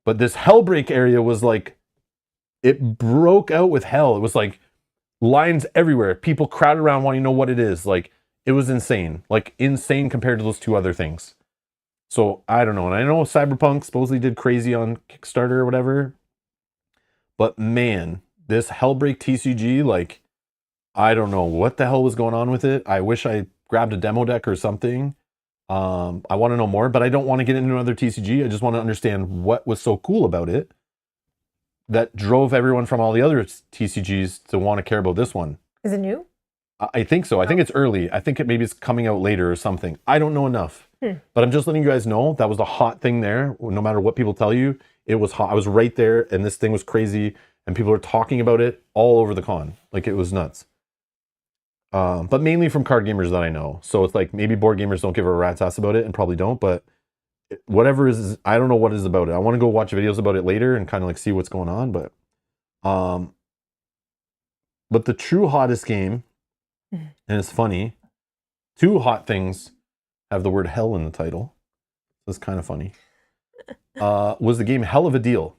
But this Hellbreak area was like, it broke out with hell. It was like lines everywhere. People crowded around wanting to know what it is. Like, it was insane. Like, insane compared to those two other things. So, I don't know. And I know Cyberpunk supposedly did crazy on Kickstarter or whatever. But man, this Hellbreak TCG, like, I don't know what the hell was going on with it. I wish I grabbed a demo deck or something. I want to know more, but I don't want to get into another TCG. I just want to understand what was so cool about it that drove everyone from all the other TCGs to want to care about this one. Is it new? I think so. I think it's early. I think maybe it's coming out later or something. I don't know enough. But I'm just letting you guys know that was a hot thing there. No matter what people tell you, it was hot. I was right there, and this thing was crazy, and people were talking about it all over the con. Like, it was nuts. But mainly from card gamers that I know. So it's like, maybe board gamers don't give a rat's ass about it, and probably don't, but whatever is, I don't know what is about it. I want to go watch videos about it later and kind of like see what's going on, but the true hottest game, and it's funny, two hot things have the word hell in the title. That's kind of funny. Was the game Hell of a Deal.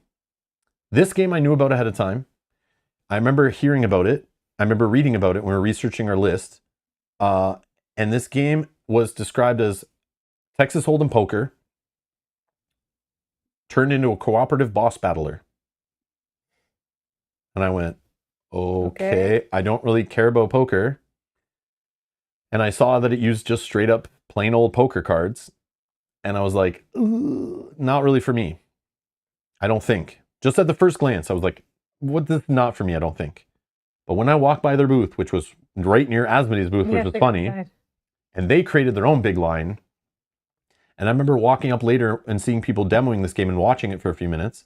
This game I knew about ahead of time. I remember hearing about it. I remember reading about it when we were researching our list. And this game was described as Texas Hold'em poker turned into a cooperative boss battler. And I went, okay, I don't really care about poker. And I saw that it used just straight up plain old poker cards. And I was like, not really for me. I don't think. Just at the first glance, I was like, what, this is not for me, I don't think. But when I walked by their booth, which was right near Asmodee's booth, which was funny, and they created their own big line. And I remember walking up later and seeing people demoing this game and watching it for a few minutes.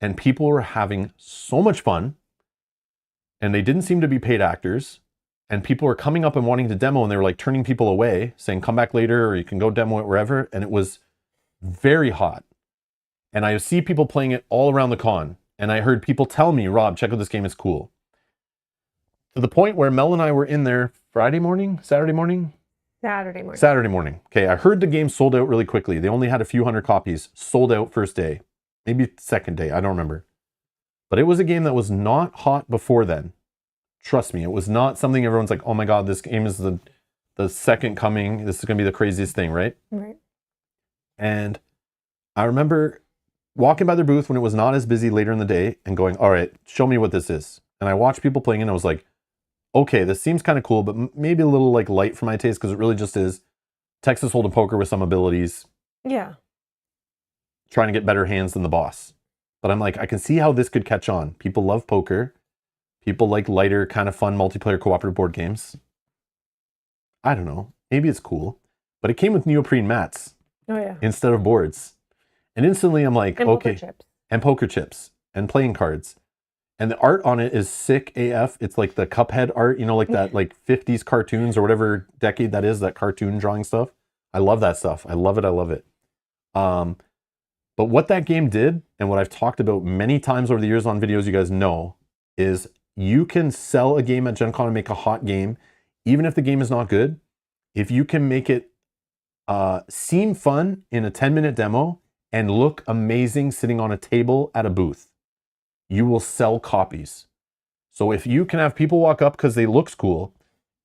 And people were having so much fun. And they didn't seem to be paid actors. And people were coming up and wanting to demo, and they were like turning people away, saying, come back later, or you can go demo it wherever. And it was very hot. And I see people playing it all around the con. And I heard people tell me, Rob, check out this game, it's cool. To the point where Mel and I were in there Saturday morning. Okay, I heard the game sold out really quickly. They only had a few hundred copies, sold out first day, maybe second day, I don't remember. But it was a game that was not hot before then. Trust me, it was not something everyone's like, oh my God, this game is the second coming. This is going to be the craziest thing, right? Right. And I remember walking by their booth when it was not as busy later in the day and going, all right, show me what this is. And I watched people playing and I was like, okay, this seems kind of cool, but maybe a little like light for my taste because it really just is Texas Hold'em poker with some abilities. Yeah. Trying to get better hands than the boss. But I'm like, I can see how this could catch on. People love poker. People like lighter, kind of fun multiplayer cooperative board games. I don't know. Maybe it's cool. But it came with neoprene mats. Oh, yeah. Instead of boards. And instantly I'm like, And okay. Poker chips. And poker chips. And playing cards. And the art on it is sick AF. It's like the Cuphead art, you know, like that like 50s cartoons or whatever decade that is, that cartoon drawing stuff. I love that stuff. I love it. I love it. But what that game did, and what I've talked about many times over the years on videos you guys know, is you can sell a game at Gen Con and make a hot game, even if the game is not good. If you can make it seem fun in a 10-minute demo and look amazing sitting on a table at a booth, you will sell copies. So if you can have people walk up because they looks cool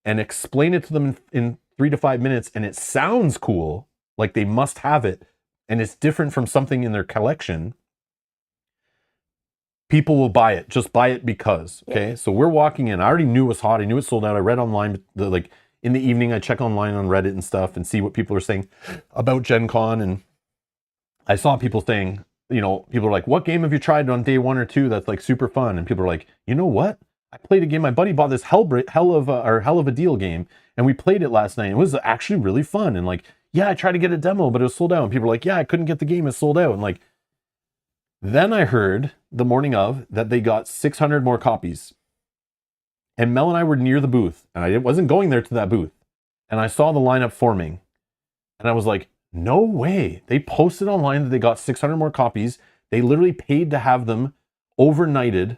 and explain it to them in 3 to 5 minutes and it sounds cool, like they must have it, and it's different from something in their collection, people will buy it. Just buy it because, okay? Yeah. So we're walking in. I already knew it was hot. I knew it sold out. I read online, like in the evening, I check online on Reddit and stuff and see what people are saying about Gen Con. And I saw people saying, you know, people are like, what game have you tried on day 1 or 2 that's like super fun? And people are like, you know what? I played a game. My buddy bought this hell of a deal game, and we played it last night. It was actually really fun. And like, yeah, I tried to get a demo, but it was sold out. And people were like, yeah, I couldn't get the game. It's sold out. And like, then I heard the morning of that they got 600 more copies. And Mel and I were near the booth, and I wasn't going there to that booth. And I saw the lineup forming. And I was like, no way. They posted online that they got 600 more copies. They literally paid to have them overnighted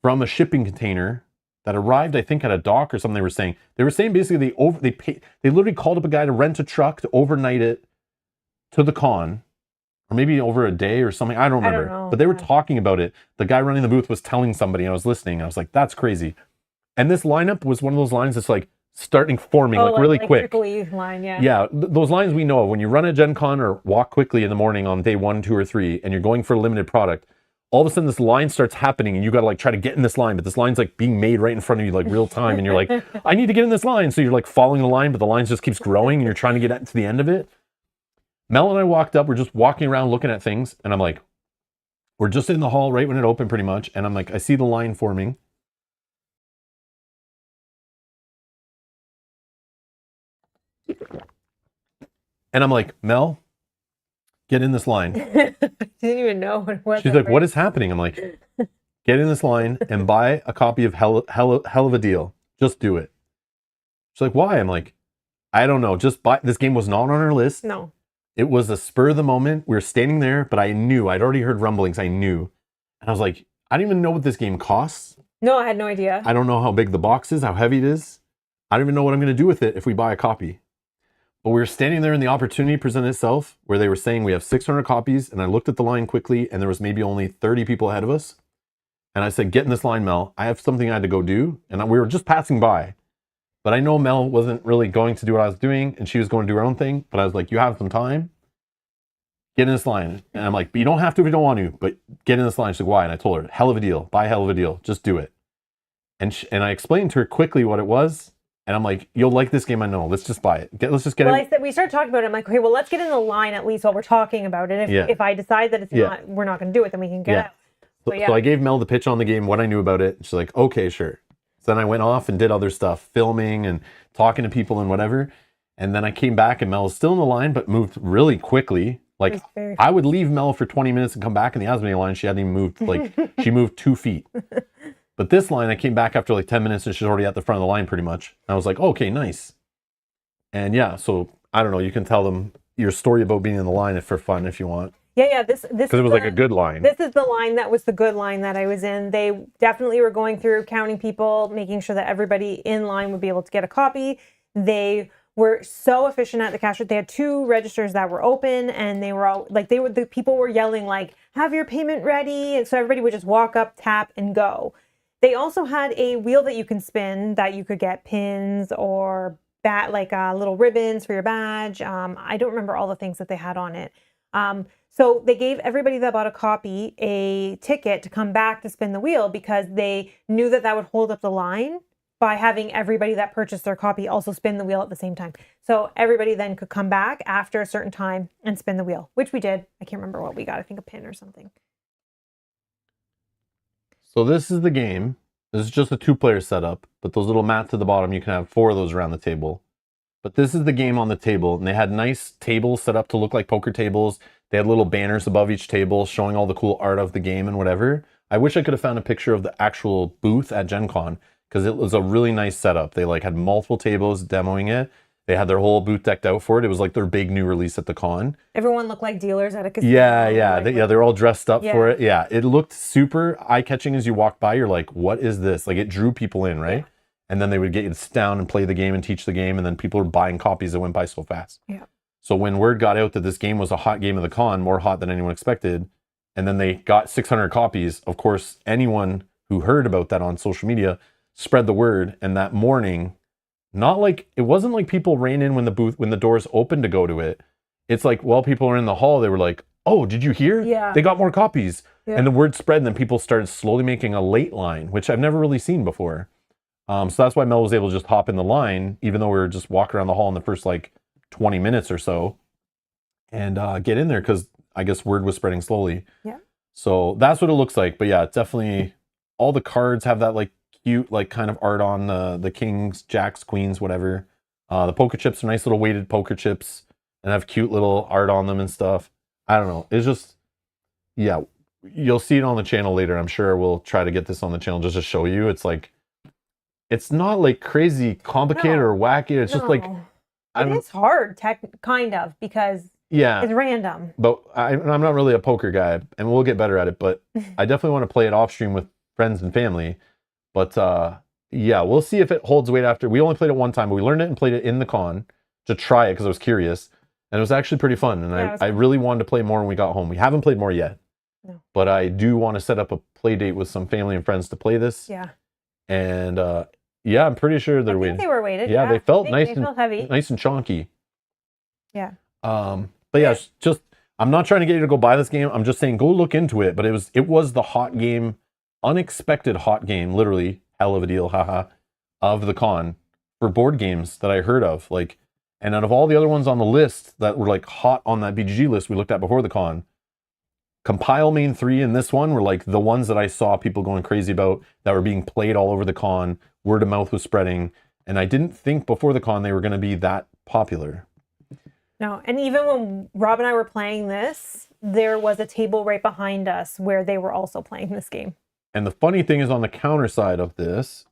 from a shipping container that arrived, I think, at a dock or something. They were saying basically they literally called up a guy to rent a truck to overnight it to the con, or maybe over a day or something. I don't remember. But they were talking about it. The guy running the booth was telling somebody, and I was listening. I was like, that's crazy. And this lineup was one of those lines that's like forming like really quick. Line, yeah. Yeah, those lines we know of. When you run a Gen Con or walk quickly in the morning on day 1, 2, or 3, and you're going for a limited product, all of a sudden this line starts happening and you got to like try to get in this line, but this line's like being made right in front of you like real time. And you're like, I need to get in this line. So you're like following the line, but the line just keeps growing and you're trying to get to the end of it. Mel and I walked up, we're just walking around looking at things. And I'm like, we're just in the hall right when it opened pretty much. And I'm like, I see the line forming. And I'm like, Mel, get in this line. I didn't even know what it was. She's like, what is happening? I'm like, get in this line and buy a copy of Hell of a Deal. Just do it. She's like, why? I'm like, I don't know. Just buy. This game was not on our list. No. It was a spur of the moment. We were standing there, but I knew. I'd already heard rumblings. I knew. And I was like, I don't even know what this game costs. No, I had no idea. I don't know how big the box is, how heavy it is. I don't even know what I'm going to do with it if we buy a copy. But we were standing there and the opportunity presented itself where they were saying we have 600 copies. And I looked at the line quickly and there was maybe only 30 people ahead of us. And I said, get in this line, Mel. I have something I had to go do. And we were just passing by. But I know Mel wasn't really going to do what I was doing and she was going to do her own thing. But I was like, you have some time. Get in this line. And I'm like, but you don't have to if you don't want to. But get in this line. She's like, why? And I told her, hell of a deal. Buy Hell of a Deal. Just do it. And I explained to her quickly what it was. And I'm like, you'll like this game, I know. Let's just buy it. Let's just get it. We started talking about it. I'm like, okay, well, let's get in the line at least while we're talking about it. If I decide that it's not, we're not going to do it, then we can get out. So I gave Mel the pitch on the game, what I knew about it. She's like, okay, sure. So then I went off and did other stuff, filming and talking to people and whatever. And then I came back and Mel was still in the line, but moved really quickly. Like, I would leave Mel for 20 minutes and come back in the Asmodee line. She hadn't even moved. Like, she moved 2 feet. But this line, I came back after like 10 minutes and she's already at the front of the line pretty much. I was like, okay, nice. And yeah, so I don't know. You can tell them your story about being in the line for fun if you want. Yeah. This because it was like a good line. This is the line that was the good line that I was in. They definitely were going through counting people, making sure that everybody in line would be able to get a copy. They were so efficient at the cash. They had 2 registers that were open, and they were all like, the people were yelling like, "Have your payment ready!" And so everybody would just walk up, tap, and go. They also had a wheel that you can spin that you could get pins or little ribbons for your badge. I don't remember all the things that they had on it. So they gave everybody that bought a copy a ticket to come back to spin the wheel because they knew that that would hold up the line by having everybody that purchased their copy also spin the wheel at the same time. So everybody then could come back after a certain time and spin the wheel, which we did. I can't remember what we got. I think a pin or something. So this is the game. This is just a 2-player setup, but those little mats at the bottom, you can have 4 of those around the table. But this is the game on the table, and they had nice tables set up to look like poker tables. They had little banners above each table showing all the cool art of the game and whatever. I wish I could have found a picture of the actual booth at Gen Con, because it was a really nice setup. They like had multiple tables demoing it. They had their whole booth decked out for it. It was like their big new release at the con. Everyone looked like dealers at a casino. Yeah. They're all dressed up for it. Yeah. Yeah, it looked super eye-catching as you walk by. You're like, what is this? Like, it drew people in, right? Yeah. And then they would get you to sit down and play the game and teach the game, and then people were buying copies that went by so fast. Yeah. So when word got out that this game was a hot game of the con, more hot than anyone expected, and then they got 600 copies, of course, anyone who heard about that on social media spread the word, and that morning, it wasn't like people ran in when the doors opened to go to it. It's like, while people were in the hall, they were like, oh, did you hear? Yeah. They got more copies. Yeah. And the word spread, and then people started slowly making a late line, which I've never really seen before. So that's why Mel was able to just hop in the line, even though we were just walking around the hall in the first 20 minutes or so, and get in there, because I guess word was spreading slowly. Yeah. So that's what it looks like. But yeah, definitely all the cards have that cute kind of art on the kings, jacks, queens, whatever. The poker chips are nice little weighted poker chips and have cute little art on them and stuff. I don't know. It's just, yeah, you'll see it on the channel later. I'm sure we'll try to get this on the channel just to show you. It's not crazy complicated or wacky. It's just it's hard, kind of, because it's random. But I'm not really a poker guy, and we'll get better at it. But I definitely want to play it off stream with friends and family. But yeah, we'll see if it holds weight after. We only played it one time, but we learned it and played it in the con to try it because I was curious, and it was actually pretty fun. And I really wanted to play more when we got home. We haven't played more yet, but I do want to set up a play date with some family and friends to play this. Yeah. And yeah, I'm pretty sure they're weighted. They were weighted. Yeah, they felt nice and heavy. Nice and chunky. Yeah. But yeah, just I'm not trying to get you to go buy this game. I'm just saying go look into it. But it was the hot game, unexpected hot game, literally hell of a deal, haha, of the con for board games that I heard of. And out of all the other ones on the list that were hot on that BGG list we looked at before the con, Compile Main 3 and this one were the ones that I saw people going crazy about, that were being played all over the con. Word of mouth was spreading, and I didn't think before the con they were going to be that popular. No, and even when Rob and I were playing this, there was a table right behind us where they were also playing this game. And the funny thing is, on the counter side of this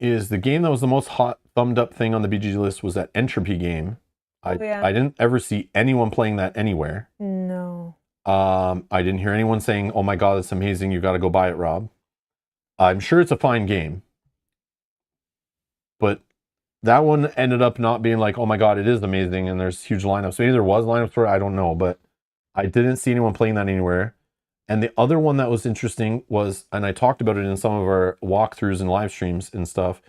is the game that was the most hot thumbed up thing on the BGG list was that Entropy game. I didn't ever see anyone playing that anywhere. No. I didn't hear anyone saying, oh my God, it's amazing, you got to go buy it, Rob. I'm sure it's a fine game. But that one ended up not being oh my God, it is amazing, and there's huge lineups. Maybe there was lineups for it, I don't know. But I didn't see anyone playing that anywhere. And the other one that was interesting was, and I talked about it in some of our walkthroughs and live streams and stuff,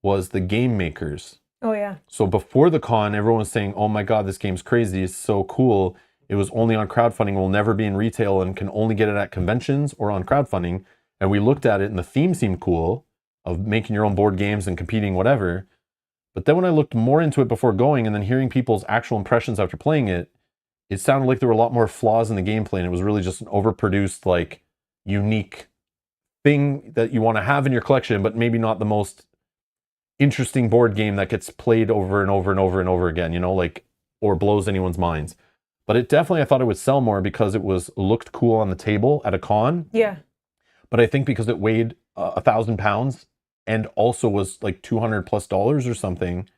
was the Game Makers. Oh, yeah. So before the con, everyone was saying, oh my God, this game's crazy. It's so cool. It was only on crowdfunding, will never be in retail, and can only get it at conventions or on crowdfunding. And we looked at it, and the theme seemed cool of making your own board games and competing, whatever. But then when I looked more into it before going, and then hearing people's actual impressions after playing it, it sounded like there were a lot more flaws in the gameplay, and it was really just an overproduced, unique thing that you want to have in your collection, but maybe not the most interesting board game that gets played over and over and over and over again, or blows anyone's minds. But it definitely, I thought it would sell more because it looked cool on the table at a con. Yeah. But I think because it weighed 1,000 pounds and also was $200+ or something,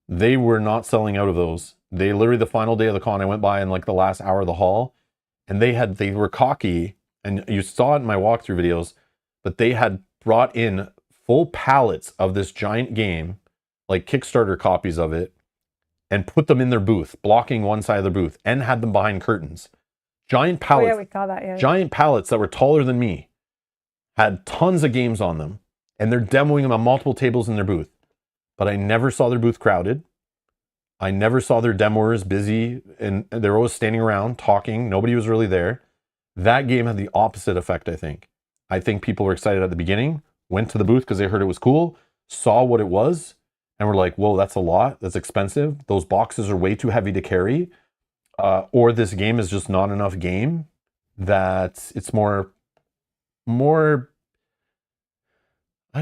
they were not selling out of those. They literally, the final day of the con, I went by in the last hour of the hall, and they were cocky, and you saw it in my walkthrough videos, but they had brought in full pallets of this giant game, Kickstarter copies of it, and put them in their booth, blocking one side of the booth, and had them behind curtains. Giant pallets. Oh, yeah, we saw that, yeah. Giant pallets that were taller than me, had tons of games on them, and they're demoing them on multiple tables in their booth. But I never saw their booth crowded. I never saw their demoers busy, and they're always standing around talking. Nobody was really there. That game had the opposite effect, I think. I think people were excited at the beginning, went to the booth because they heard it was cool, saw what it was, and were like, whoa, that's a lot. That's expensive. Those boxes are way too heavy to carry. Or this game is just not enough game, that it's more, I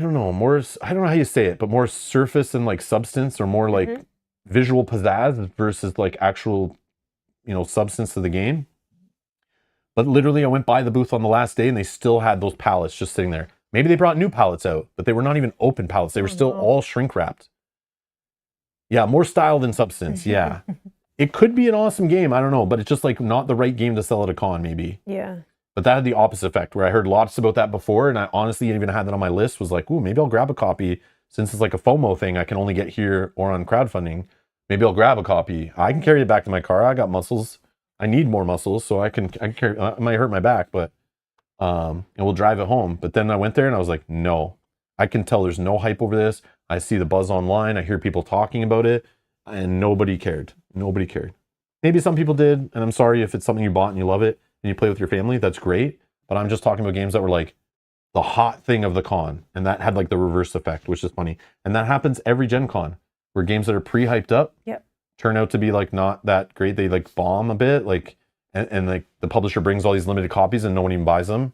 don't know how you say it, but more surface and like substance, or more like visual pizzazz versus like actual, substance to the game. But literally, I went by the booth on the last day and they still had those pallets just sitting there. Maybe they brought new pallets out, but they were not even open pallets. They were still all shrink wrapped. Yeah, more style than substance. Yeah. It could be an awesome game. I don't know, but it's just like not the right game to sell at a con, maybe. Yeah. But that had the opposite effect, where I heard lots about that before, and I honestly even had that on my list, was like, ooh, maybe I'll grab a copy. Since it's like a FOMO thing, I can only get here or on crowdfunding. Maybe I'll grab a copy. I can carry it back to my car. I got muscles. I need more muscles, so I can carry. It might hurt my back, but and we'll drive it home. But then I went there and I was like, no, I can tell there's no hype over this. I see the buzz online. I hear people talking about it, and nobody cared. Nobody cared. Maybe some people did, and I'm sorry if it's something you bought and you love it and you play with your family. That's great. But I'm just talking about games that were like the hot thing of the con, and that had like the reverse effect, which is funny. And that happens every Gen Con, where games that are pre-hyped up turn out to be like not that great. They like bomb a bit, like, and like the publisher brings all these limited copies and no one even buys them.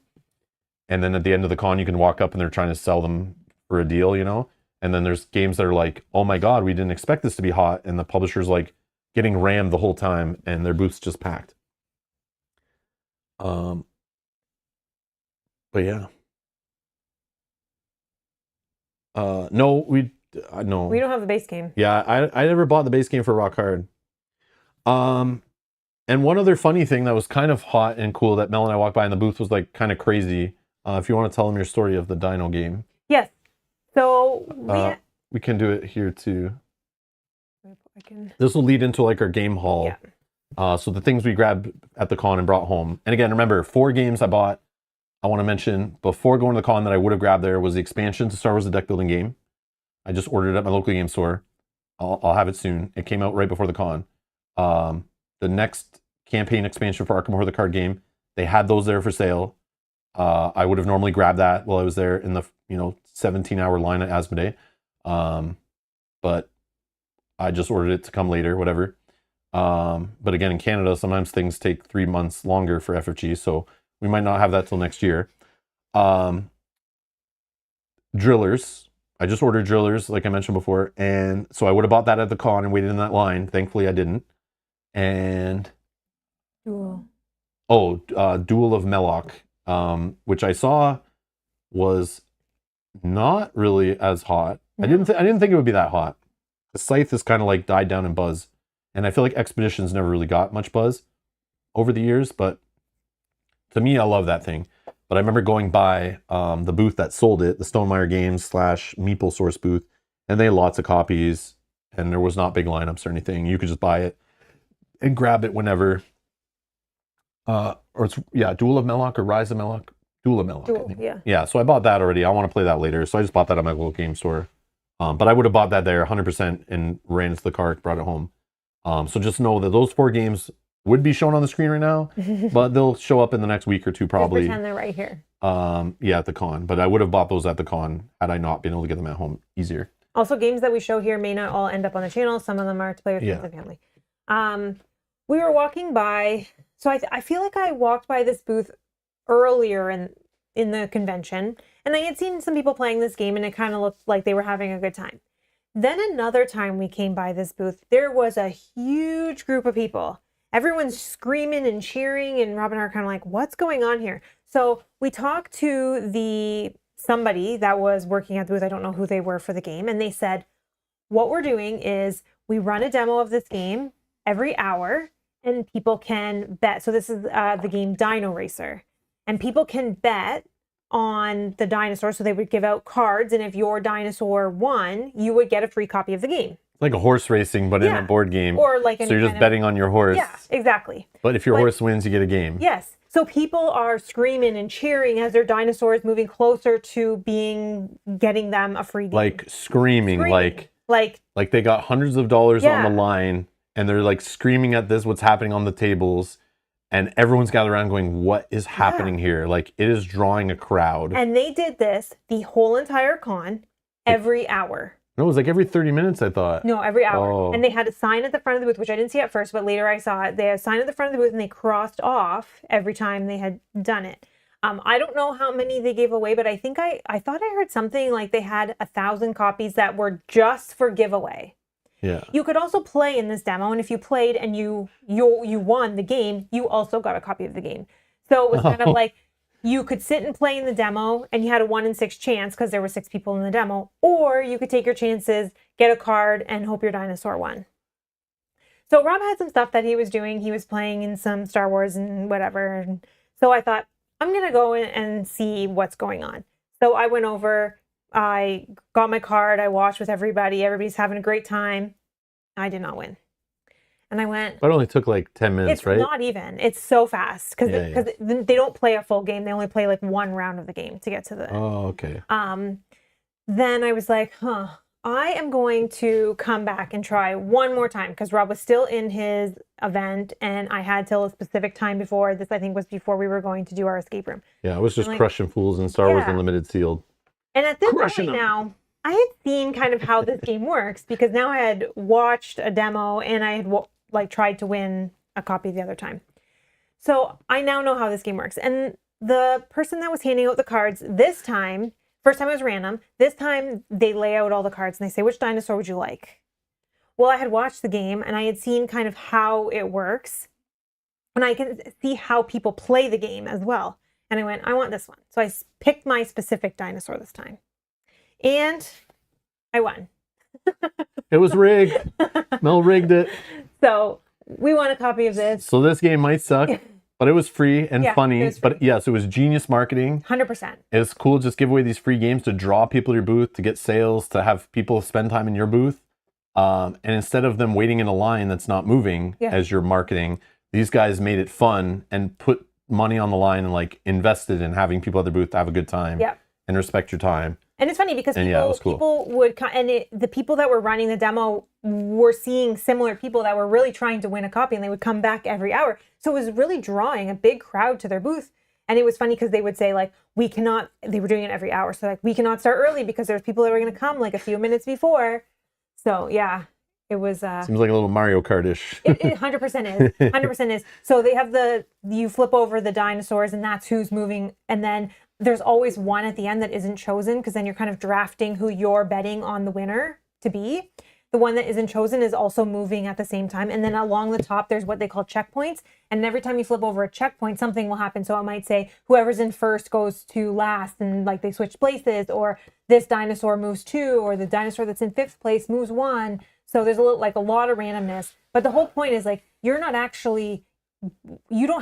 And then at the end of the con, you can walk up and they're trying to sell them for a deal, And then there's games that are like, oh my God, we didn't expect this to be hot. And the publisher's like getting rammed the whole time and their booth's just packed. But yeah. No, no. We don't have the base game. Yeah, I never bought the base game for Rock Hard. And one other funny thing that was kind of hot and cool that Mel and I walked by in the booth was like kind of crazy. If you want to tell them your story of the Dino game. Yes. So we can do it here too. This will lead into like our game haul. Yeah. So the things we grabbed at the con and brought home. And again, remember, 4 games I bought. I want to mention before going to the con that I would have grabbed there was the expansion to Star Wars: The Deck Building game. I just ordered it at my local game store. I'll have it soon. It came out right before the con. The next campaign expansion for Arkham Horror the card game, they had those there for sale. I would have normally grabbed that while I was there in the 17-hour line at Asmodee. But I just ordered it to come later, whatever. But again, in Canada, sometimes things take 3 months longer for FFG, so we might not have that till next year. Drillers. I just ordered Drillers, like I mentioned before, and so I would have bought that at the con and waited in that line. Thankfully, I didn't. And Duel of Melloc, which I saw was not really as hot. No. I didn't think it would be that hot. The Scythe has kind of like died down in buzz, and I feel like Expeditions never really got much buzz over the years. But to me, I love that thing. But I remember going by the booth that sold it, the Stonemaier Games / Meeple Source booth, and they had lots of copies, and there was not big lineups or anything. You could just buy it and grab it whenever. Duel of Melloc or Rise of Melloc? Duel of Melloc. Yeah. Yeah, so I bought that already. I want to play that later, so I just bought that at my local game store. But I would have bought that there 100% and ran into the cart, brought it home. So just know that those 4 games would be shown on the screen right now, but they'll show up in the next week or two probably. Just pretend they're right here. At the con. But I would have bought those at the con had I not been able to get them at home easier. Also, games that we show here may not all end up on the channel. Some of them are to play with friends and family. We were walking by, so I feel like I walked by this booth earlier in the convention, and I had seen some people playing this game, and it kind of looked like they were having a good time. Then another time we came by this booth, there was a huge group of people. Everyone's screaming and cheering, and Rob and I are kind of like, what's going on here? So we talked to somebody that was working at the booth. I don't know who they were for the game. And they said, what we're doing is we run a demo of this game every hour, and people can bet. So this is the game Dino Racer. And people can bet on the dinosaur. So they would give out cards, and if your dinosaur won, you would get a free copy of the game. Like a horse racing, but in a board game. Or like so you're just betting on your horse. Yeah, exactly. But if your horse wins, you get a game. Yes. So people are screaming and cheering as their dinosaur is moving closer to getting them a free game. Like screaming. Like they got hundreds of dollars Yeah. on the line, and they're like screaming at this, what's happening on the tables, and everyone's gathered around going, what is happening here? Like, it is drawing a crowd. And they did this the whole entire con, every hour. No, it was like every 30 minutes, I thought. No, every hour. Oh. And they had a sign at the front of the booth, which I didn't see at first, but later I saw it. They had a sign at the front of the booth, and they crossed off every time they had done it. I don't know how many they gave away, but I think I thought I heard something like they had 1,000 copies that were just for giveaway. Yeah. You could also play in this demo, and if you played and you won the game, you also got a copy of the game. So it was kind of like you could sit and play in the demo, and you had a 1 in 6 chance because there were 6 people in the demo, or you could take your chances, get a card, and hope your dinosaur won. So Rob had some stuff that he was doing. He was playing in some Star Wars and whatever. And so I thought, I'm going to go in and see what's going on. So I went over, I got my card, I watched with everybody. Everybody's having a great time. I did not win. And I went... It only took like 10 minutes, right? It's not even. It's so fast. Because they don't play a full game. They only play like one round of the game to get to the... Oh, okay. Then I was like, I am going to come back and try one more time. Because Rob was still in his event. And I had till a specific time before. This, I think, was before we were going to do our escape room. Yeah, I was just crushing fools in Star Wars Unlimited Sealed. And at this point now, I had seen kind of how this game works, because now I had watched a demo and I had tried to win a copy the other time. So I now know how this game works. And the person that was handing out the cards this time, first time it was random, this time they lay out all the cards and they say, which dinosaur would you like? Well, I had watched the game and I had seen kind of how it works. And I can see how people play the game as well. And I went, I want this one. So I picked my specific dinosaur this time. And I won. It was rigged. Mel rigged it. So we won a copy of this. So this game might suck, but it was free and funny. But yes, it was genius marketing. 100%. It's cool. Just give away these free games to draw people to your booth, to get sales, to have people spend time in your booth. And instead of them waiting in a line that's not moving as you're marketing, these guys made it fun and put money on the line and like invested in having people at their booth to have a good time and respect your time. And it's funny because people would, and the people that were running the demo were seeing similar people that were really trying to win a copy, and they would come back every hour. So it was really drawing a big crowd to their booth. And it was funny because they would say like, they were doing it every hour. So like, we cannot start early because there's people that were going to come like a few minutes before. So yeah. It was seems like a little Mario Kart-ish. It 100% is. 100% is. So they have you flip over the dinosaurs and that's who's moving. And then there's always one at the end that isn't chosen, because then you're kind of drafting who you're betting on the winner to be. The one that isn't chosen is also moving at the same time. And then along the top, there's what they call checkpoints. And every time you flip over a checkpoint, something will happen. So it might say whoever's in first goes to last, and like they switch places, or this dinosaur moves 2, or the dinosaur that's in 5th place moves 1. So there's a lot of randomness, but the whole point is like, you don't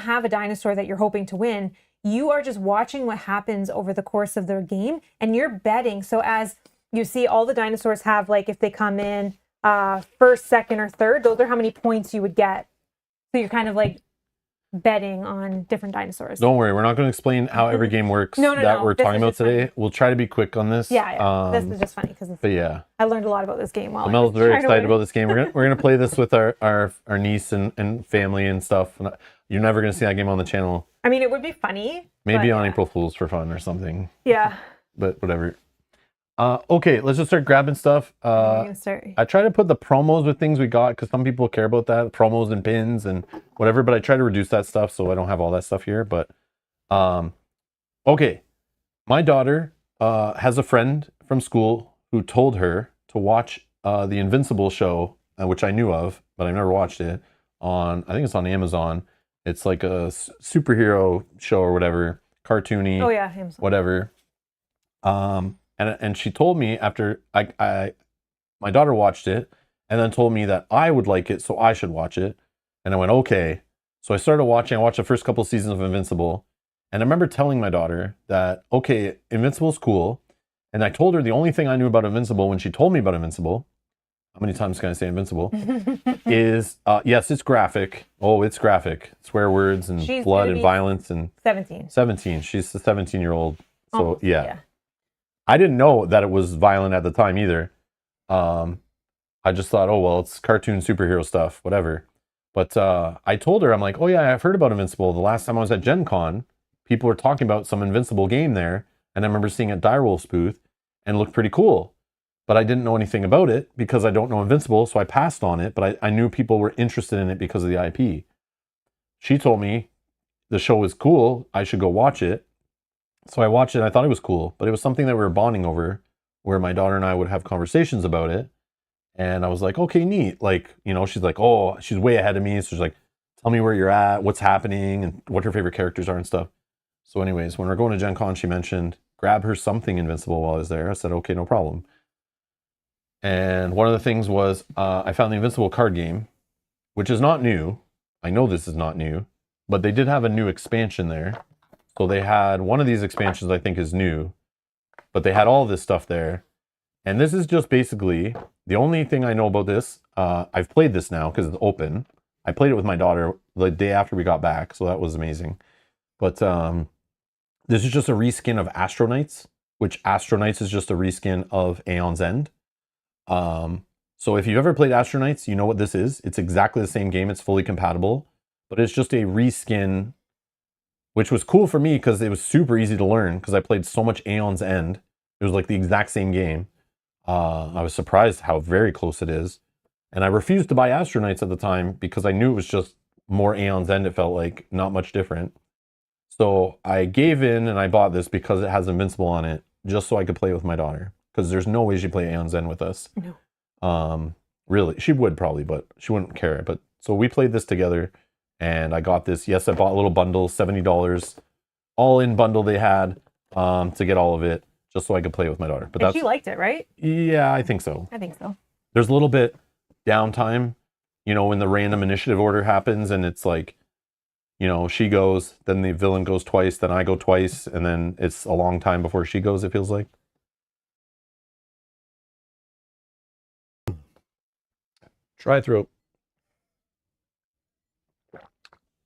have a dinosaur that you're hoping to win. You are just watching what happens over the course of their game, and you're betting. So as you see, all the dinosaurs have, like, if they come in first, second, or third, those are how many points you would get. So you're kind of like betting on different dinosaurs. Don't worry, we're not going to explain how every game works that we're talking about today. Funny. We'll try to be quick on this. Yeah. This is just funny because I learned a lot about this game. Mel's very excited about this game. We're gonna play this with our niece and family and stuff. You're never gonna see that game on the channel. I mean, it would be funny. Maybe on April Fool's for fun or something. Yeah. But whatever. Okay, let's just start grabbing stuff. I try to put the promos with things we got, because some people care about that, promos and pins and whatever, but I try to reduce that stuff so I don't have all that stuff here. But okay, my daughter has a friend from school who told her to watch the Invincible show, which I knew of, but I've never watched it. I think it's on Amazon. It's like a superhero show or whatever, cartoony. Oh yeah, Amazon. Whatever. And she told me after my daughter watched it, and then told me that I would like it, so I should watch it. And I went, okay. So I started watching. I watched the first couple seasons of Invincible, and I remember telling my daughter that, okay, Invincible's cool. And I told her the only thing I knew about Invincible when she told me about Invincible, how many times can I say Invincible, is, yes, it's graphic. Oh, it's graphic. Swear words and blood and violence. And 17. 17. She's the 17-year-old. So, yeah. I didn't know that it was violent at the time either. I just thought, oh, well, it's cartoon superhero stuff, whatever. But I told her, I'm like, oh, yeah, I've heard about Invincible. The last time I was at Gen Con, people were talking about some Invincible game there. And I remember seeing it at Direwolf's booth and it looked pretty cool. But I didn't know anything about it because I don't know Invincible. So I passed on it. But I knew people were interested in it because of the IP. She told me the show was cool. I should go watch it. So I watched it and I thought it was cool. But it was something that we were bonding over where my daughter and I would have conversations about it. And I was like, okay, neat. Like, you know, she's like, oh, she's way ahead of me. So she's like, tell me where you're at, what's happening, and what her favorite characters are and stuff. So anyways, when we're going to Gen Con, she mentioned, grab her something Invincible while I was there. I said, okay, no problem. And one of the things was I found the Invincible card game, which is not new. I know this is not new, but they did have a new expansion there. So they had one of these expansions I think is new, but they had all this stuff there. And this is just basically, the only thing I know about this, I've played this now because it's open. I played it with my daughter the day after we got back, so that was amazing. But this is just a reskin of Astronites, which Astronites is just a reskin of Aeon's End. So if you've ever played Astronites, you know what this is. It's exactly the same game. It's fully compatible, but it's just a reskin, which was cool for me because it was super easy to learn because I played so much Aeon's End. It was like the exact same game. I was surprised how very close it is. And I refused to buy Astronites at the time because I knew it was just more Aeon's End. It felt like not much different. So I gave in and I bought this because it has Invincible on it, just so I could play with my daughter. Because there's no way she'd play Aeon's End with us. No. Really, she would probably, but she wouldn't care. But so we played this together, and I got this. Yes, I bought a little bundle, $70, all in bundle they had to get all of it, just so I could play with my daughter. But And she liked it, right? Yeah, I think so. I think so. There's a little bit downtime, you know, when the random initiative order happens, and it's like, you know, she goes, then the villain goes twice, then I go twice, and then it's a long time before she goes, it feels like. Try throat.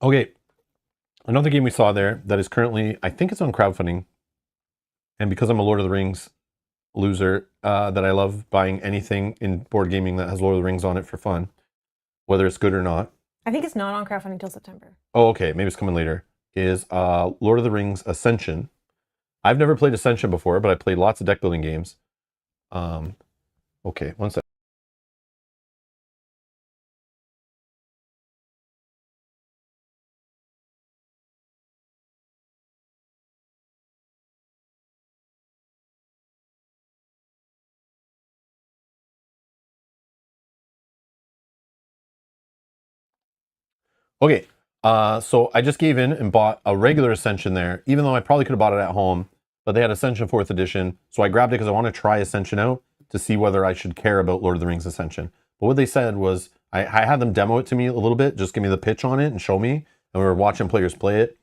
Okay, another game we saw there that is currently, I think it's on crowdfunding, and because I'm a Lord of the Rings loser, that I love buying anything in board gaming that has Lord of the Rings on it for fun, whether it's good or not. I think it's not on crowdfunding until September. Oh, okay, maybe it's coming later. Is Lord of the Rings Ascension. I've never played Ascension before, but I played lots of deck building games. Okay, one sec. Okay, so I just gave in and bought a regular Ascension there, even though I probably could have bought it at home, but they had Ascension 4th edition, so I grabbed it because I want to try Ascension out to see whether I should care about Lord of the Rings Ascension. But what they said was, I had them demo it to me a little bit, just give me the pitch on it and show me, and we were watching players play it.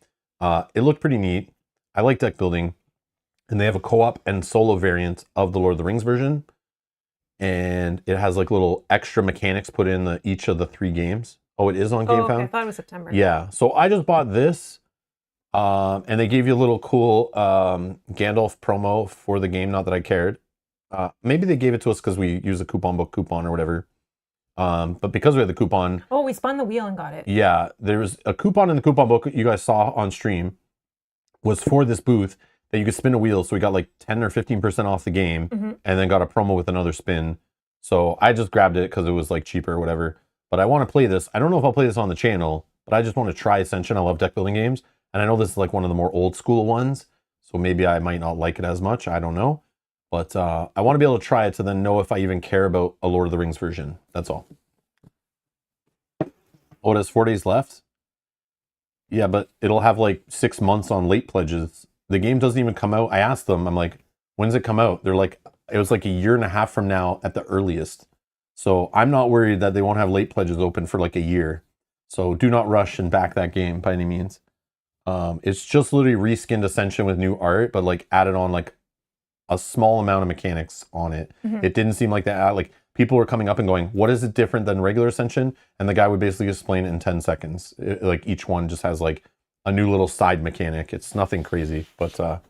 It looked pretty neat. I like deck building, and they have a co-op and solo variant of the Lord of the Rings version, and it has like little extra mechanics put in each of the 3 games. Oh, it is on GameFound? Okay. I thought it was September. Yeah, so I just bought this, and they gave you a little cool Gandalf promo for the game, not that I cared. Maybe they gave it to us because we use a coupon book coupon or whatever. But because we had the coupon... Oh, we spun the wheel and got it. Yeah, there was a coupon in the coupon book you guys saw on stream was for this booth that you could spin a wheel, so we got like 10 or 15% off the game, and then got a promo with another spin. So I just grabbed it because it was like cheaper or whatever. But I want to play this. I don't know if I'll play this on the channel, but I just want to try Ascension. I love deck building games. And I know this is like one of the more old school ones, so maybe I might not like it as much. I don't know. But I want to be able to try it to then know if I even care about a Lord of the Rings version. That's all. Oh, it has 4 days left? Yeah, but it'll have like 6 months on late pledges. The game doesn't even come out. I asked them, I'm like, when's it come out? They're like, it was like a year and a half from now at the earliest. So I'm not worried that they won't have late pledges open for like a year. So do not rush and back that game by any means. It's just literally reskinned Ascension with new art, but like added on like a small amount of mechanics on it. It didn't seem like that. Like people were coming up and going, what is it different than regular Ascension? And the guy would basically explain it in 10 seconds. Like each one just has like a new little side mechanic. It's nothing crazy, but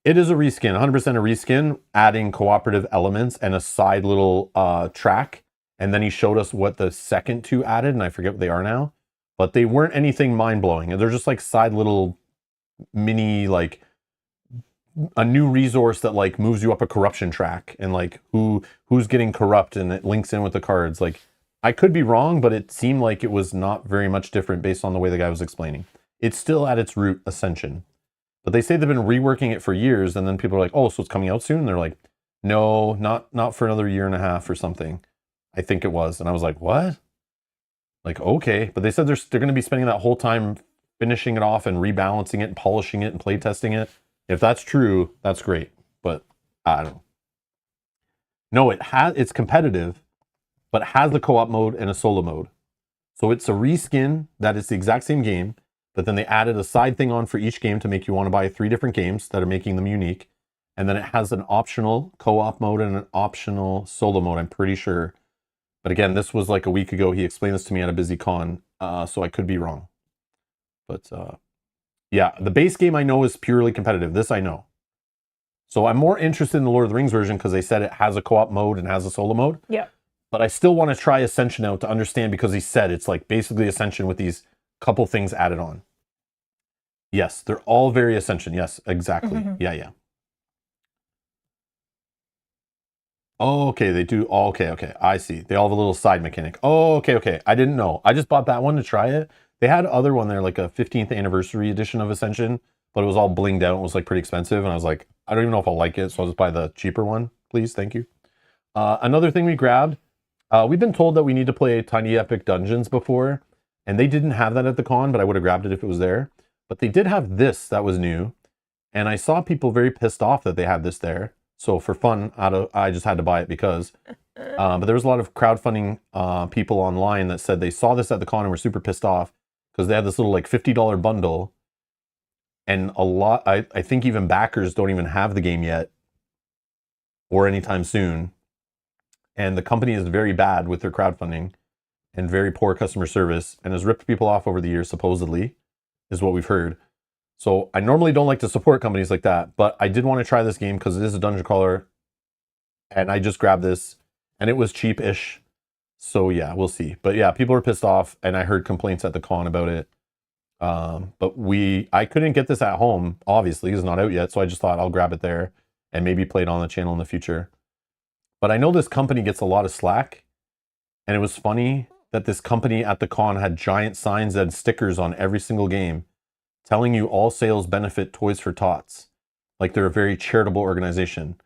It is a reskin, 100% a reskin, adding cooperative elements and a side little track. And then he showed us what the second two added, and I forget what they are now. But they weren't anything mind-blowing. They're just like side little mini, like a new resource that like moves you up a corruption track and like who's getting corrupt, and it links in with the cards. Like, I could be wrong, but it seemed like it was not very much different based on the way the guy was explaining. It's still at its root Ascension. But they say they've been reworking it for years, and then people are like, oh, so it's coming out soon? And they're like, no, not for another year and a half or something. I think it was. And I was like, what? Like, okay. But they said they're going to be spending that whole time finishing it off and rebalancing it and polishing it and playtesting it. If that's true, that's great. But I don't know. No, it's competitive, but it has the co-op mode and a solo mode. So it's a reskin that is the exact same game, but then they added a side thing on for each game to make you want to buy 3 different games that are making them unique. And then it has an optional co-op mode and an optional solo mode, I'm pretty sure. But again, this was like a week ago. He explained this to me at a busy con, so I could be wrong. But yeah, the base game I know is purely competitive. This I know. So I'm more interested in the Lord of the Rings version because they said it has a co-op mode and has a solo mode. Yeah. But I still want to try Ascension out to understand, because he said it's like basically Ascension with these couple things added on. Yes, they're all very Ascension. Yes, exactly. Mm-hmm. Yeah. Oh, okay, they do. Oh, okay. I see. They all have a little side mechanic. Oh, okay. I didn't know. I just bought that one to try it. They had other one there, like a 15th anniversary edition of Ascension, but it was all blinged out. It was like pretty expensive. And I was like, I don't even know if I'll like it. So I'll just buy the cheaper one, please. Thank you. Another thing we grabbed, we've been told that we need to play Tiny Epic Dungeons before, and they didn't have that at the con, but I would have grabbed it if it was there. But they did have this that was new, and I saw people very pissed off that they had this there. So for fun, I just had to buy it because. But there was a lot of crowdfunding people online that said they saw this at the con and were super pissed off because they had this little like $50 bundle, and a lot, I think even backers don't even have the game yet or anytime soon. And the company is very bad with their crowdfunding and very poor customer service and has ripped people off over the years, supposedly, is what we've heard. So I normally don't like to support companies like that, but I did want to try this game because it is a dungeon crawler, and I just grabbed this, and it was cheap-ish. So yeah, we'll see. But yeah, people are pissed off, and I heard complaints at the con about it. But I couldn't get this at home, obviously, it's not out yet, so I just thought I'll grab it there and maybe play it on the channel in the future. But I know this company gets a lot of slack, and it was funny that this company at the con had giant signs and stickers on every single game telling you all sales benefit Toys for Tots. Like they're a very charitable organization.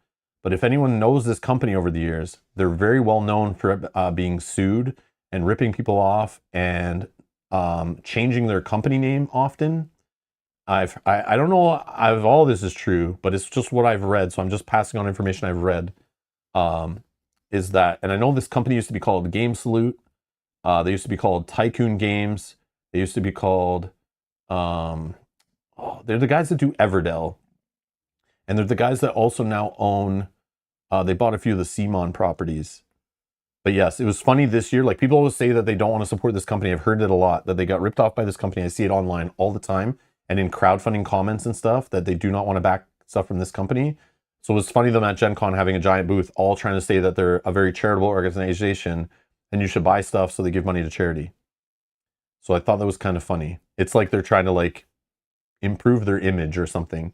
But if anyone knows this company over the years, they're very well known for being sued and ripping people off and changing their company name often. I don't know if all this is true, but it's just what I've read. So I'm just passing on information I've read. Is that, and I know this company used to be called Game Salute. They used to be called Tycoon Games. They used to be called, they're the guys that do Everdell. And they're the guys that also now own, they bought a few of the CMON properties. But yes, it was funny this year. Like people always say that they don't want to support this company. I've heard it a lot, that they got ripped off by this company. I see it online all the time. And in crowdfunding comments and stuff, that they do not want to back stuff from this company. So it was funny them at Gen Con having a giant booth, all trying to say that they're a very charitable organization and you should buy stuff so they give money to charity. So I thought that was kind of funny. It's like they're trying to like improve their image or something.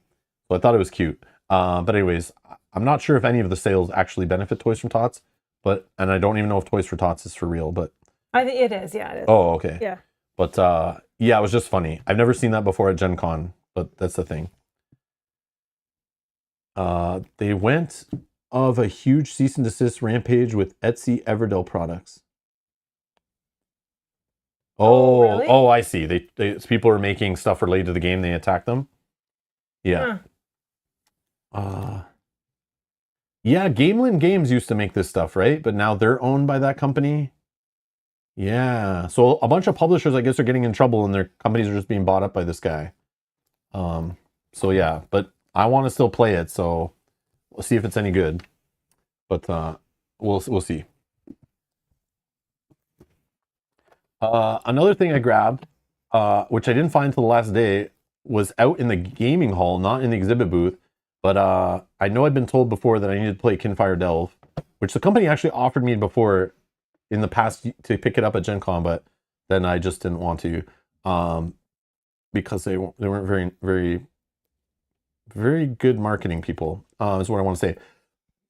So I thought it was cute. But anyways, I'm not sure if any of the sales actually benefit Toys for Tots, and I don't even know if Toys for Tots is for real, but I think it is. Yeah, it is. Oh, okay. Yeah. But yeah, it was just funny. I've never seen that before at Gen Con, but that's the thing. They went of a huge cease and desist rampage with Etsy Everdell products. Oh, really? Oh, I see. They people are making stuff related to the game. They attack them. Yeah. Yeah, Gamelin Games used to make this stuff, right? But now they're owned by that company. Yeah. So a bunch of publishers, I guess, are getting in trouble and their companies are just being bought up by this guy. So yeah, but I want to still play it, so we'll see if it's any good. But we'll see. Another thing I grabbed, which I didn't find until the last day, was out in the gaming hall, not in the exhibit booth. But I know I'd been told before that I needed to play Kinfire Delve, which the company actually offered me before in the past to pick it up at Gen Con, but then I just didn't want to because they weren't very good marketing people, is what I want to say.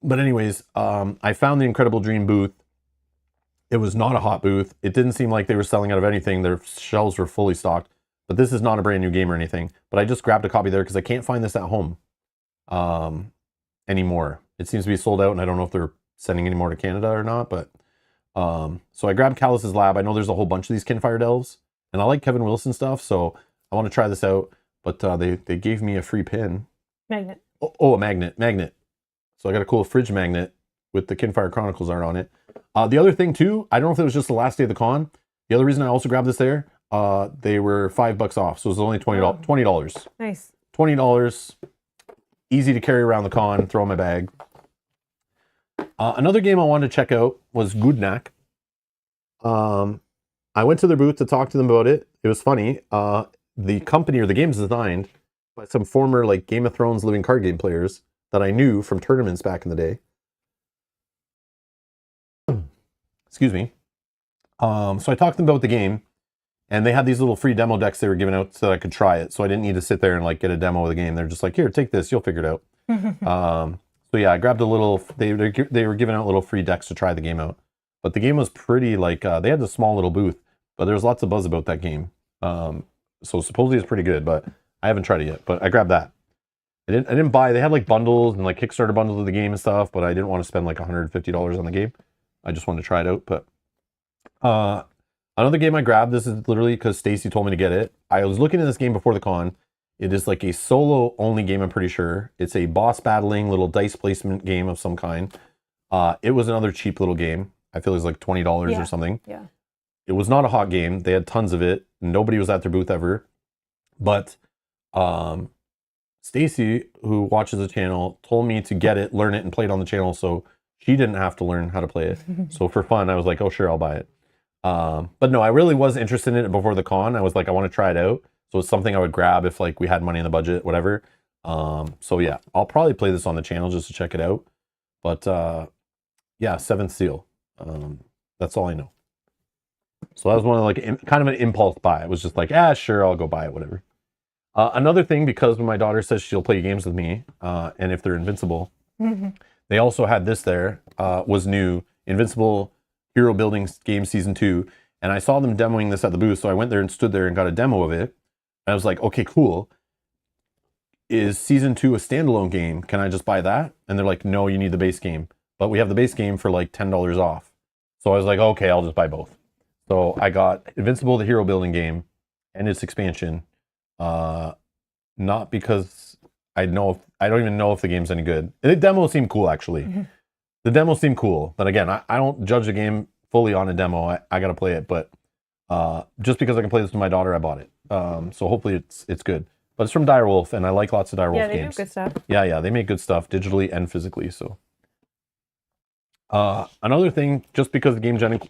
But anyways, I found the Incredible Dream booth. It was not a hot booth. It didn't seem like they were selling out of anything. Their shelves were fully stocked. But this is not a brand new game or anything. But I just grabbed a copy there because I can't find this at home anymore. It seems to be sold out, and I don't know if they're sending any more to Canada or not. But so I grabbed Callus's Lab. I know there's a whole bunch of these Kinfire Delves, and I like Kevin Wilson stuff, so I want to try this out. But they gave me a free pin. Magnet. Oh, a magnet. So I got a cool fridge magnet with the Kinfire Chronicles art on it. The other thing too, I don't know if it was just the last day of the con. The other reason I also grabbed this there, they were $5 off, so it was only $20. Nice. $20, easy to carry around the con, throw in my bag. Another game I wanted to check out was Goodnack. I went to their booth to talk to them about it. It was funny. The company or the game is designed by some former like Game of Thrones living card game players that I knew from tournaments back in the day. Excuse me. So I talked to them about the game, and they had these little free demo decks they were giving out so that I could try it. So I didn't need to sit there and like get a demo of the game. They're just like, here, take this, you'll figure it out. So yeah, I grabbed a little. They were giving out little free decks to try the game out. But the game was pretty like they had a small little booth, but there was lots of buzz about that game. So supposedly it's pretty good, but I haven't tried it yet. But I grabbed that. I didn't buy. They had like bundles and like Kickstarter bundles of the game and stuff, but I didn't want to spend like $150 on the game. I just wanted to try it out. But another game I grabbed. This is literally because Stacy told me to get it. I was looking at this game before the con. It is like a solo only game. I'm pretty sure it's a boss battling little dice placement game of some kind. It was another cheap little game. I feel it was like $20 or something. Yeah. It was not a hot game. They had tons of it. Nobody was at their booth ever. But Stacy, who watches the channel, told me to get it, learn it, and play it on the channel, so she didn't have to learn how to play it. So for fun, I was like, oh, sure, I'll buy it. But no, I really was interested in it before the con. I was like, I want to try it out. So it's something I would grab if like we had money in the budget, whatever. So yeah, I'll probably play this on the channel just to check it out. But yeah, Seventh Seal. That's all I know. So that was one of like kind of an impulse buy. It was just like, sure, I'll go buy it, whatever. Another thing, because when my daughter says she'll play games with me, and if they're Invincible, they also had this there, was new, Invincible Hero Building Game Season 2, and I saw them demoing this at the booth, so I went there and stood there and got a demo of it. And I was like, okay, cool. Is Season 2 a standalone game? Can I just buy that? And they're like, no, you need the base game. But we have the base game for like $10 off. So I was like, okay, I'll just buy both. So I got Invincible, the hero building game, and its expansion. Not because I don't even know if the game's any good. The demo seemed cool, actually. The demo seemed cool. But again, I don't judge the game fully on a demo. I got to play it. But just because I can play this with my daughter, I bought it. So hopefully it's good. But it's from Direwolf, and I like lots of Direwolf games. Yeah, they make good stuff. Yeah, they make good stuff digitally and physically. So another thing, just because the game gen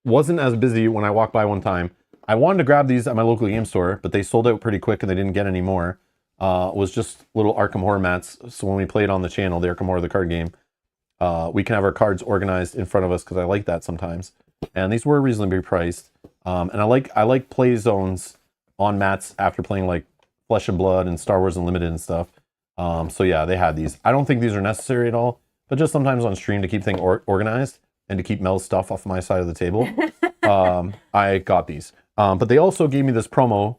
wasn't as busy when I walked by one time, I wanted to grab these at my local game store, but they sold out pretty quick and they didn't get any more. Was just little Arkham Horror mats. So when we played on the channel, the Arkham Horror, the card game, we can have our cards organized in front of us because I like that sometimes. And these were reasonably priced. And I like play zones on mats after playing like Flesh and Blood and Star Wars Unlimited and stuff. So yeah, they had these. I don't think these are necessary at all, but just sometimes on stream to keep things organized and to keep Mel's stuff off my side of the table. I got these. But they also gave me this promo.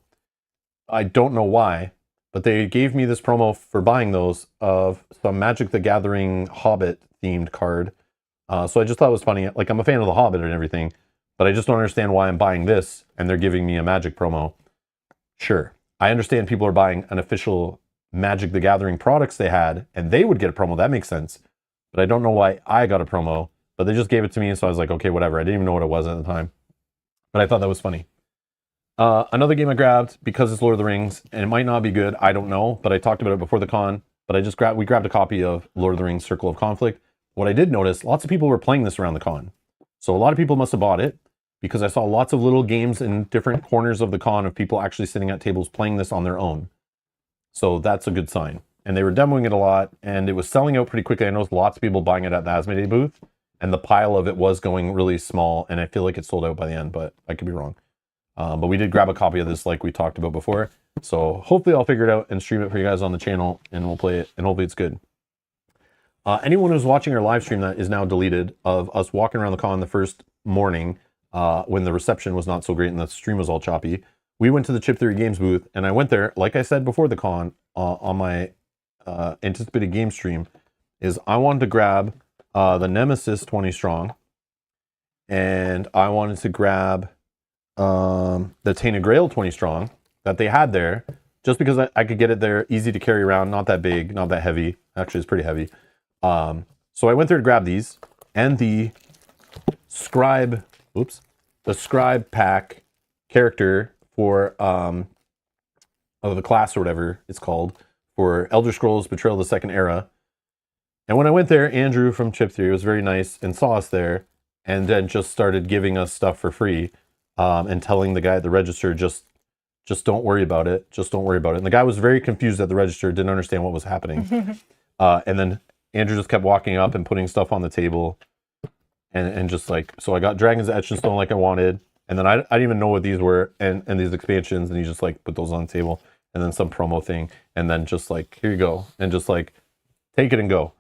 I don't know why, but they gave me this promo for buying those of some Magic the Gathering Hobbit themed card. So I just thought it was funny. Like, I'm a fan of the Hobbit and everything, but I just don't understand why I'm buying this and they're giving me a Magic promo. Sure, I understand people are buying an official Magic the Gathering products they had and they would get a promo. That makes sense. But I don't know why I got a promo, but they just gave it to me. So I was like, okay, whatever. I didn't even know what it was at the time, but I thought that was funny. Another game I grabbed because it's Lord of the Rings, and it might not be good, I don't know, but I talked about it before the con, but we grabbed a copy of Lord of the Rings Circle of Conflict. What I did notice, lots of people were playing this around the con. So a lot of people must have bought it because I saw lots of little games in different corners of the con of people actually sitting at tables playing this on their own. So that's a good sign. And they were demoing it a lot, and it was selling out pretty quickly. I noticed lots of people buying it at the Asmodee booth, and the pile of it was going really small, and I feel like it sold out by the end, but I could be wrong. But we did grab a copy of this like we talked about before. So hopefully I'll figure it out and stream it for you guys on the channel, and we'll play it, and hopefully it's good. Anyone who's watching our live stream that is now deleted of us walking around the con the first morning when the reception was not so great and the stream was all choppy, we went to the Chip Theory Games booth, and I went there, like I said before the con, on my anticipated game stream, is I wanted to grab the Nemesis 20 strong, and I wanted to grab the Tainted Grail 20 strong that they had there, just because I could get it there, easy to carry around, not that big, not that heavy. Actually, it's pretty heavy. So I went there to grab these, and the Scribe pack character for of the class or whatever it's called, for Elder Scrolls Betrayal of the Second Era. And when I went there, Andrew from Chip Theory was very nice and saw us there, and then just started giving us stuff for free, and telling the guy at the register, just don't worry about it. Just don't worry about it. And the guy was very confused at the register, didn't understand what was happening. And then Andrew just kept walking up and putting stuff on the table, and just like, so I got Dragon's Etched in Stone like I wanted, and then I didn't even know what these were, and these expansions, and he just like put those on the table, and then some promo thing, and then just like, here you go, and just like, take it and go.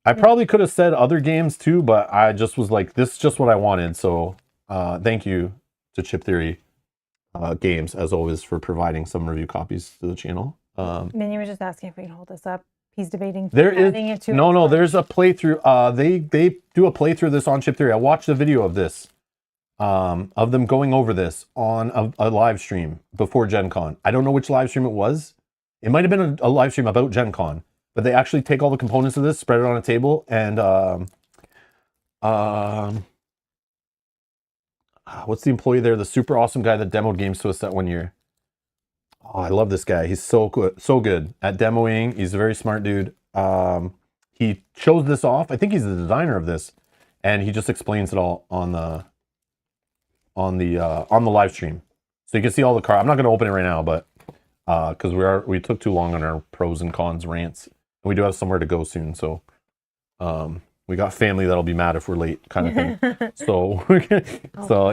I probably could have said other games too, but I just was like, this is just what I wanted. So thank you to Chip Theory Games, as always, for providing some review copies to the channel. Minion was just asking if we can hold this up. He's debating. There is there's a playthrough. They do a playthrough of this on Chip Theory. I watched a video of this, of them going over this on a live stream before Gen Con. I don't know which live stream it was. It might have been a live stream about Gen Con, but they actually take all the components of this, spread it on a table, and what's the employee there? The super awesome guy that demoed games to us that one year. Oh, I love this guy. He's so good at demoing. He's a very smart dude. He shows this off. I think he's the designer of this, and he just explains it all on the live stream. So you can see all the cards. I'm not going to open it right now, but because we took too long on our pros and cons rants, and we do have somewhere to go soon. So we got family that'll be mad if we're late, kind of thing. So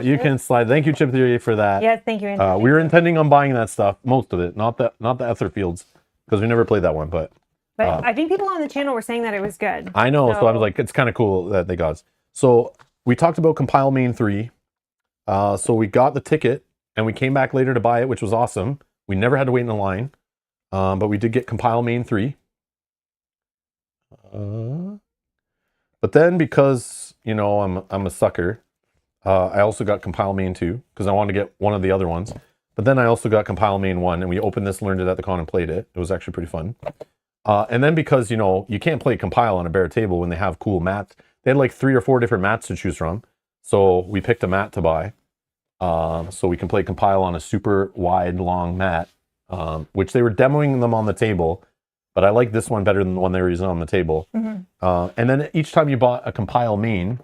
you can slide. Thank you, Chip Theory, for that. Yes, thank you. We were intending on buying that stuff, most of it, not the Etherfields, because we never played that one. But I think people on the channel were saying that it was good. I know, so I was like, it's kind of cool that they got us. So we talked about Compile Main 3. So we got the ticket, and we came back later to buy it, which was awesome. We never had to wait in a line, but we did get Compile Main 3. But then, because I'm a sucker, I also got Compile Main 2 because I wanted to get one of the other ones. But then I also got Compile Main 1, and we opened this, learned it at the con, and played it. It was actually pretty fun. And then, because you can't play Compile on a bare table when they have cool mats. They had like 3 or 4 different mats to choose from, so we picked a mat to buy, so we can play Compile on a super wide, long mat, which they were demoing them on the table. But I like this one better than the one they were using on the table. Mm-hmm. And then each time you bought a Compile Main,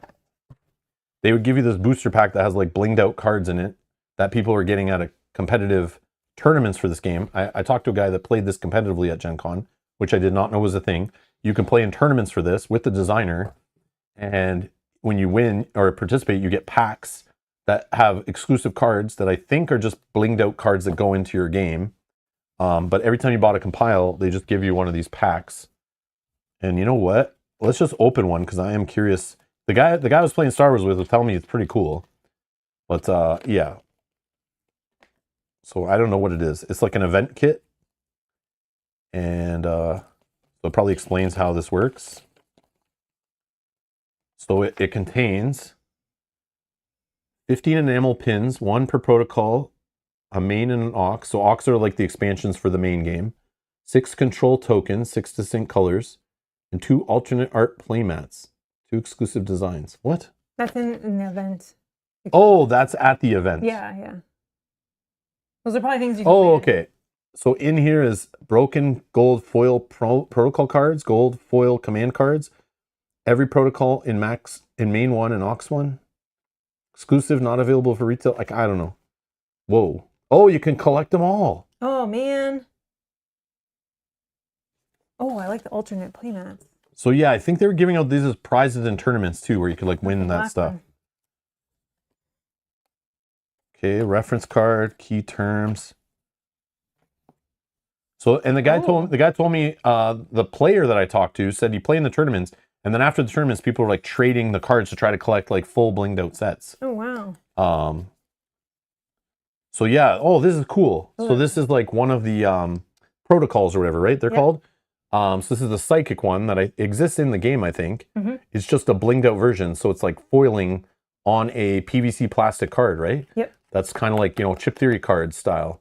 they would give you this booster pack that has like blinged out cards in it that people are getting at a competitive tournaments for this game. I talked to a guy that played this competitively at Gen Con, which I did not know was a thing. You can play in tournaments for this with the designer, and when you win or participate, you get packs that have exclusive cards that I think are just blinged out cards that go into your game. But every time you bought a Compile, they just give you one of these packs. And you know what? Let's just open one, because I am curious. The guy I was playing Star Wars with was telling me it's pretty cool. But yeah. So I don't know what it is. It's like an event kit. And so it probably explains how this works. So it contains 15 enamel pins, 1 per protocol, a main and an aux. So aux are like the expansions for the main game. 6 control tokens, 6 distinct colors, and 2 alternate art playmats, 2 exclusive designs. What? That's in an event. Oh, that's at the event. Yeah. Those are probably things you can Oh, okay. So in here is broken gold foil protocol cards, gold foil command cards, every protocol in main 1 and aux 1. Exclusive, not available for retail. Like, I don't know. Whoa. Oh, you can collect them all. Oh, man. Oh, I like the alternate playmats. So yeah, I think they were giving out these as prizes in tournaments too, where you could like win that stuff. One. Okay, reference card, key terms. So, and the guy told me the player that I talked to said he played in the tournaments, and then after the tournaments, people were like trading the cards to try to collect like full blinged out sets. Oh wow. So yeah, oh, this is cool. So this is like one of the protocols or whatever, right? They're called. So this is the psychic one that exists in the game, I think. It's just a blinged out version, so it's like foiling on a PVC plastic card, right? Yep. That's kind of like, you know, chip theory card style,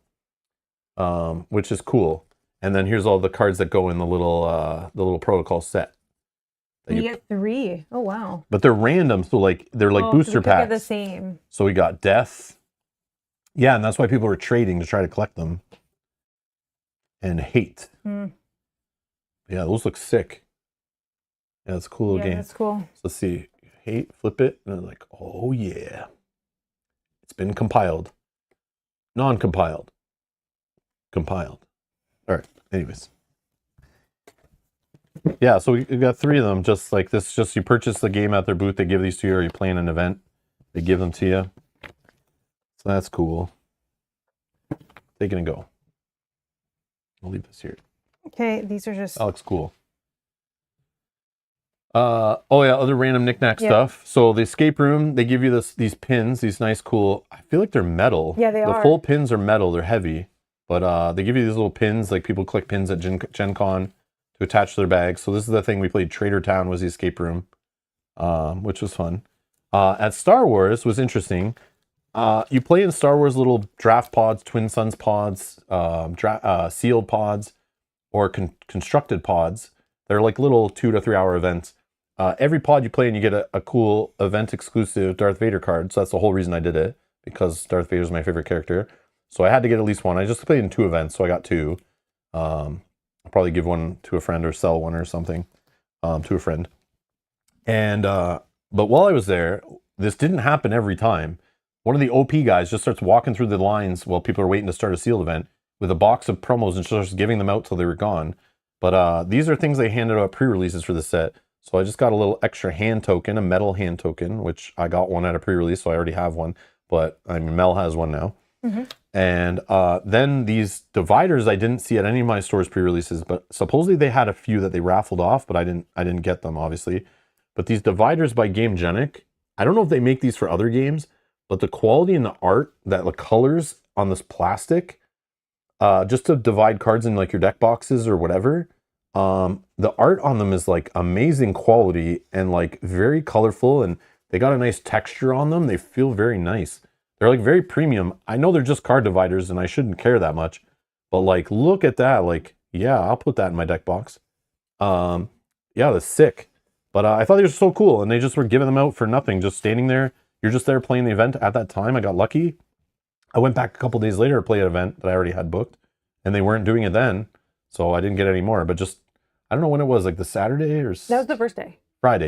which is cool. And then here's all the cards that go in the little protocol set. You get 3. Oh wow. But they're random, so like they're like booster packs. They're the same. So we got death. Yeah, and that's why people were trading to try to collect them. And hate. Yeah, those look sick. Yeah, it's a cool little game. That's cool. So let's see. Hate, flip it, and they're like, oh yeah. It's been compiled. Non-compiled. Compiled. All right, anyways. Yeah, so we got 3 of them, just like this. Just you purchase the game at their booth, they give these to you, or you play in an event, they give them to you. So that's cool. Take it and go. I'll leave this here. Okay, these are just... That looks cool. Oh yeah, other random knickknack stuff. So the escape room, they give you these pins, these nice cool, I feel like they're metal. Yeah, they are. The full pins are metal, they're heavy. But they give you these little pins, like people collect pins at Gen Con to attach to their bags. So this is the thing we played. Trader Town was the escape room, which was fun. At Star Wars was interesting. You play in Star Wars little draft pods, Twin Suns pods, sealed pods, or constructed pods. They're like little 2 to 3 hour events. Every pod you play in, you get a cool event exclusive Darth Vader card. So that's the whole reason I did it, because Darth Vader is my favorite character. So I had to get at least one. I just played in 2 events, so I got 2. I'll probably give one to a friend or sell one or something to a friend. And but while I was there, this didn't happen every time. One of the OP guys just starts walking through the lines while people are waiting to start a sealed event with a box of promos and starts giving them out till they were gone. But these are things they handed out pre-releases for the set. So I just got a little extra hand token, a metal hand token, which I got one at a pre-release, so I already have one. But I mean, Mel has one now. And then these dividers I didn't see at any of my stores pre-releases, but supposedly they had a few that they raffled off, but I didn't get them, obviously. But these dividers by GameGenic, I don't know if they make these for other games, but the quality and the art, that the colors on this plastic, just to divide cards in like your deck boxes or whatever, the art on them is like amazing quality and like very colorful, and they got a nice texture on them. They feel very nice. They're like very premium. I know they're just card dividers and I shouldn't care that much, but like, look at that. Like, yeah, I'll put that in my deck box. Yeah, that's sick. But I thought they were so cool, and they just were giving them out for nothing, just standing there. You're just there playing the event at that time. I got lucky. I went back a couple days later to play an event that I already had booked, and they weren't doing it then, so I didn't get any more. But just, I don't know when it was, like the Saturday or... That was the first day. Friday.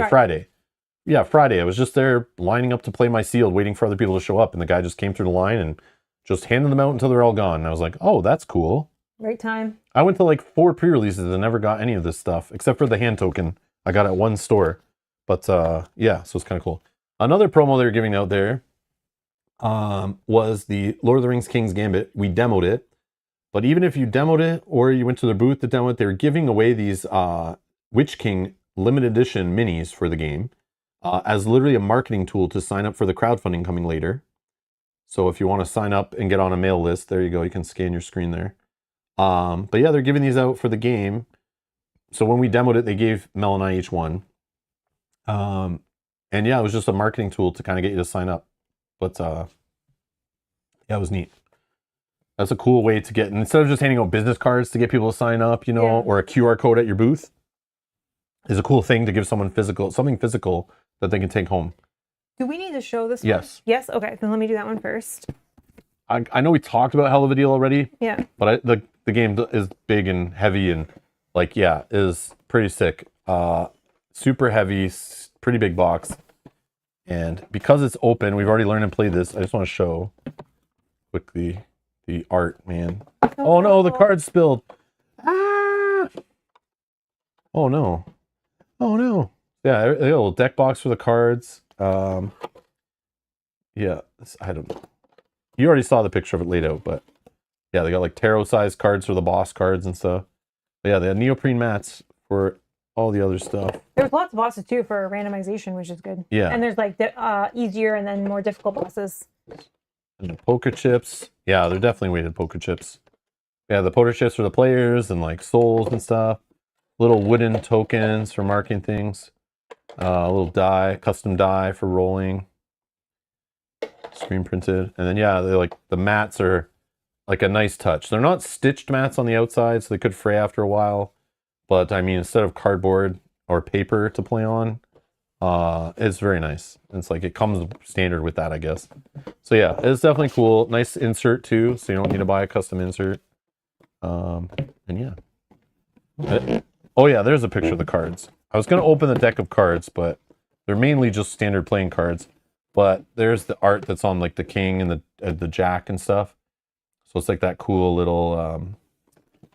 Yeah, Friday. I was just there lining up to play my sealed, waiting for other people to show up, and the guy just came through the line and just handed them out until they're all gone. And I was like, oh, that's cool. Right time. I went to like 4 pre-releases and never got any of this stuff, except for the hand token I got at one store. But yeah, so it's kind of cool. Another promo they were giving out there was the Lord of the Rings King's Gambit. We demoed it. But even if you demoed it or you went to their booth to demo it, they were giving away these Witch King limited edition minis for the game as literally a marketing tool to sign up for the crowdfunding coming later. So if you want to sign up and get on a mail list, there you go. You can scan your screen there. But yeah, they're giving these out for the game. So when we demoed it, they gave Mel and I each one. And yeah, it was just a marketing tool to kind of get you to sign up. But yeah, it was neat. That's a cool way to get, and instead of just handing out business cards to get people to sign up, you know, or a QR code at your booth, is a cool thing to give someone something physical that they can take home. Do we need to show this Yes. one? Yes? Okay, then let me do that one first. I know we talked about Hell of a Deal already. Yeah. But the game is big and heavy and like, yeah, is pretty sick. Super heavy, pretty big box. And because it's open, we've already learned and played this. I just want to show quickly the art, man. Oh no, the card spilled. Ah! Oh no. Oh no. Yeah, a little deck box for the cards. Yeah, I don't know. You already saw the picture of it laid out, but yeah, they got like tarot sized cards for the boss cards and stuff. But yeah, they have neoprene mats for all the other stuff. There's lots of bosses too for randomization, which is good. Yeah. And there's like easier and then more difficult bosses. And the poker chips. Yeah, they're definitely weighted poker chips. Yeah, the poker chips for the players and like souls and stuff. Little wooden tokens for marking things. A little die, custom die for rolling. Screen printed. And then yeah, they're like the mats are like a nice touch. They're not stitched mats on the outside, so they could fray after a while. But I mean, instead of cardboard or paper to play on, it's very nice. It's like it comes standard with that, I guess. So yeah, it's definitely cool. Nice insert too, so you don't need to buy a custom insert. And yeah. Oh yeah, there's a picture of the cards. I was gonna open the deck of cards, but they're mainly just standard playing cards. But there's the art that's on like the king and the jack and stuff. So it's like that cool little,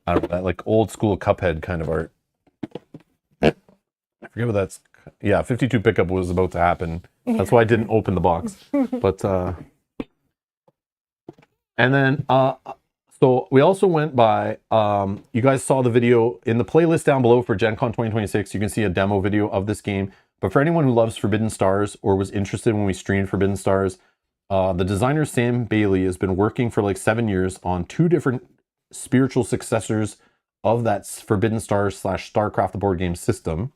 I don't know, that like old school Cuphead kind of art. I forget what that's. Yeah, 52 pickup was about to happen. That's why I didn't open the box. But and then so we also went by. You guys saw the video in the playlist down below for Gen Con 2026. You can see a demo video of this game. But for anyone who loves Forbidden Stars or was interested when we streamed Forbidden Stars, the designer Sam Bailey has been working for like 7 years on 2 different spiritual successors of that Forbidden Stars / StarCraft the board game system.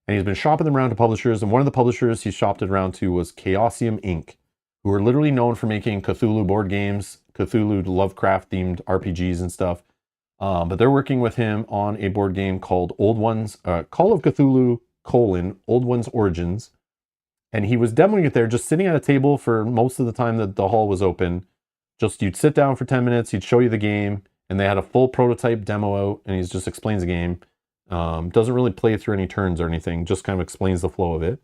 And he's been shopping them around to publishers. And one of the publishers he shopped it around to was Chaosium Inc., who are literally known for making Cthulhu board games, Cthulhu Lovecraft themed RPGs and stuff. But they're working with him on a board game called Call of Cthulhu: Old One's Origins. And he was demoing it there, just sitting at a table for most of the time that the hall was open. Just you'd sit down for 10 minutes, he'd show you the game, and they had a full prototype demo out, and he just explains the game. Doesn't really play through any turns or anything, just kind of explains the flow of it.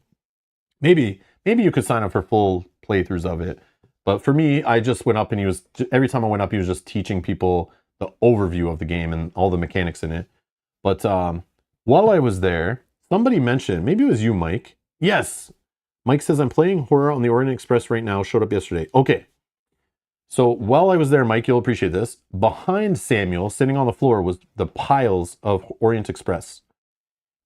Maybe you could sign up for full playthroughs of it. But for me, I just went up and every time I went up, he was just teaching people the overview of the game and all the mechanics in it. But while I was there, somebody mentioned, maybe it was you, Mike. Yes. Mike says, I'm playing Horror on the Orient Express right now. Showed up yesterday. Okay. So while I was there, Mike, you'll appreciate this. Behind Samuel, sitting on the floor, was the piles of Orient Express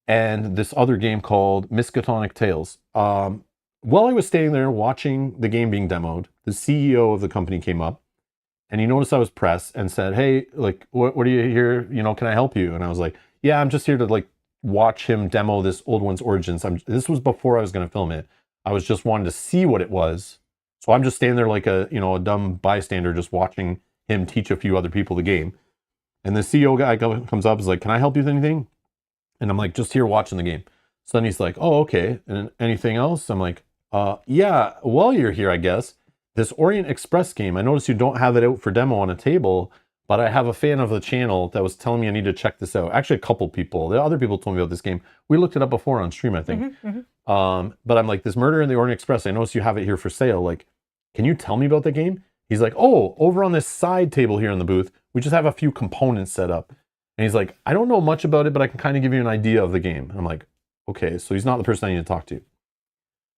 and this other game called Miskatonic Tales. While I was standing there watching the game being demoed, the CEO of the company came up and he noticed I was press and said, hey, like, what are you here? You know, can I help you? And I was like, yeah, I'm just here to like watch him demo this Old One's Origins. This was before I was going to film it. I was just wanting to see what it was. So I'm just standing there like a dumb bystander, just watching him teach a few other people the game. And the CEO guy comes up, is like, can I help you with anything? And I'm like, just here watching the game. So then he's like, oh, okay. And anything else? I'm like, yeah, while you're here, I guess, this Orient Express game, I noticed you don't have it out for demo on a table, but I have a fan of the channel that was telling me I need to check this out. Actually, a couple people. The other people told me about this game. We looked it up before on stream, I think. But I'm like, this Murder in the Orient Express, I noticed you have it here for sale. Like, can you tell me about the game? He's like, oh, over on this side table here in the booth, we just have a few components set up. And he's like, I don't know much about it, but I can kind of give you an idea of the game. I'm like, okay, so he's not the person I need to talk to.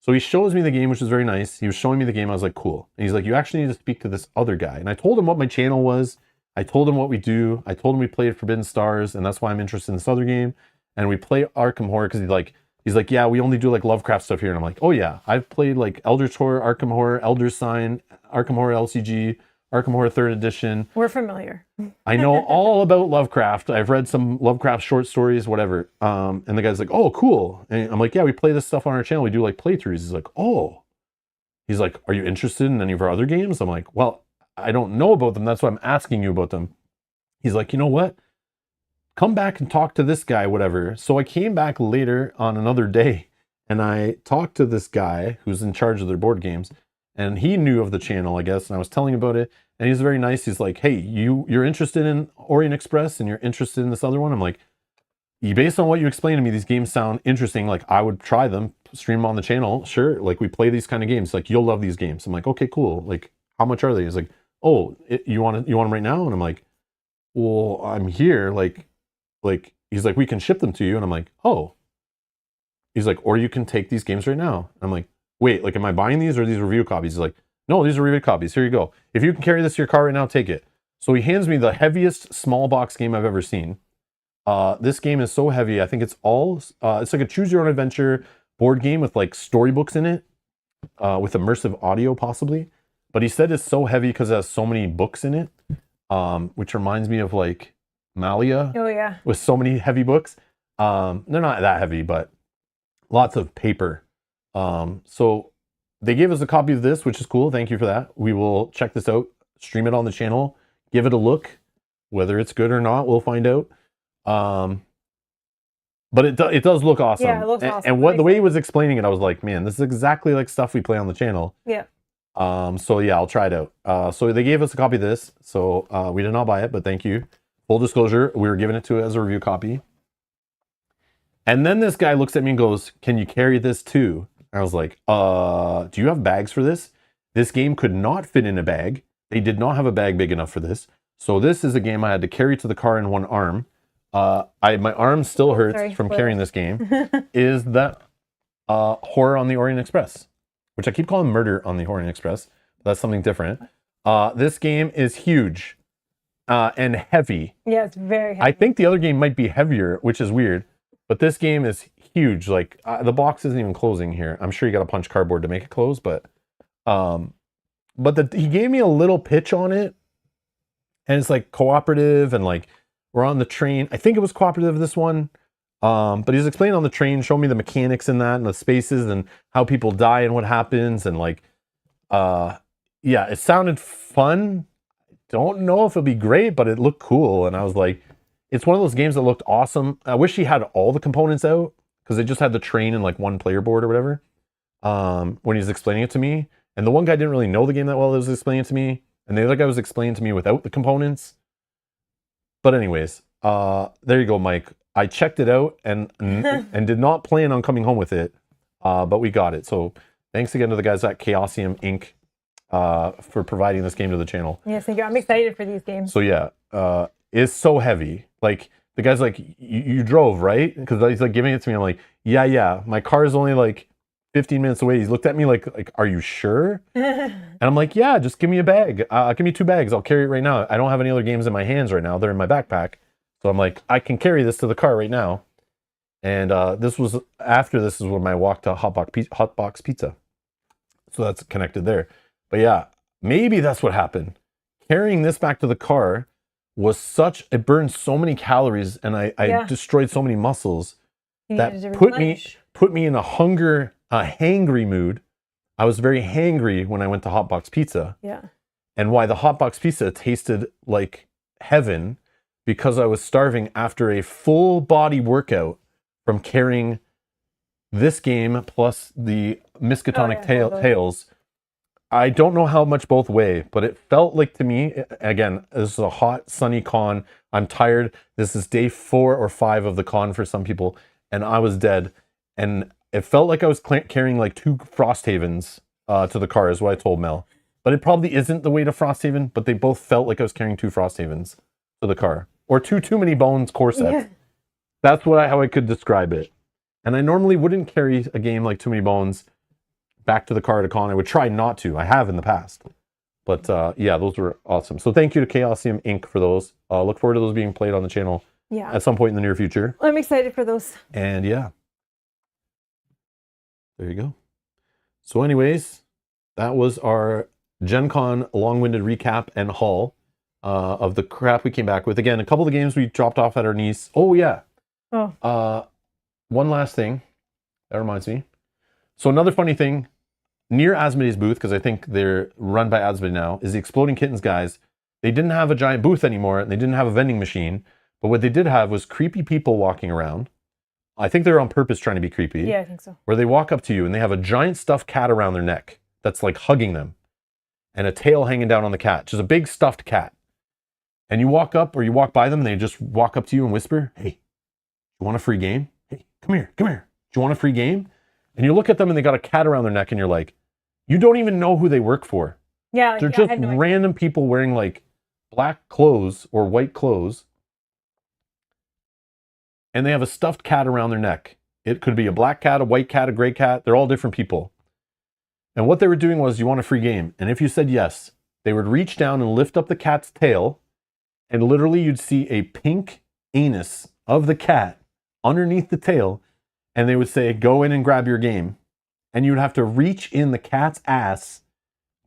So he shows me the game, which is very nice. He was showing me the game. I was like, cool. And he's like, you actually need to speak to this other guy. And I told him what my channel was. I told him what we do. I told him we played Forbidden Stars, and that's why I'm interested in this other game. And we play Arkham Horror because he's like, yeah, we only do like Lovecraft stuff here. And I'm like, oh yeah, I've played like Eldritch Horror, Arkham Horror, Elder Sign, Arkham Horror LCG, Arkham Horror 3rd Edition. We're familiar. I know all about Lovecraft. I've read some Lovecraft short stories, whatever. And the guy's like, oh, cool. And I'm like, yeah, we play this stuff on our channel. We do like playthroughs. He's like, oh. He's like, are you interested in any of our other games? I'm like, well, I don't know about them. That's why I'm asking you about them. He's like, you know what? Come back and talk to this guy, whatever. So I came back later on another day and I talked to this guy who's in charge of their board games. And he knew of the channel, I guess, and I was telling him about it. And he's very nice. He's like, hey, you're interested in Orient Express and you're interested in this other one? I'm like, based on what you explained to me, these games sound interesting. Like, I would try them, stream them on the channel. Sure, like, we play these kind of games. Like, you'll love these games. I'm like, okay, cool. Like, how much are they? He's like, oh, you want them right now? And I'm like, well, I'm here. Like, he's like, we can ship them to you. And I'm like, oh. He's like, or you can take these games right now. I'm like, wait, like, am I buying these or are these review copies? He's like, no, these are review copies. Here you go. If you can carry this to your car right now, take it. So he hands me the heaviest small box game I've ever seen. This game is so heavy. I think it's like a choose your own adventure board game with like storybooks in it, with immersive audio possibly. But he said it's so heavy because it has so many books in it, which reminds me of like Malia. Oh yeah. With so many heavy books. They're not that heavy, but lots of paper. So they gave us a copy of this, which is cool. Thank you for that. We will check this out, stream it on the channel, give it a look. Whether it's good or not, we'll find out. But it does look awesome. Yeah, it looks awesome. And the way he was explaining it, I was like, man, this is exactly like stuff we play on the channel. Yeah. So yeah, I'll try it out. So they gave us a copy of this. So we did not buy it, but thank you. Full disclosure, we were giving it to it as a review copy. And then this guy looks at me and goes, can you carry this too? I was like, do you have bags for this? This game could not fit in a bag. They did not have a bag big enough for this. So this is a game I had to carry to the car in one arm. My arm still hurts from carrying this game. Is that Horror on the Orient Express, which I keep calling Murder on the Orient Express. But that's something different. This game is huge and heavy. Yeah, it's very heavy. I think the other game might be heavier, which is weird. But this game is huge. Like the box isn't even closing here. I'm sure you got to punch cardboard to make it close, but he gave me a little pitch on it, and it's like cooperative, and like we're on the train. I think it was cooperative, this one. But he's explaining on the train, showing me the mechanics in that and the spaces and how people die and what happens, and like yeah, it sounded fun. Don't know if it'll be great, but it looked cool, and I was like, it's one of those games that looked awesome. I wish he had all the components out, because they just had the train and like one player board or whatever, when he was explaining it to me. And the one guy didn't really know the game that well that was explaining it to me. And the other guy was explaining to me without the components. But anyways, there you go, Mike. I checked it out and did not plan on coming home with it, but we got it. So thanks again to the guys at Chaosium Inc. For providing this game to the channel. Yes, thank you. I'm excited for these games. So yeah, it's so heavy. Like the guy's like, you drove, right? Because he's like giving it to me. I'm like, yeah. My car is only like 15 minutes away. He's looked at me like, are you sure? And I'm like, yeah, just give me a bag. Give me 2 bags. I'll carry it right now. I don't have any other games in my hands right now. They're in my backpack. So I'm like, I can carry this to the car right now. And this is when I walked to Hotbox Pizza. So that's connected there. But yeah, maybe that's what happened. Carrying this back to the car was it burned so many calories, and I destroyed so many muscles that put me in a hangry mood. I was very hangry when I went to Hotbox Pizza. Yeah. And why the Hotbox Pizza tasted like heaven, because I was starving after a full body workout from carrying this game plus the Miskatonic Tales. I don't know how much both weigh, but it felt like to me, again, this is a hot, sunny con. I'm tired. This is day 4 or 5 of the con for some people, and I was dead. And it felt like I was carrying like 2 Frosthavens to the car, is what I told Mel. But it probably isn't the weight of Frosthaven, but they both felt like I was carrying 2 Frosthavens to the car. Or 2 Too Many Bones core sets. Yeah. That's how I could describe it. And I normally wouldn't carry a game like Too Many Bones back to the car at a con. I would try not to. I have in the past. But yeah, those were awesome. So thank you to Chaosium Inc. for those. Look forward to those being played on the channel at some point in the near future. I'm excited for those. And yeah. There you go. So anyways, that was our Gen Con long-winded recap and haul of the crap we came back with. Again, a couple of the games we dropped off at our niece. Oh, yeah. Oh. One last thing. That reminds me. So another funny thing, near Asmodee's booth, because I think they're run by Asmodee now, is the Exploding Kittens guys. They didn't have a giant booth anymore, and they didn't have a vending machine. But what they did have was creepy people walking around. I think they're on purpose trying to be creepy. Yeah, I think so. Where they walk up to you, and they have a giant stuffed cat around their neck that's like hugging them. And a tail hanging down on the cat. Just a big stuffed cat. And you walk up, or you walk by them, and they just walk up to you and whisper, hey, you want a free game? Hey, come here. Do you want a free game? And you look at them and they got a cat around their neck and you're like, you don't even know who they work for. Yeah. They're just random people wearing like black clothes or white clothes. and they have a stuffed cat around their neck. It could be a black cat, a white cat, a gray cat. They're all different people. And what they were doing was, you want a free game? And if you said yes, they would reach down and lift up the cat's tail, and literally you'd see a pink anus of the cat underneath the tail, and they would say, go in and grab your game. And you would have to reach in the cat's ass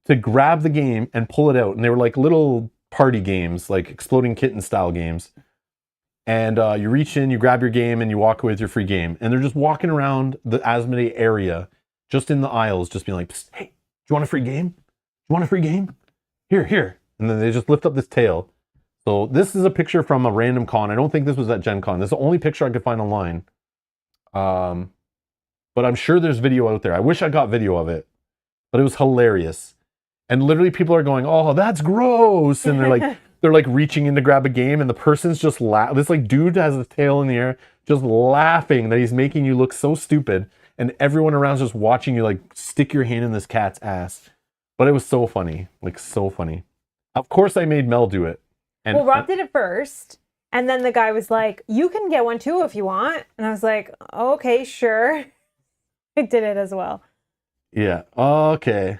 to grab the game and pull it out. And they were like little party games, like exploding kitten style games. And you reach in, you grab your game, and you walk away with your free game. And they're just walking around the Asmodee area, just in the aisles, just being like, hey, do you want a free game? Do you want a free game? Here. And then they just lift up this tail. So this is a picture from a random con. I don't think this was at Gen Con. This is the only picture I could find online. But I'm sure there's video out there. I wish I got video of it. But it was hilarious. And literally people are going, oh, that's gross. And they're like reaching in to grab a game, and the person's just this like dude has his tail in the air, just laughing that he's making you look so stupid. And everyone around's just watching you like stick your hand in this cat's ass. But it was so funny. Like so funny. Of course I made Mel do it. And, well, Rob did it first. And then the guy was like, you can get one too if you want. And I was like, okay, sure. I did it as well. Yeah. Okay.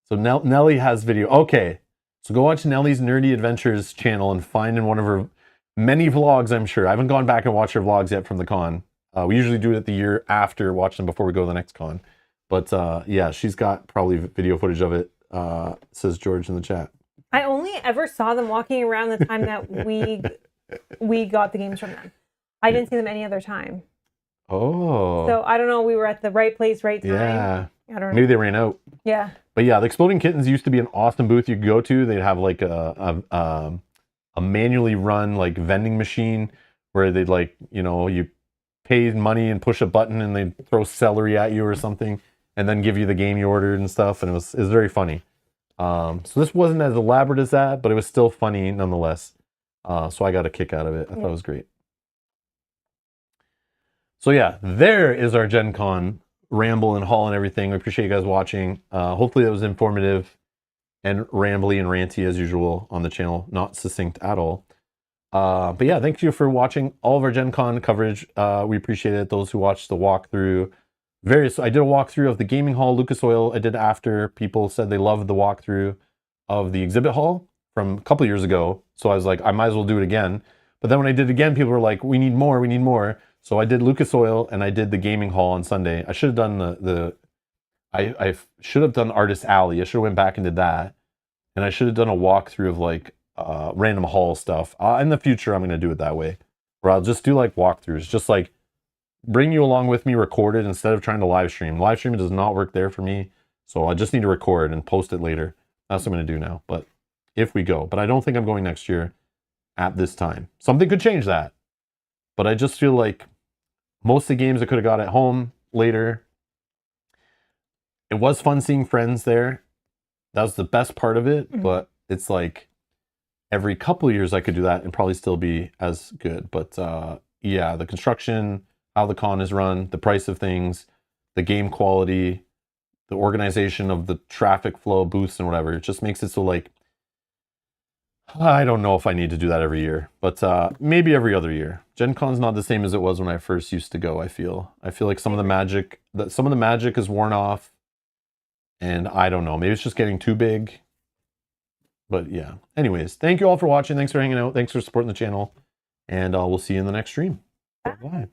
So Nelly has video. Okay. So go watch Nelly's Nerdy Adventures channel and find in one of her many vlogs, I'm sure. I haven't gone back and watched her vlogs yet from the con. We usually do it the year after, watch them before we go to the next con. But yeah, she's got probably video footage of it, says George in the chat. I only ever saw them walking around the time that we got the games from them. I didn't see them any other time. Oh. So I don't know. We were at the right place, right time. Yeah. I don't know. Maybe they ran out. Yeah. But yeah, the Exploding Kittens used to be an awesome booth you could go to. They'd have like a manually run like vending machine where they'd like, you know, you pay money and push a button and they'd throw celery at you or something and then give you the game you ordered and stuff. And it was very funny. So this wasn't as elaborate as that, but it was still funny nonetheless. So I got a kick out of it. I thought it was great. So yeah, there is our Gen Con ramble and haul and everything. I appreciate you guys watching. Hopefully that was informative and rambly and ranty as usual on the channel. Not succinct at all. But yeah, thank you for watching all of our Gen Con coverage. We appreciate it. Those who watched the walkthrough. I did a walkthrough of the gaming hall, Lucas Oil. I did after people said they loved the walkthrough of the exhibit hall from a couple years ago. So I was like, I might as well do it again. But then when I did it again, people were like, we need more, we need more. So I did Lucas Oil and I did the gaming hall on Sunday. I should have done I should have done Artist Alley. I should have went back and did that. And I should have done a walkthrough of like random hall stuff. In the future, I'm going to do it that way. Where I'll just do like walkthroughs. Just like bring you along with me recorded instead of trying to live stream. Live streaming does not work there for me. So I just need to record and post it later. That's what I'm going to do now. But if we go. But I don't think I'm going next year at this time. Something could change that. But I just feel like most of the games I could have got at home later. It was fun seeing friends there. That was the best part of it. Mm-hmm. But it's like every couple of years I could do that and probably still be as good. But yeah, the construction, how the con is run, the price of things, the game quality, the organization of the traffic flow, booths and whatever. It just makes it so like, I don't know if I need to do that every year, but maybe every other year. Gen Con's not the same as it was when I first used to go. I feel like some of the magic is worn off, and I don't know. Maybe it's just getting too big. But yeah. Anyways, thank you all for watching. Thanks for hanging out. Thanks for supporting the channel, and we'll see you in the next stream. Bye.